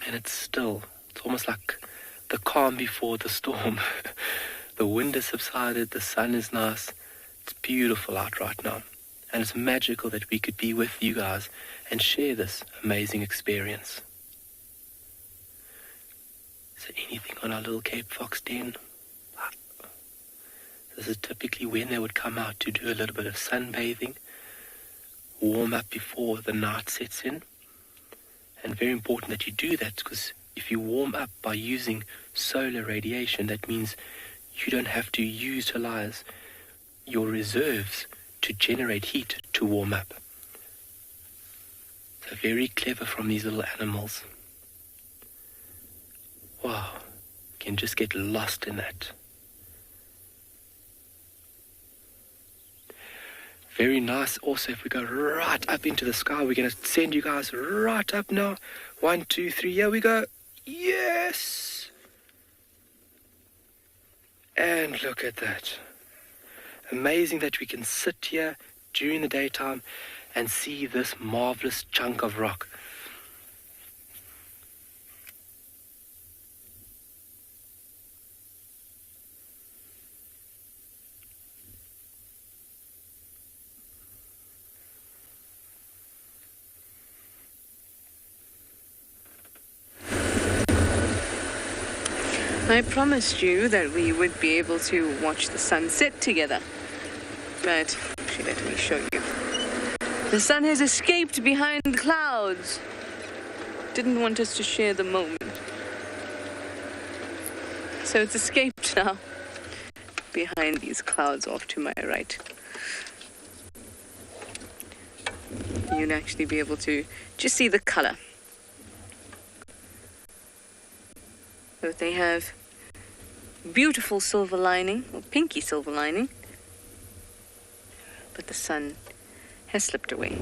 And it's still. It's almost like the calm before the storm. The wind has subsided, the sun is nice. It's beautiful out right now. And it's magical that we could be with you guys and share this amazing experience. Is there anything on our little Cape Fox den? This is typically when they would come out to do a little bit of sunbathing, warm up before the night sets in. And very important that you do that, because if you warm up by using solar radiation, that means you don't have to utilize your reserves to generate heat to warm up. So very clever from these little animals. Wow, you can just get lost in that. Very nice. Also, if we go right up into the sky, we're going to send you guys right up now. 1, 2, 3, here we go. Yes! And look at that. Amazing that we can sit here during the daytime and see this marvelous chunk of rock. I promised you that we would be able to watch the sunset together. But, actually, let me show you. The sun has escaped behind the clouds. Didn't want us to share the moment. So it's escaped now. Behind these clouds off to my right. You'll actually be able to just see the color. So they have beautiful silver lining, or pinky silver lining, but the sun has slipped away.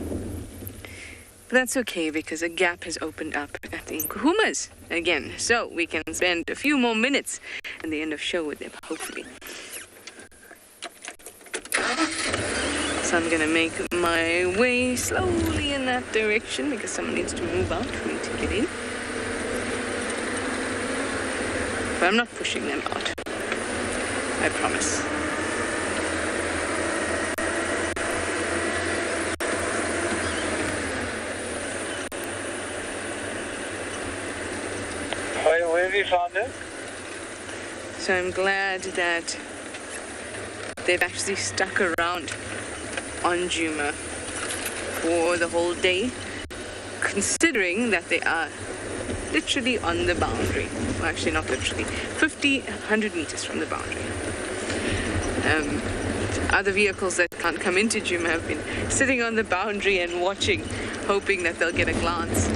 But that's okay, because a gap has opened up at the Nkuhumas again, so we can spend a few more minutes at the end of show with them, hopefully. So I'm gonna make my way slowly in that direction, because someone needs to move out for me to get in. But I'm not pushing them out. I promise. Where have you found it? So I'm glad that they've actually stuck around on Djuma for the whole day, considering that they are literally on the boundary. Well, actually not literally. 100 meters from the boundary. Other vehicles that can't come into Djuma have been sitting on the boundary and watching, hoping that they'll get a glance.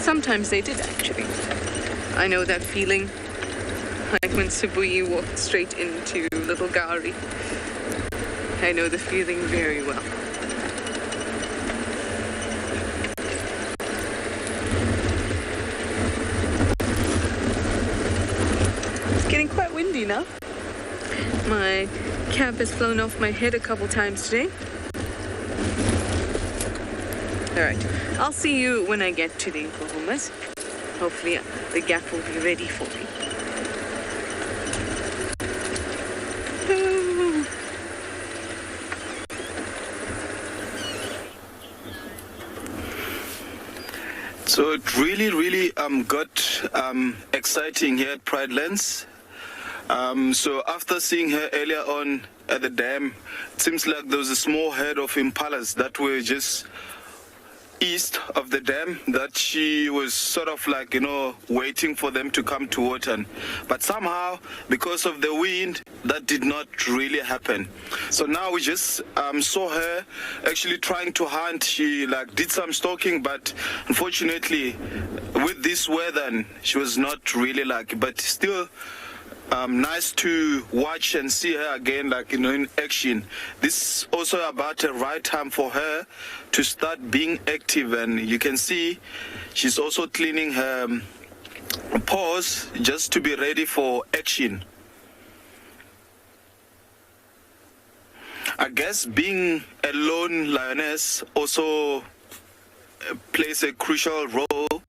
Sometimes they did, actually. I know that feeling, like when Sibuyi walked straight into Little Gowrie. I know the feeling very well. Getting quite windy now. My cap has flown off my head a couple times today. Alright, I'll see you when I get to the Nkuhumas. Hopefully the gap will be ready for me. So it really got exciting here at Pride Lands. So after seeing her earlier on at the dam, it seems like there was a small herd of impalas that were just east of the dam, that she was sort of like, waiting for them to come to water. But somehow, because of the wind, that did not really happen. So now we just saw her actually trying to hunt. She did some stalking, but unfortunately with this weather, she was not really lucky. But still, nice to watch and see her again, in action. This is also about the right time for her to start being active, and you can see she's also cleaning her paws just to be ready for action. I guess being a lone lioness also plays a crucial role,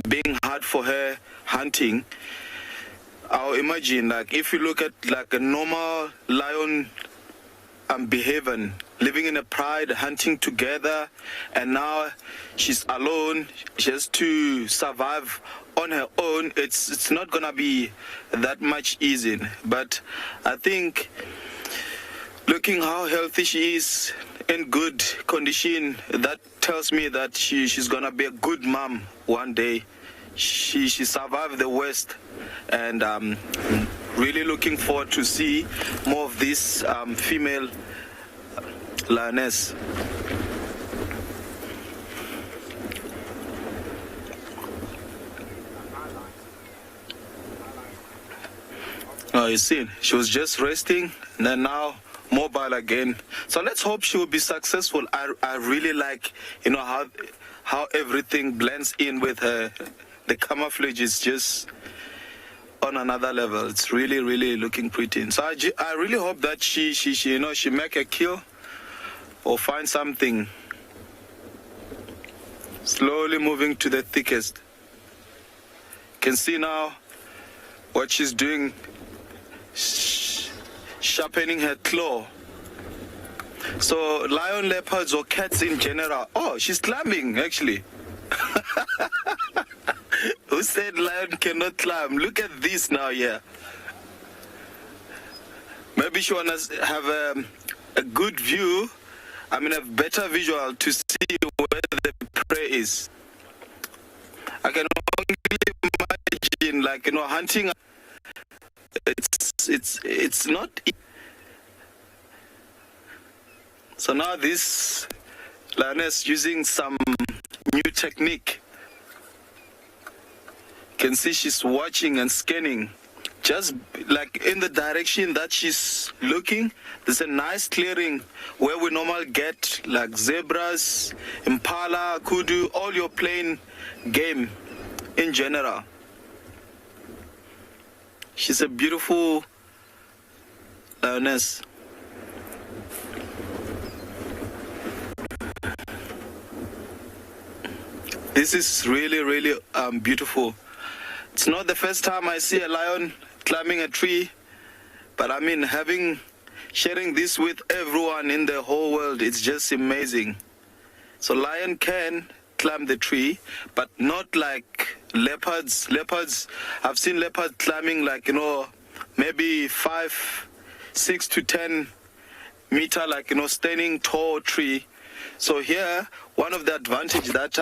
being hard for her hunting. I'll imagine, if you look at a normal lion behavior, living in a pride, hunting together, and now she's alone, she has to survive on her own. It's not gonna be that much easy. But I think looking how healthy she is, in good condition. That tells me that she's gonna be a good mom one day. She survived the worst, and really looking forward to see more of this female lioness. Oh, you see, she was just resting, and then now mobile again. So let's hope she will be successful. I really like, you know, how everything blends in with her. The camouflage is just on another level. It's really, really looking pretty. So I really hope that she you know, she make a kill or find something. Slowly moving to the thickest. You can see now what she's doing. Sharpening her claw. So lion, leopards, or cats in general. Oh, she's climbing actually. Who said lion cannot climb? Look at this now, yeah. Maybe she wants to have a good view. I mean, a better visual to see where the prey is. I can only imagine, like, you know, hunting. It's not. So now this lioness using some new technique. You can see she's watching and scanning, just like in the direction that she's looking. There's a nice clearing where we normally get like zebras, impala, kudu, all your plain game in general. She's a beautiful lioness. This is really, really beautiful. It's not the first time I see a lion climbing a tree, but I mean, sharing this with everyone in the whole world, it's just amazing. So lion can climb the tree, but not like leopards. I've seen leopards climbing, like, you know, maybe 5, 6 to 10 meter, like, you know, standing tall tree. So here, one of the advantages that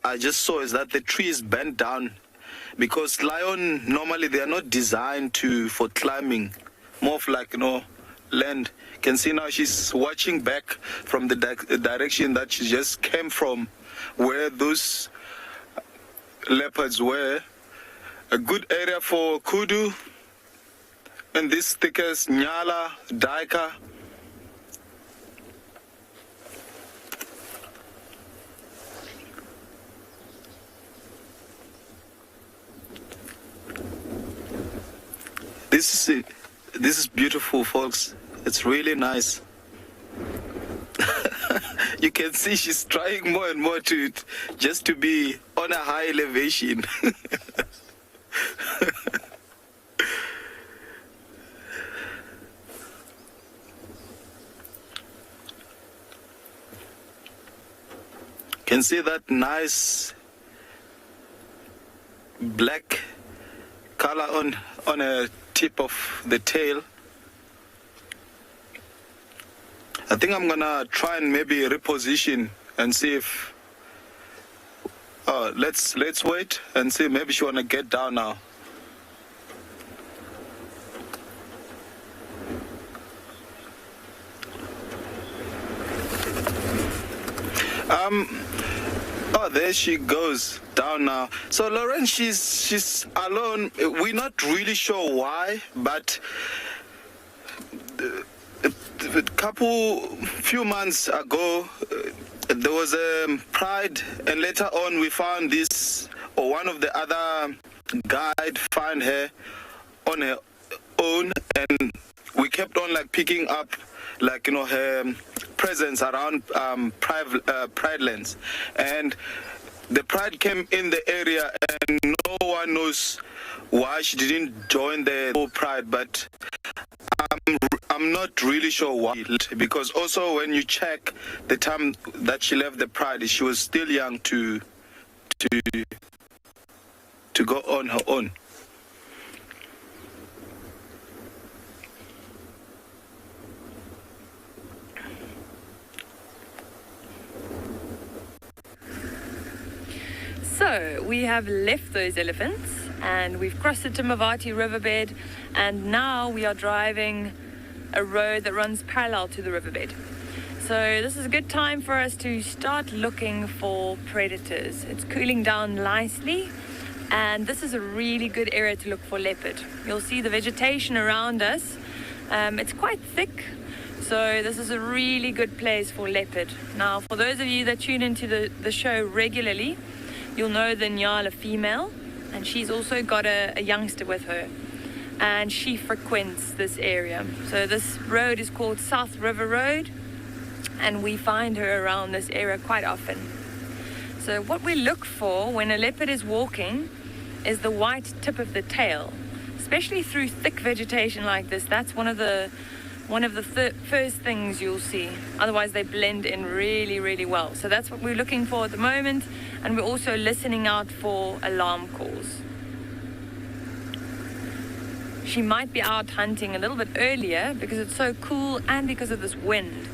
I just saw is that the tree is bent down, because lion normally they are not designed for climbing, more of like, you know, land. You can see now she's watching back from the direction that she just came from, where those leopards were. A good area for kudu and this thickest Ngala, Daika. This is beautiful, folks. It's really nice. You can see she's trying more and more just to be on a high elevation. Can see that nice black color on a tip of the tail. I think I'm gonna try and maybe reposition and see if let's wait and see, maybe she wanna get down now. Oh, there she goes down now. So Lauren, she's alone. We're not really sure why, but few months ago there was a pride, and later on we found this, or one of the other guide found her on her own, and we kept on like picking up, like, you know, her presence around pride lands, and the pride came in the area, and no one knows why she didn't join the pride, but I'm not really sure why, because also when you check the time that she left the pride, she was still young to go on her own. So we have left those elephants and we've crossed the Timavati riverbed, and now we are driving a road that runs parallel to the riverbed. So this is a good time for us to start looking for predators. It's cooling down nicely, and this is a really good area to look for leopard. You'll see the vegetation around us. It's quite thick, so this is a really good place for leopard. Now, for those of you that tune into the show regularly, you'll know the Ngala female, and she's also got a youngster with her, and she frequents this area. So this road is called South River Road, and we find her around this area quite often. So what we look for when a leopard is walking is the white tip of the tail, especially through thick vegetation like this. That's one of the first things you'll see. Otherwise they blend in really, really well. So that's what we're looking for at the moment, and we're also listening out for alarm calls. She might be out hunting a little bit earlier because it's so cool and because of this wind.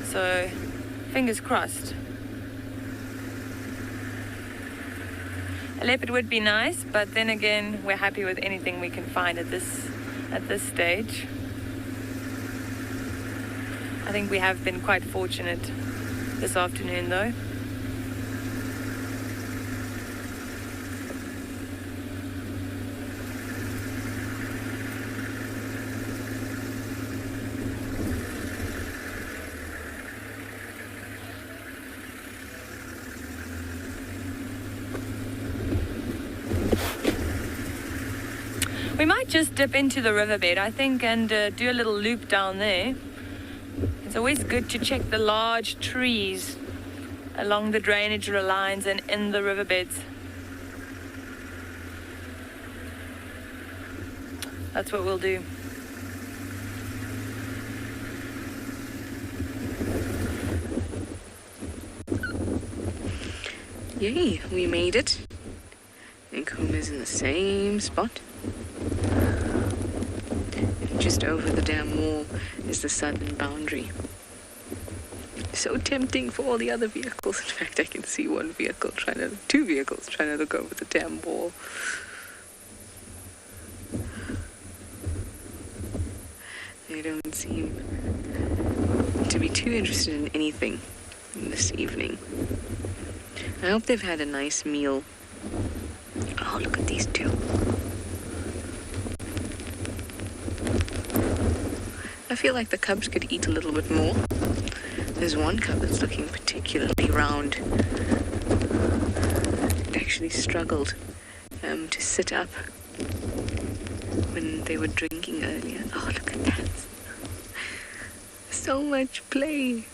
So fingers crossed. A leopard would be nice, but then again, we're happy with anything we can find at this stage. I think we have been quite fortunate this afternoon though. We might just dip into the riverbed, I think, and do a little loop down there. It's always good to check the large trees along the drainage lines and in the riverbeds. That's what we'll do. Yay, we made it. Nkuma's in the same spot. Just over the dam wall is the southern boundary. So tempting for all the other vehicles. In fact, I can see two vehicles trying to look over the dam wall. They don't seem to be too interested in anything this evening. I hope they've had a nice meal. Oh, look at these two. I feel like the cubs could eat a little bit more. There's one cub that's looking particularly round. It actually struggled to sit up when they were drinking earlier. Oh, look at that. So much play.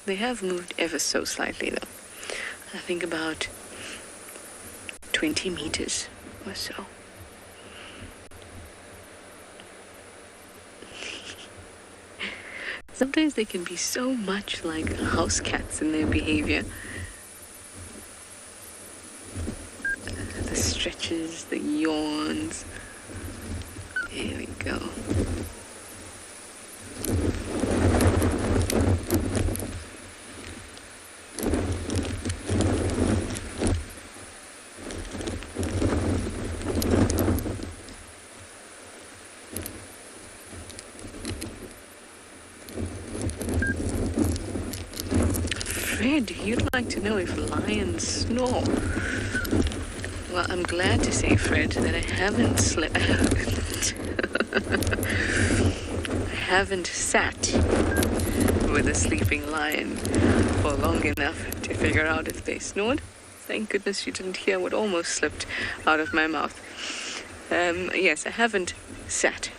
They have moved ever so slightly though. I think about 20 meters or so. Sometimes they can be so much like house cats in their behavior. The stretches, the yawns. There we go. Fred, you'd like to know if lions snore. Well, I'm glad to say, Fred, that I haven't sat with a sleeping lion for long enough to figure out if they snored. Thank goodness you didn't hear what almost slipped out of my mouth. Yes, I haven't sat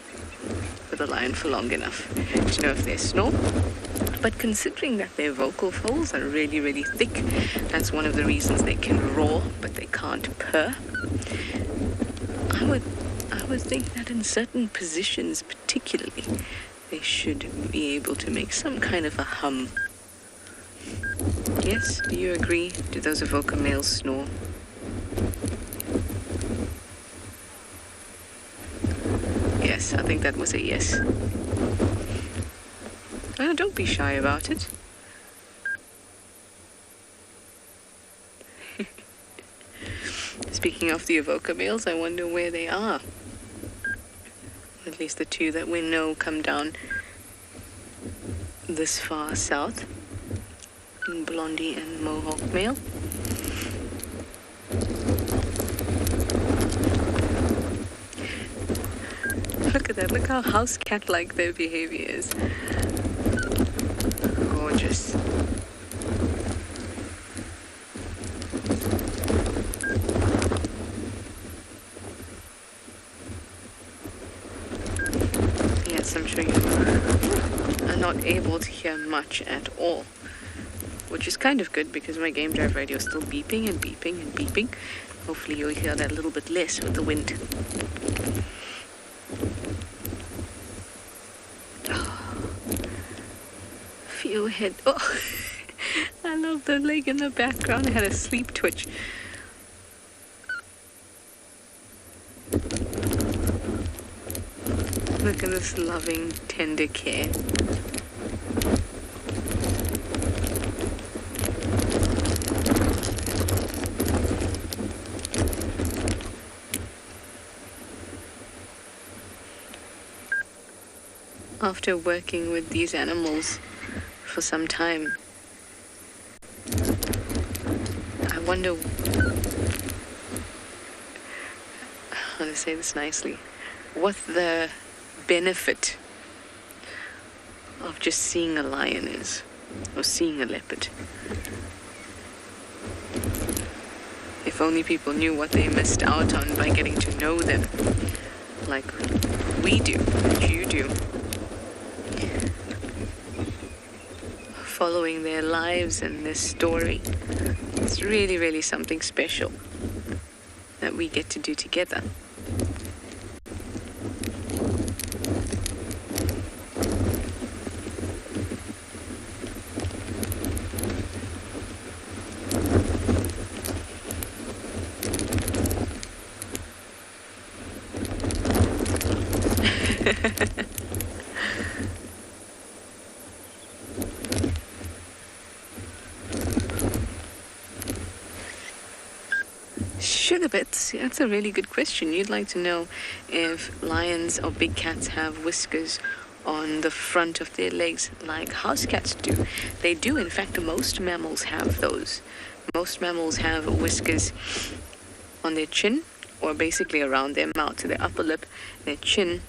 with a lion for long enough to know if they snore. But considering that their vocal folds are really, really thick, that's one of the reasons they can roar, but they can't purr. I would think that in certain positions particularly, they should be able to make some kind of a hum. Yes, do you agree? Do those Avoca males snore? Yes, I think that was a yes. Oh, don't be shy about it. Speaking of the Avoca males, I wonder where they are. At least the two that we know come down this far south. Blondie and Mohawk male. Look at that. Look how house cat-like their behavior is. Gorgeous. Yes, I'm sure you are not able to hear much at all, which is kind of good because my game drive radio is still beeping and beeping and beeping. Hopefully you'll hear that a little bit less with the wind. Feel head. Oh, I love the leg in the background. I had a sleep twitch. Look at this loving, tender care. After working with these animals for some time, I wonder how to say this nicely, what the benefit of just seeing a lion is, or seeing a leopard. If only people knew what they missed out on by getting to know them, like we do, like you do. Following their lives and their story. It's really, really something special that we get to do together. Sugar bits, that's a really good question. You'd like to know if lions or big cats have whiskers on the front of their legs like house cats do. They do, in fact, most mammals have those. Most mammals have whiskers on their chin, or basically around their mouth, so their upper lip, their chin,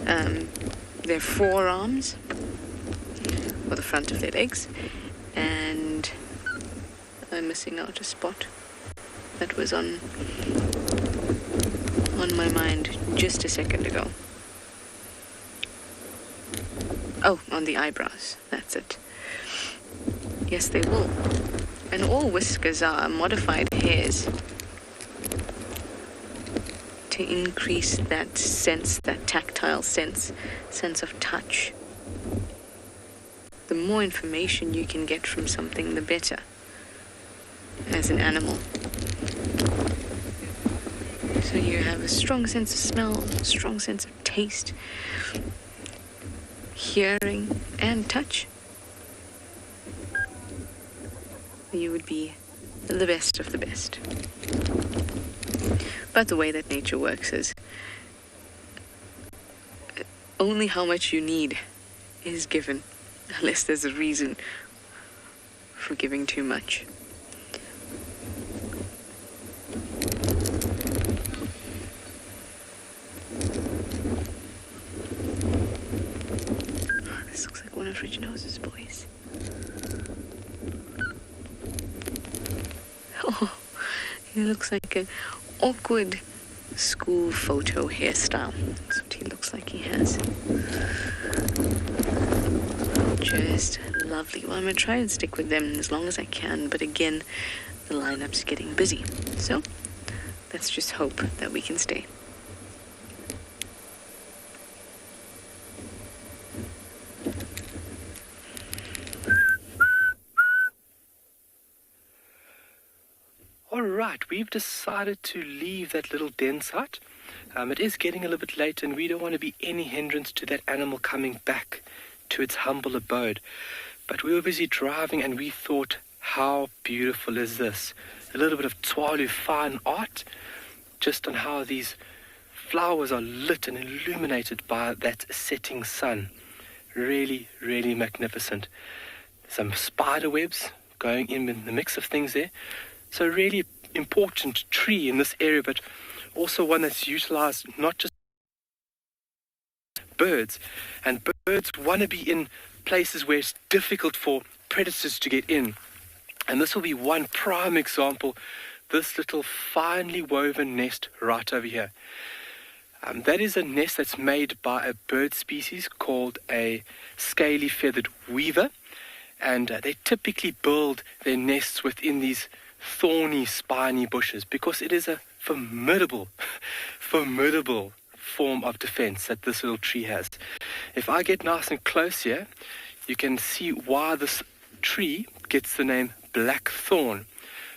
their forearms, or the front of their legs, and I'm missing out a spot that was on my mind just a second ago. Oh, on the eyebrows, that's it. Yes, they will. And all whiskers are modified hairs to increase that sense, that tactile sense of touch. The more information you can get from something, the better as an animal. So you have a strong sense of smell, a strong sense of taste, hearing, and touch. You would be the best of the best. But the way that nature works is only how much you need is given, unless there's a reason for giving too much. This looks like one of Rich Nose's boys. Oh, he looks like an awkward school photo hairstyle. That's what he looks like he has. Just lovely. Well, I'm going to try and stick with them as long as I can, but again, the lineup's getting busy. So, let's just hope that we can stay. All right, we've decided to leave that little den site. It is getting a little bit late, and we don't want to be any hindrance to that animal coming back to its humble abode. But we were busy driving, and we thought, how beautiful is this? A little bit of Tswalu fine art, just on how these flowers are lit and illuminated by that setting sun. Really, really magnificent. Some spider webs going in the mix of things there. So really important tree in this area, but also one that's utilized not just birds. And birds want to be in places where it's difficult for predators to get in. And this will be one prime example, this little finely woven nest right over here. That is a nest that's made by a bird species called a scaly feathered weaver. And they typically build their nests within these thorny, spiny bushes because it is a formidable form of defense that this little tree has. If I get nice and close here, you can see why this tree gets the name blackthorn.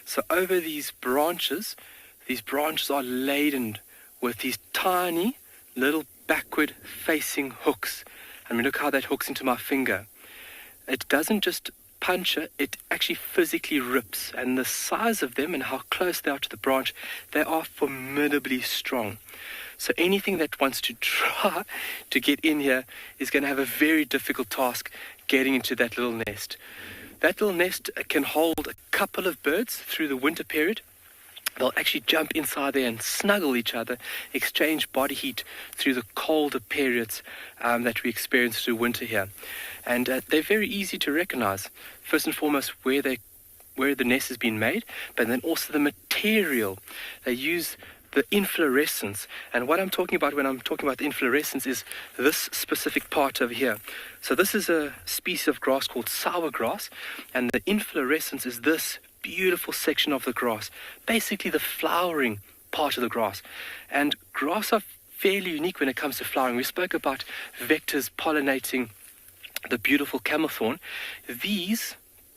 So over these branches are laden with these tiny little backward facing hooks. I mean, look how that hooks into my finger. It doesn't just puncture, it actually physically rips. And the size of them and how close they are to the branch, they are formidably strong. So anything that wants to try to get in here is going to have a very difficult task getting into that little nest. That little nest can hold a couple of birds through the winter period. They'll actually jump inside there and snuggle each other, exchange body heat through the colder periods that we experience through winter here. And they're very easy to recognize. First and foremost, where the nest has been made, but then also the material. They use the inflorescence. And what I'm talking about when I'm talking about the inflorescence is this specific part over here. So this is a species of grass called sour grass, and the inflorescence is this beautiful section of the grass, basically the flowering part of the grass. And grass are fairly unique when it comes to flowering. We spoke about vectors pollinating the beautiful camel thorn. These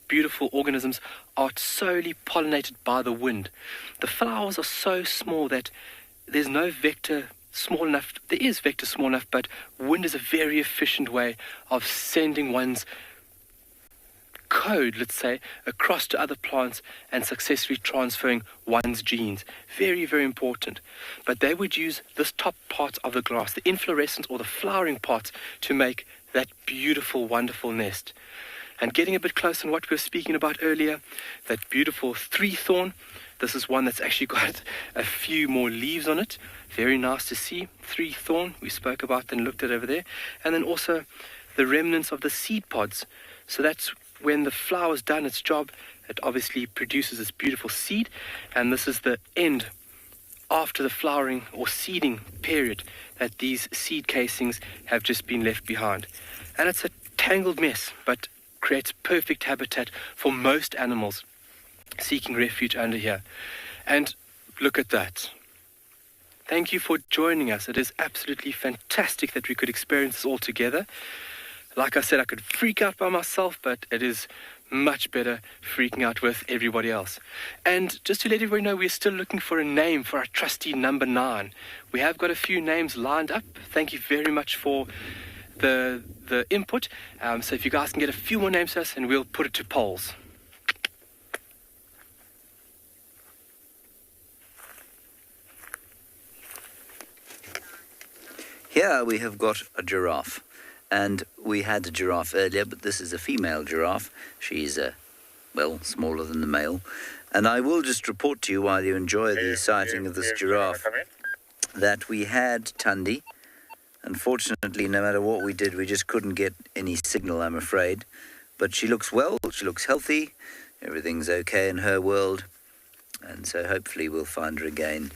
beautiful organisms are solely pollinated by the wind. The flowers are so small that there's no vector small enough. There is vector small enough, but wind is a very efficient way of sending one's code, let's say, across to other plants and successfully transferring one's genes. Very, very important. But they would use this top part of the grass, the inflorescence or the flowering parts, to make that beautiful, wonderful nest. And getting a bit closer on what we were speaking about earlier, that beautiful three-thorn. This is one that's actually got a few more leaves on it. Very nice to see. Three-thorn, we spoke about and looked at over there. And then also the remnants of the seed pods. So that's when the flower's done its job, it obviously produces this beautiful seed, and this is the end after the flowering or seeding period that these seed casings have just been left behind. And it's a tangled mess, but creates perfect habitat for most animals seeking refuge under here. And look at that. Thank you for joining us. It is absolutely fantastic that we could experience this all together. Like I said, I could freak out by myself, but it is much better freaking out with everybody else. And just to let everybody know, we're still looking for a name for our trusty number 9. We have got a few names lined up. Thank you very much for the input. So if you guys can get a few more names to us, and we'll put it to polls. Here we have got a giraffe. And we had a giraffe earlier, but this is a female giraffe. She's, smaller than the male. And I will just report to you, while you enjoy the sighting of this giraffe, that we had Tundi. Unfortunately, no matter what we did, we just couldn't get any signal, I'm afraid. But she looks well, she looks healthy, everything's okay in her world. And so hopefully we'll find her again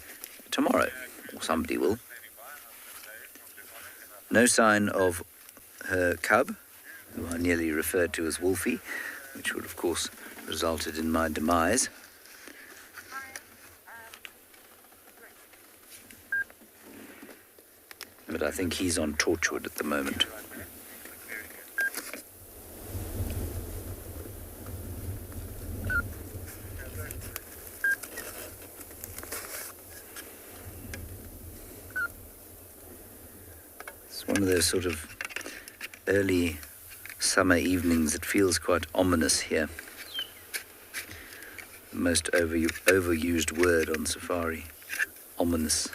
tomorrow, or somebody will. No sign of her cub, who I nearly referred to as Wolfie, which would of course resulted in my demise. But I think he's on Torchwood at the moment. one of those sort of early summer evenings. It feels quite ominous here. The most overused word on safari. Ominous.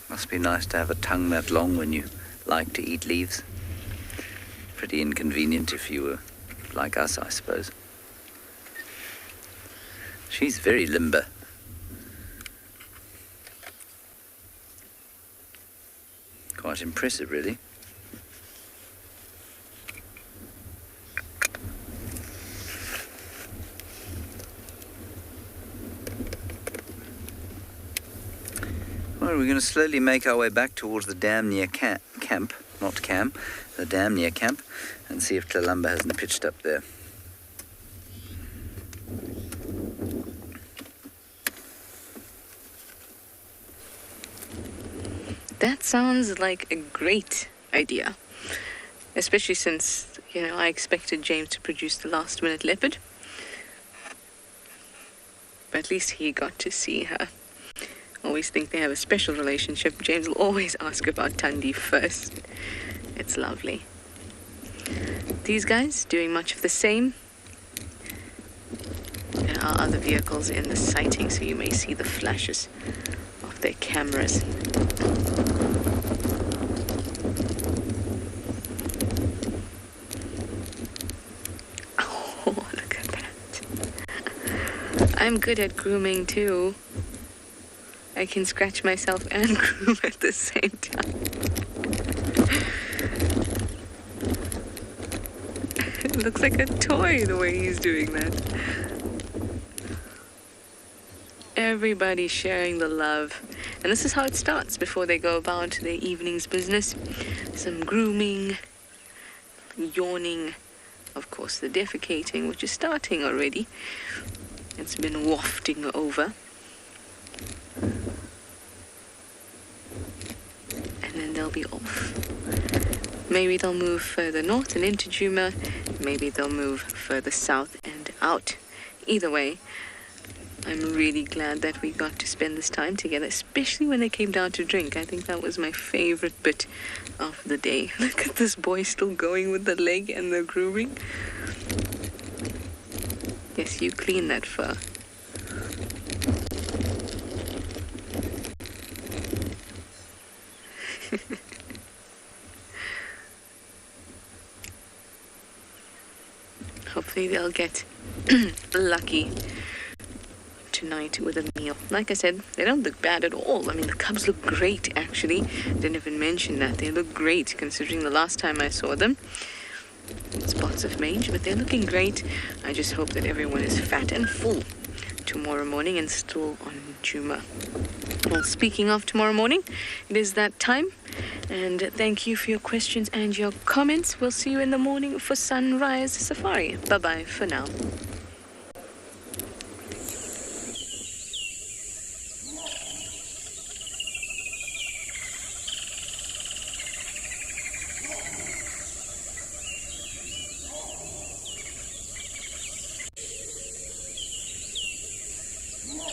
Must be nice to have a tongue that long when you like to eat leaves. Pretty inconvenient if you were like us, I suppose. She's very limber. Quite impressive, really. Well, we're going to slowly make our way back towards the dam near camp, not camp, the dam near camp, and see if Kalamba hasn't pitched up there. That sounds like a great idea, especially since, I expected James to produce the last-minute leopard. But at least he got to see her. Always think they have a special relationship. James will always ask about Thandi first. It's lovely. These guys doing much of the same. There are other vehicles in the sighting, so you may see the flashes of their cameras. Oh, look at that. I'm good at grooming too. I can scratch myself and groom at the same time. It looks like a toy the way he's doing that. Everybody sharing the love. And this is how it starts before they go about their evening's business. Some grooming, yawning, of course the defecating, which is starting already. It's been wafting over. And then they'll be off. Maybe they'll move further north and into Djuma. Maybe they'll move further south and out. Either way, I'm really glad that we got to spend this time together, especially when they came down to drink. I think that was my favorite bit of the day. Look at this boy still going with the leg and the grooming. Yes, you clean that fur. Hopefully they'll get lucky tonight with a meal. Like I said, they don't look bad at all. I mean, the cubs look great, actually. Didn't even mention that. They look great, considering the last time I saw them. Spots of mange, but they're looking great. I just hope that everyone is fat and full tomorrow morning and still on Djuma. Well, speaking of tomorrow morning, it is that time. And thank you for your questions and your comments. We'll see you in the morning for Sunrise Safari. Bye-bye for now.